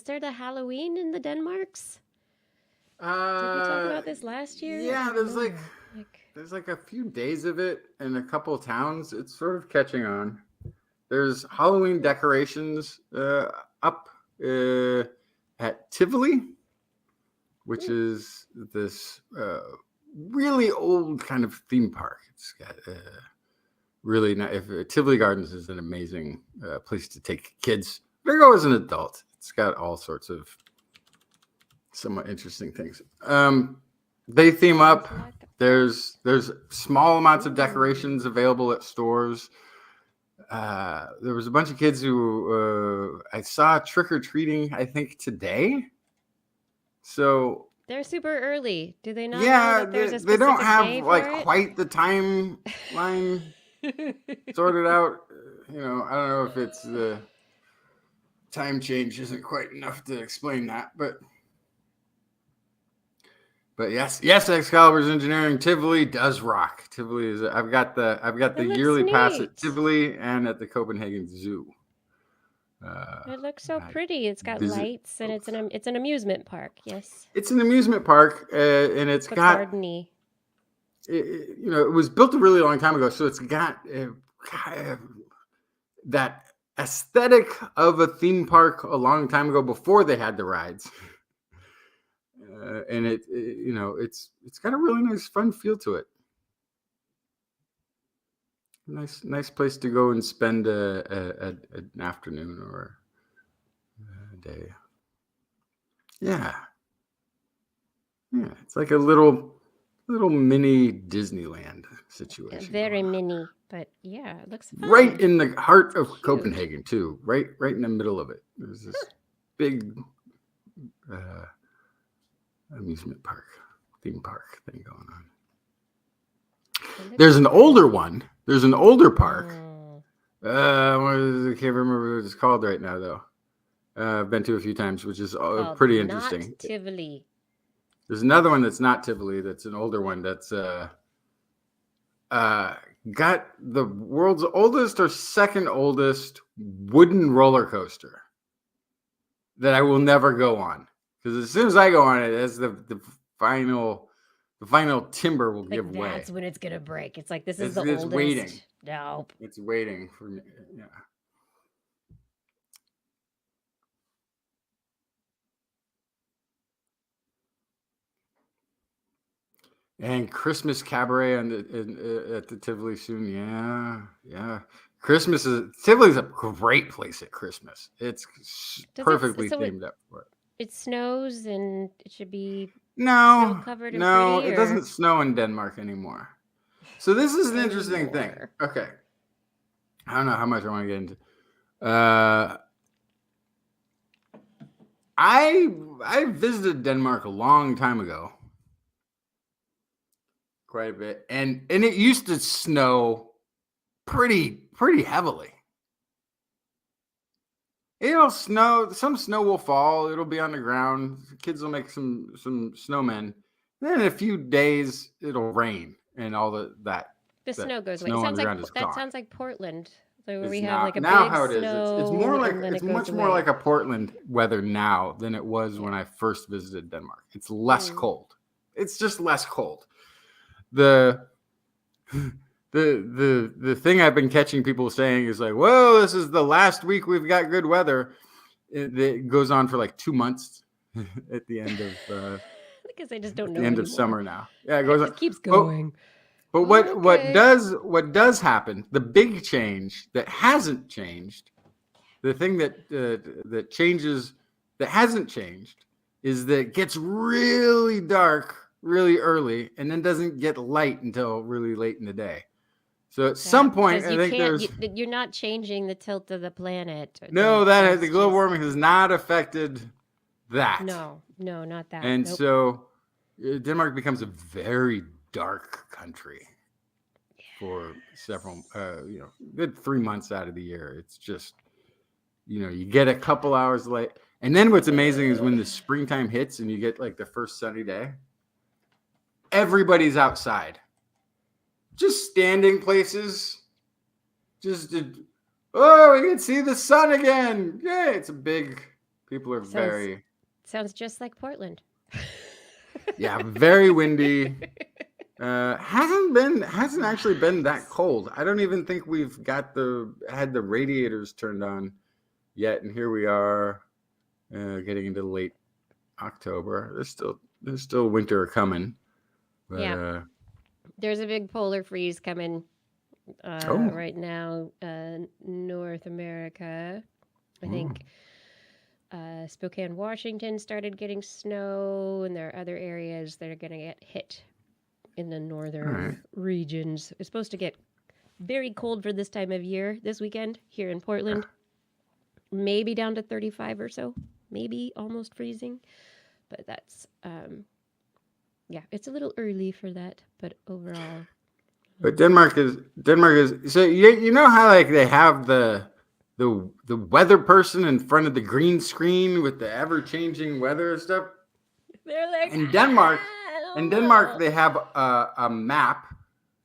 there the Halloween in the Denmarks? Did we talk about this last year? Yeah, there's like a few days of it in a couple of towns. It's sort of catching on. There's Halloween decorations up at Tivoli, which is this really old kind of theme park. It's got really nice. If Tivoli Gardens is an amazing place to take kids. There go as an adult. It's got all sorts of somewhat interesting things. They theme up. There's small amounts of decorations available at stores. There was a bunch of kids who I saw trick-or-treating, I think, today. So they're super early. Do they not? Yeah, know that there's a they don't specific have day for like it? quite the timeline sorted out. You know, I don't know if it's the time change isn't quite enough to explain that, but yes, Excalibur's engineering. Tivoli does rock. Tivoli is. I've got the yearly pass at Tivoli and at the Copenhagen Zoo. It looks so pretty. It's got lights, and it's an amusement park. Yes, it's an amusement park, and it's got gardeny. It was built a really long time ago, so it's got that aesthetic of a theme park a long time ago before they had the rides. And it's got a really nice, fun feel to it. Nice place to go and spend an afternoon or a day. Yeah. Yeah, it's like a little mini Disneyland situation. Very going on. mini, but yeah, it looks fun. Right in the heart of Cute. Copenhagen too. Right in the middle of it. There's this big amusement park, theme park thing going on. There's an older one. There's an older park. I can't remember what it's called right now though. I've been to a few times, which is pretty interesting. Not Tivoli. There's another one that's not Tivoli. That's an older one. That's got the world's oldest or second oldest wooden roller coaster that I will never go on, because as soon as I go on it, that's the final timber will give way. That's when it's gonna break. It's like this is the it's oldest. Waiting. Nope. It's waiting for me. Yeah. And Christmas cabaret at the Tivoli soon. Yeah. Tivoli's a great place at Christmas. It's perfectly themed up for it. It snows and it should be no covered and no. pretty, It doesn't snow in Denmark anymore. So this is an interesting thing. Okay, I don't know how much I want to get into. I visited Denmark a long time ago. Quite a bit, and it used to snow pretty heavily. It'll snow, some snow will fall, it'll be on the ground, kids will make some snowmen, then in a few days it'll rain and all that snow goes away. That sounds like Portland, where we have like a now big how it is. snow. It's more like it's much more like a Portland weather now than it was when I first visited Denmark. It's less cold. It's just less cold. The thing I've been catching people saying is like, "Whoa, this is the last week we've got good weather." It goes on for like 2 months at the end of because I just don't know. The end of summer now. Yeah, it goes on. It keeps going. But what does happen? The big change that hasn't changed, the thing that changes that hasn't changed, is that it gets really dark really early and then doesn't get light until really late in the day. So at some point, I think you're not changing the tilt of the planet. No, the global warming has not affected that. No, not that. And so Denmark becomes a very dark country for several, good 3 months out of the year. It's just, you get a couple hours late. And then what's amazing is when the springtime hits and you get like the first sunny day, everybody's outside, just standing places, we can see the sun again. Yeah, it's a big, people are sounds just like Portland. Yeah, very windy. Hasn't actually been that cold. I don't even think we've had the radiators turned on yet, and here we are getting into late October. There's still winter coming. But, yeah, there's a big polar freeze coming right now, North America. I think Spokane, Washington started getting snow, and there are other areas that are going to get hit in the northern regions. It's supposed to get very cold for this time of year this weekend here in Portland. Maybe down to 35 or so, maybe almost freezing. But that's it's a little early for that, but overall. But Denmark is so you know how like they have the weather person in front of the green screen with the ever changing weather and stuff. They're like in Denmark. In Denmark, they have a map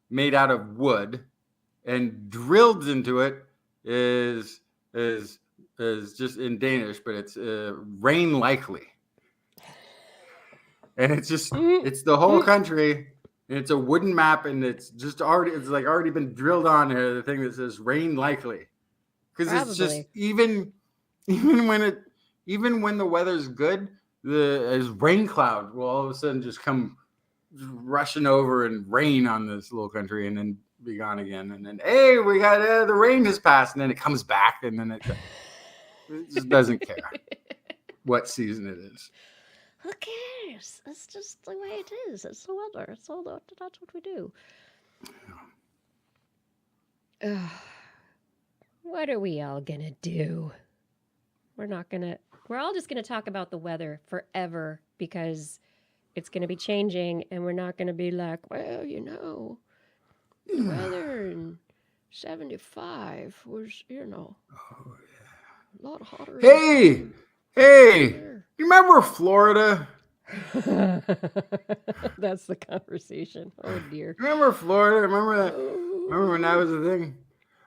made out of wood, and drilled into it is just in Danish, but it's rain likely. And it's the whole country, and it's a wooden map, and it's already been drilled on there, the thing that says rain likely. Because it's just even when the weather's good, the rain cloud will all of a sudden just come rushing over and rain on this little country, and then be gone again. And then, hey, we got the rain has passed, and then it comes back, and then it just doesn't care what season it is. Who cares? That's just the way it is. It's the weather. That's what we do. Ugh. What are we all gonna do? We're all just gonna talk about the weather forever because it's gonna be changing, and we're not gonna be like, well, the weather in 75 was, a lot hotter. Hey, you remember Florida? That's the conversation. Oh dear. Remember Florida? Remember that? Remember when that was a thing?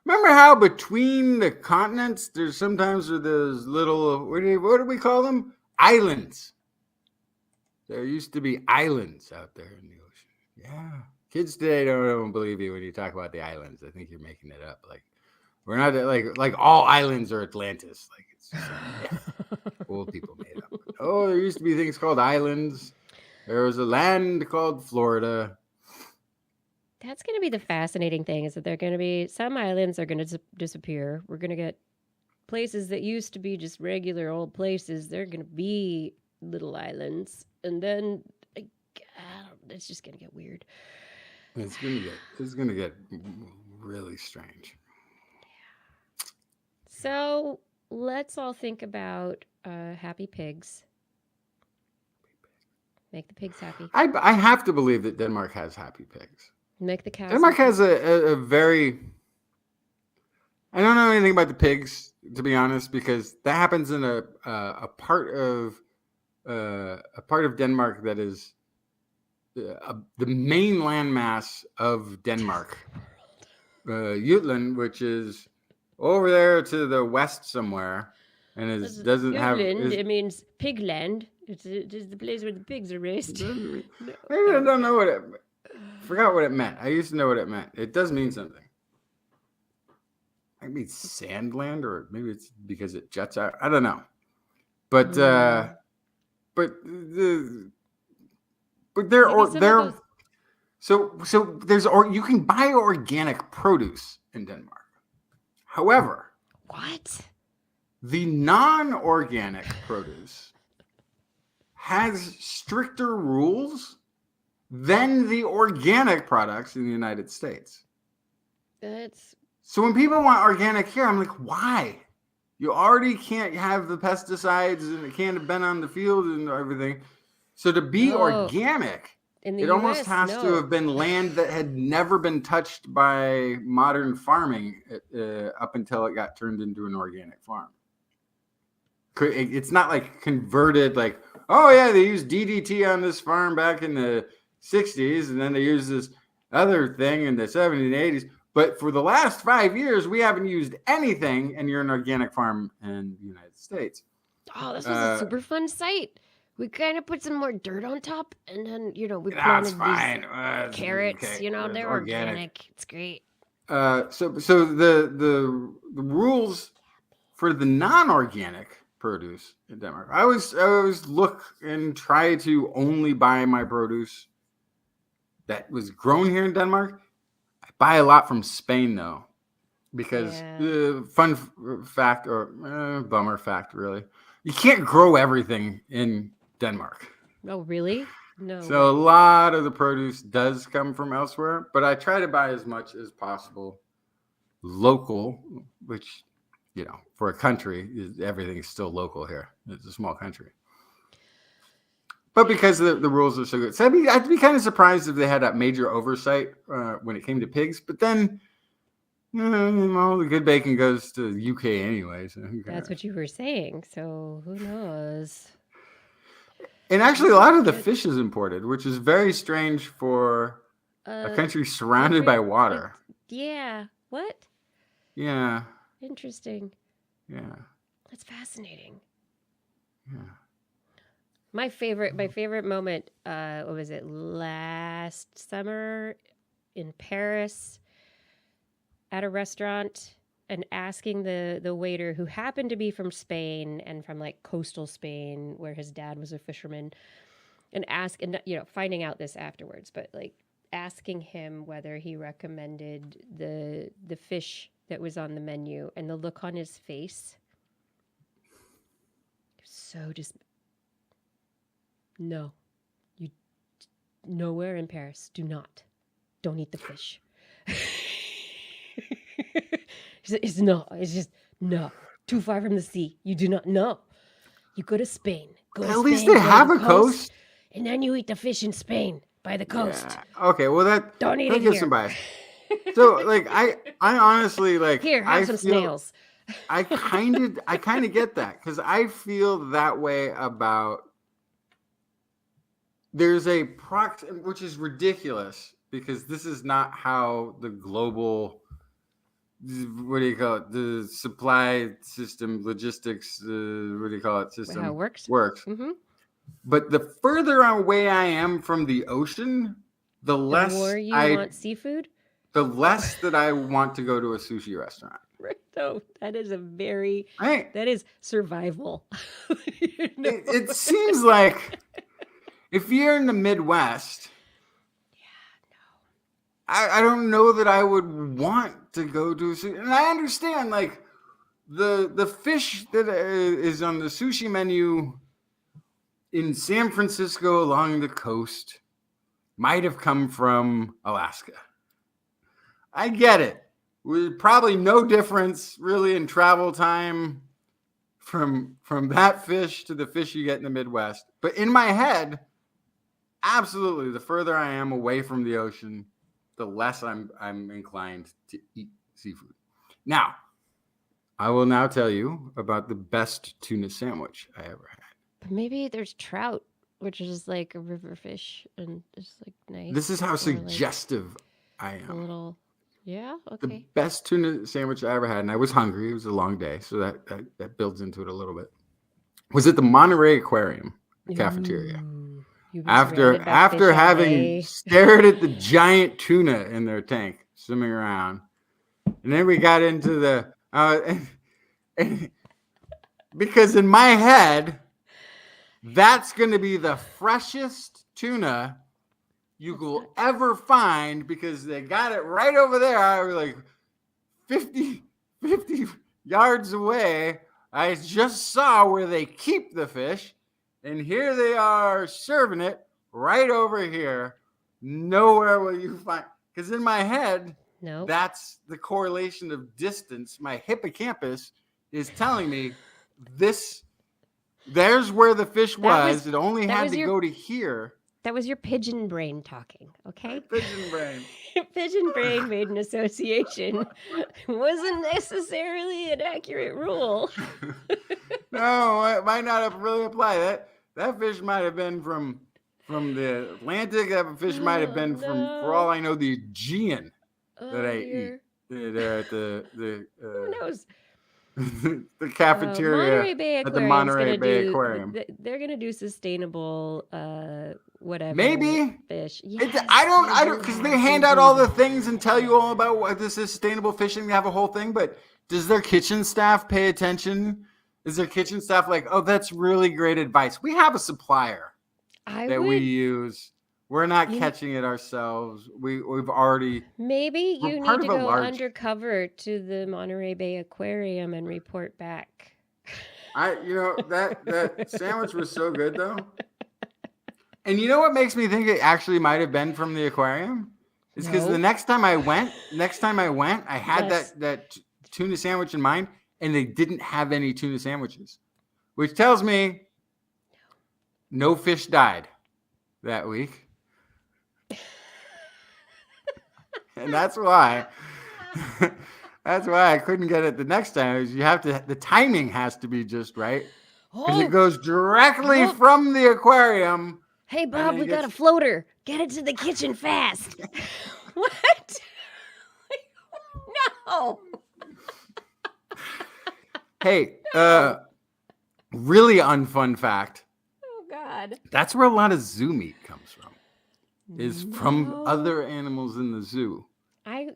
Remember how between the continents there's sometimes those little what do we call them? Islands. There used to be islands out there in the ocean. Yeah. Kids today don't believe you when you talk about the islands. I think you're making it up. Like we're not like all islands are Atlantis. Like it's just old people made up. Oh, there used to be things called islands. There was a land called Florida. That's going to be the fascinating thing, is that they're going to be, some islands are going to disappear. We're going to get places that used to be just regular old places. They're going to be little islands. And then it's just going to get weird. It's going to get really strange. Yeah. So let's all think about happy pigs. Make the pigs happy. I have to believe that Denmark has happy pigs. Make the cows. Denmark has a very. I don't know anything about the pigs, to be honest, because that happens in a part of Denmark that is the main landmass of Denmark, Jutland, which is over there to the west somewhere, and doesn't have. It means pigland. It's the place where the pigs are raised. Maybe I don't know what it. Forgot what it meant. I used to know what it meant. It does mean something. I mean sandland, or maybe it's because it juts out. I don't know. But there so there's you can buy organic produce in Denmark. However, what? The non-organic produce has stricter rules than the organic products in the United States. So when people want organic here, I'm like, why? You already can't have the pesticides, and it can't have been on the field and everything. So to be organic, it almost has to have been land that had never been touched by modern farming up until it got turned into an organic farm. It's not like converted, like, oh yeah, they used DDT on this farm back in the 60s, and then they used this other thing in the 70s and 80s. But for the last 5 years, we haven't used anything, and you're an organic farm in the United States. Oh, this was a super fun site. We kind of put some more dirt on top, and then, we planted these carrots. Okay. They're organic. It's great. So the rules for the non-organic produce in Denmark, I always look and try to only buy my produce that was grown here in Denmark. I buy a lot from Spain though, because the fun fact, or bummer fact, really, you can't grow everything in Denmark. Oh, really? No. So a lot of the produce does come from elsewhere, but I try to buy as much as possible local, which, for a country, everything is still local here. It's a small country. But because the rules are so good. So I'd be kind of surprised if they had a major oversight when it came to pigs. But then, all the good bacon goes to the UK anyway. So that's what you were saying. So who knows? And actually, a lot of the fish is imported, which is very strange for a country surrounded by water. Yeah. What? Yeah. Interesting. Yeah. That's fascinating. Yeah. My favorite moment, what was it, last summer in Paris at a restaurant, and asking the waiter, who happened to be from Spain and from like coastal Spain, where his dad was a fisherman, and finding out this afterwards, but like asking him whether he recommended the fish that was on the menu, and the look on his face. So just No. You nowhere in Paris. Do not. Don't eat the fish. It's no. It's just no. Too far from the sea. You do not know. You go to Spain. Go to At Spain. least they go have to a the coast. and then you eat the fish in Spain by the coast. Yeah. Okay. Well, Don't eat that it gets here. some bias. So, like, I honestly like. Here, have I some feel, snails. I kind of get that because I feel that way about. There's a which is ridiculous because this is not how the global, what do you call it, the supply system, logistics, what do you call it, system, How it works? Mm-hmm. But the further away I am from the ocean, the less more you want seafood, the less that I want to go to a sushi restaurant. Right. So that is a very Right. That is survival. It seems like if you're in the Midwest, I don't know that I would want to go to sushi. And I understand, like, the fish that is on the sushi menu in San Francisco along the coast might have come from Alaska. I get it. With probably no difference really in travel time from that fish to the fish you get in the Midwest. But in my head, absolutely, the further I am away from the ocean, the less I'm inclined to eat seafood. Now, I will now tell you about the best tuna sandwich I ever had. But maybe there's trout, which is like a river fish and it's like nice. This is how suggestive I am. A little, yeah, okay. The best tuna sandwich I ever had, and I was hungry. It was a long day, so that builds into it a little bit. Was at the Monterey Aquarium cafeteria. After having stared at the giant tuna in their tank swimming around, and then we got into the because in my head, that's going to be the freshest tuna you will ever find because they got it right over there. I was like 50 yards away. I just saw where they keep the fish, and here they are serving it right over here. Nowhere will you find, because in my head, that's the correlation of distance. My hippocampus is telling me there's where the fish was. It only had to go to here. That was your pigeon brain talking, okay? Pigeon brain. Pigeon brain made an association. Wasn't necessarily an accurate rule. No, it might not have really applied. That fish might have been from the Atlantic. That fish might have been from, for all I know, the Aegean that I eat. There at the who knows? The cafeteria at the Monterey Bay Aquarium. They're gonna do sustainable, whatever. Maybe fish. Yes, I don't, because they hand out all the things and tell you all about what this is sustainable fishing. They have a whole thing, but does their kitchen staff pay attention? Is their kitchen staff like, oh, that's really great advice? We have a supplier we use. We're not catching it ourselves. We've already. Maybe you need to go undercover to the Monterey Bay Aquarium and report back. That sandwich was so good though. And you know what makes me think it actually might have been from the aquarium? It's because the next time I went, I had that tuna sandwich in mind, and they didn't have any tuna sandwiches, which tells me no fish died that week. And that's why I couldn't get it the next time. The timing has to be just right. Because it goes directly from the aquarium. Hey, Bob, we got a floater. Get it to the kitchen fast. What? No. Hey, really unfun fact. Oh, God. That's where a lot of zoo meat comes from. Is from other animals in the zoo.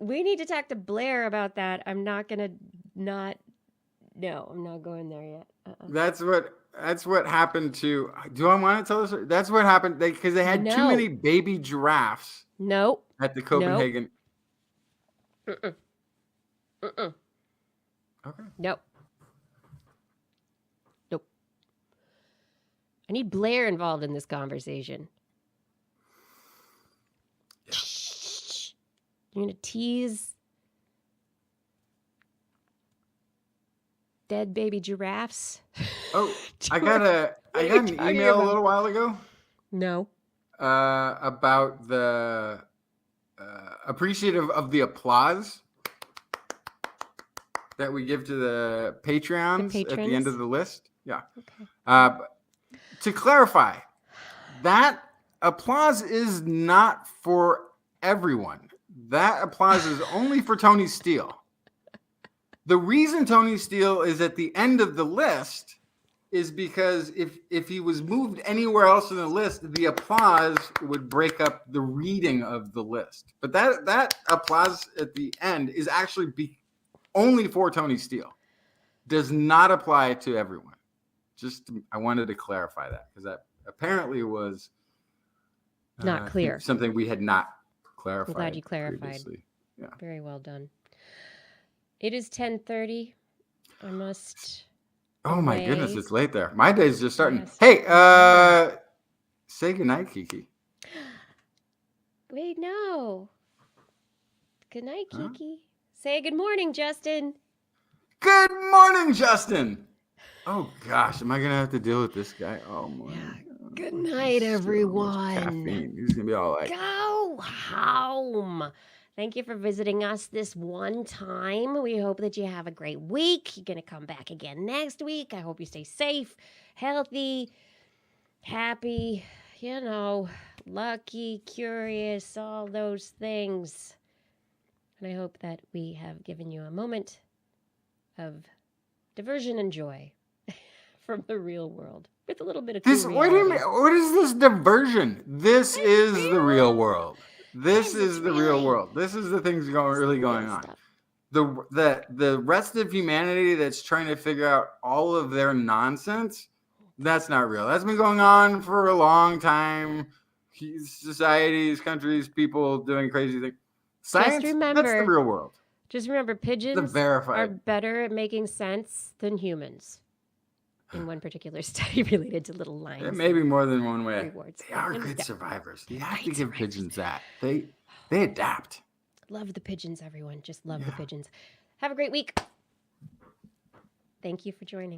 We need to talk to Blair about that. I'm not gonna I'm not going there yet. That's what happened to. Do I want to tell this? That's what happened because they had too many baby giraffes. Nope. At the Copenhagen. Nope. Okay. Nope. I need Blair involved in this conversation. Yeah. Shh. You're going to tease dead baby giraffes? Oh, I got an talking email about? a little while ago No. about the appreciative of the applause that we give to the Patreons at the end patrons? of the list. Yeah. Okay. To clarify, that applause is not for everyone. That applause is only for Tony Steele. The reason Tony Steele is at the end of the list is because if he was moved anywhere else in the list, the applause would break up the reading of the list. But that applause at the end is actually only for Tony Steele. Does not apply to everyone. I wanted to clarify that because that apparently was Not clear. Something we had not clarified. I'm glad you clarified. Previously. Yeah. Very well done. It is 10:30. I must. Oh my away. goodness, it's late there. My day's just starting. Yes. Hey, say goodnight, Kiki. Wait, no. Good night, Huh? Kiki. Say good morning, Justin. Good morning, Justin. Oh gosh, am I gonna have to deal with this guy? Oh my. Yeah. Good night, everyone. Caffeine. He's gonna be all like, Go home. Thank you for visiting us this one time. We hope that you have a great week. You're going to come back again next week. I hope you stay safe, healthy, happy, lucky, curious, all those things. And I hope that we have given you a moment of diversion and joy from the real world with a little bit of this. true What do you reality. mean? What is this diversion? This is the real world. This Yes, is it's the real really- world. This is the things really going Real on. stuff. The rest of humanity that's trying to figure out all of their nonsense, that's not real. That's been going on for a long time. Societies, countries, people doing crazy things. Science, that's the remember- real world. Just remember, pigeons are verified. better at making sense than humans. In one particular study related to little lines. It may be more than one way. Rewards. They are And good that- survivors. You have to Great give survivors. pigeons that. They adapt. Love the pigeons, everyone. Just love the Yeah. pigeons. Have a great week. Thank you for joining.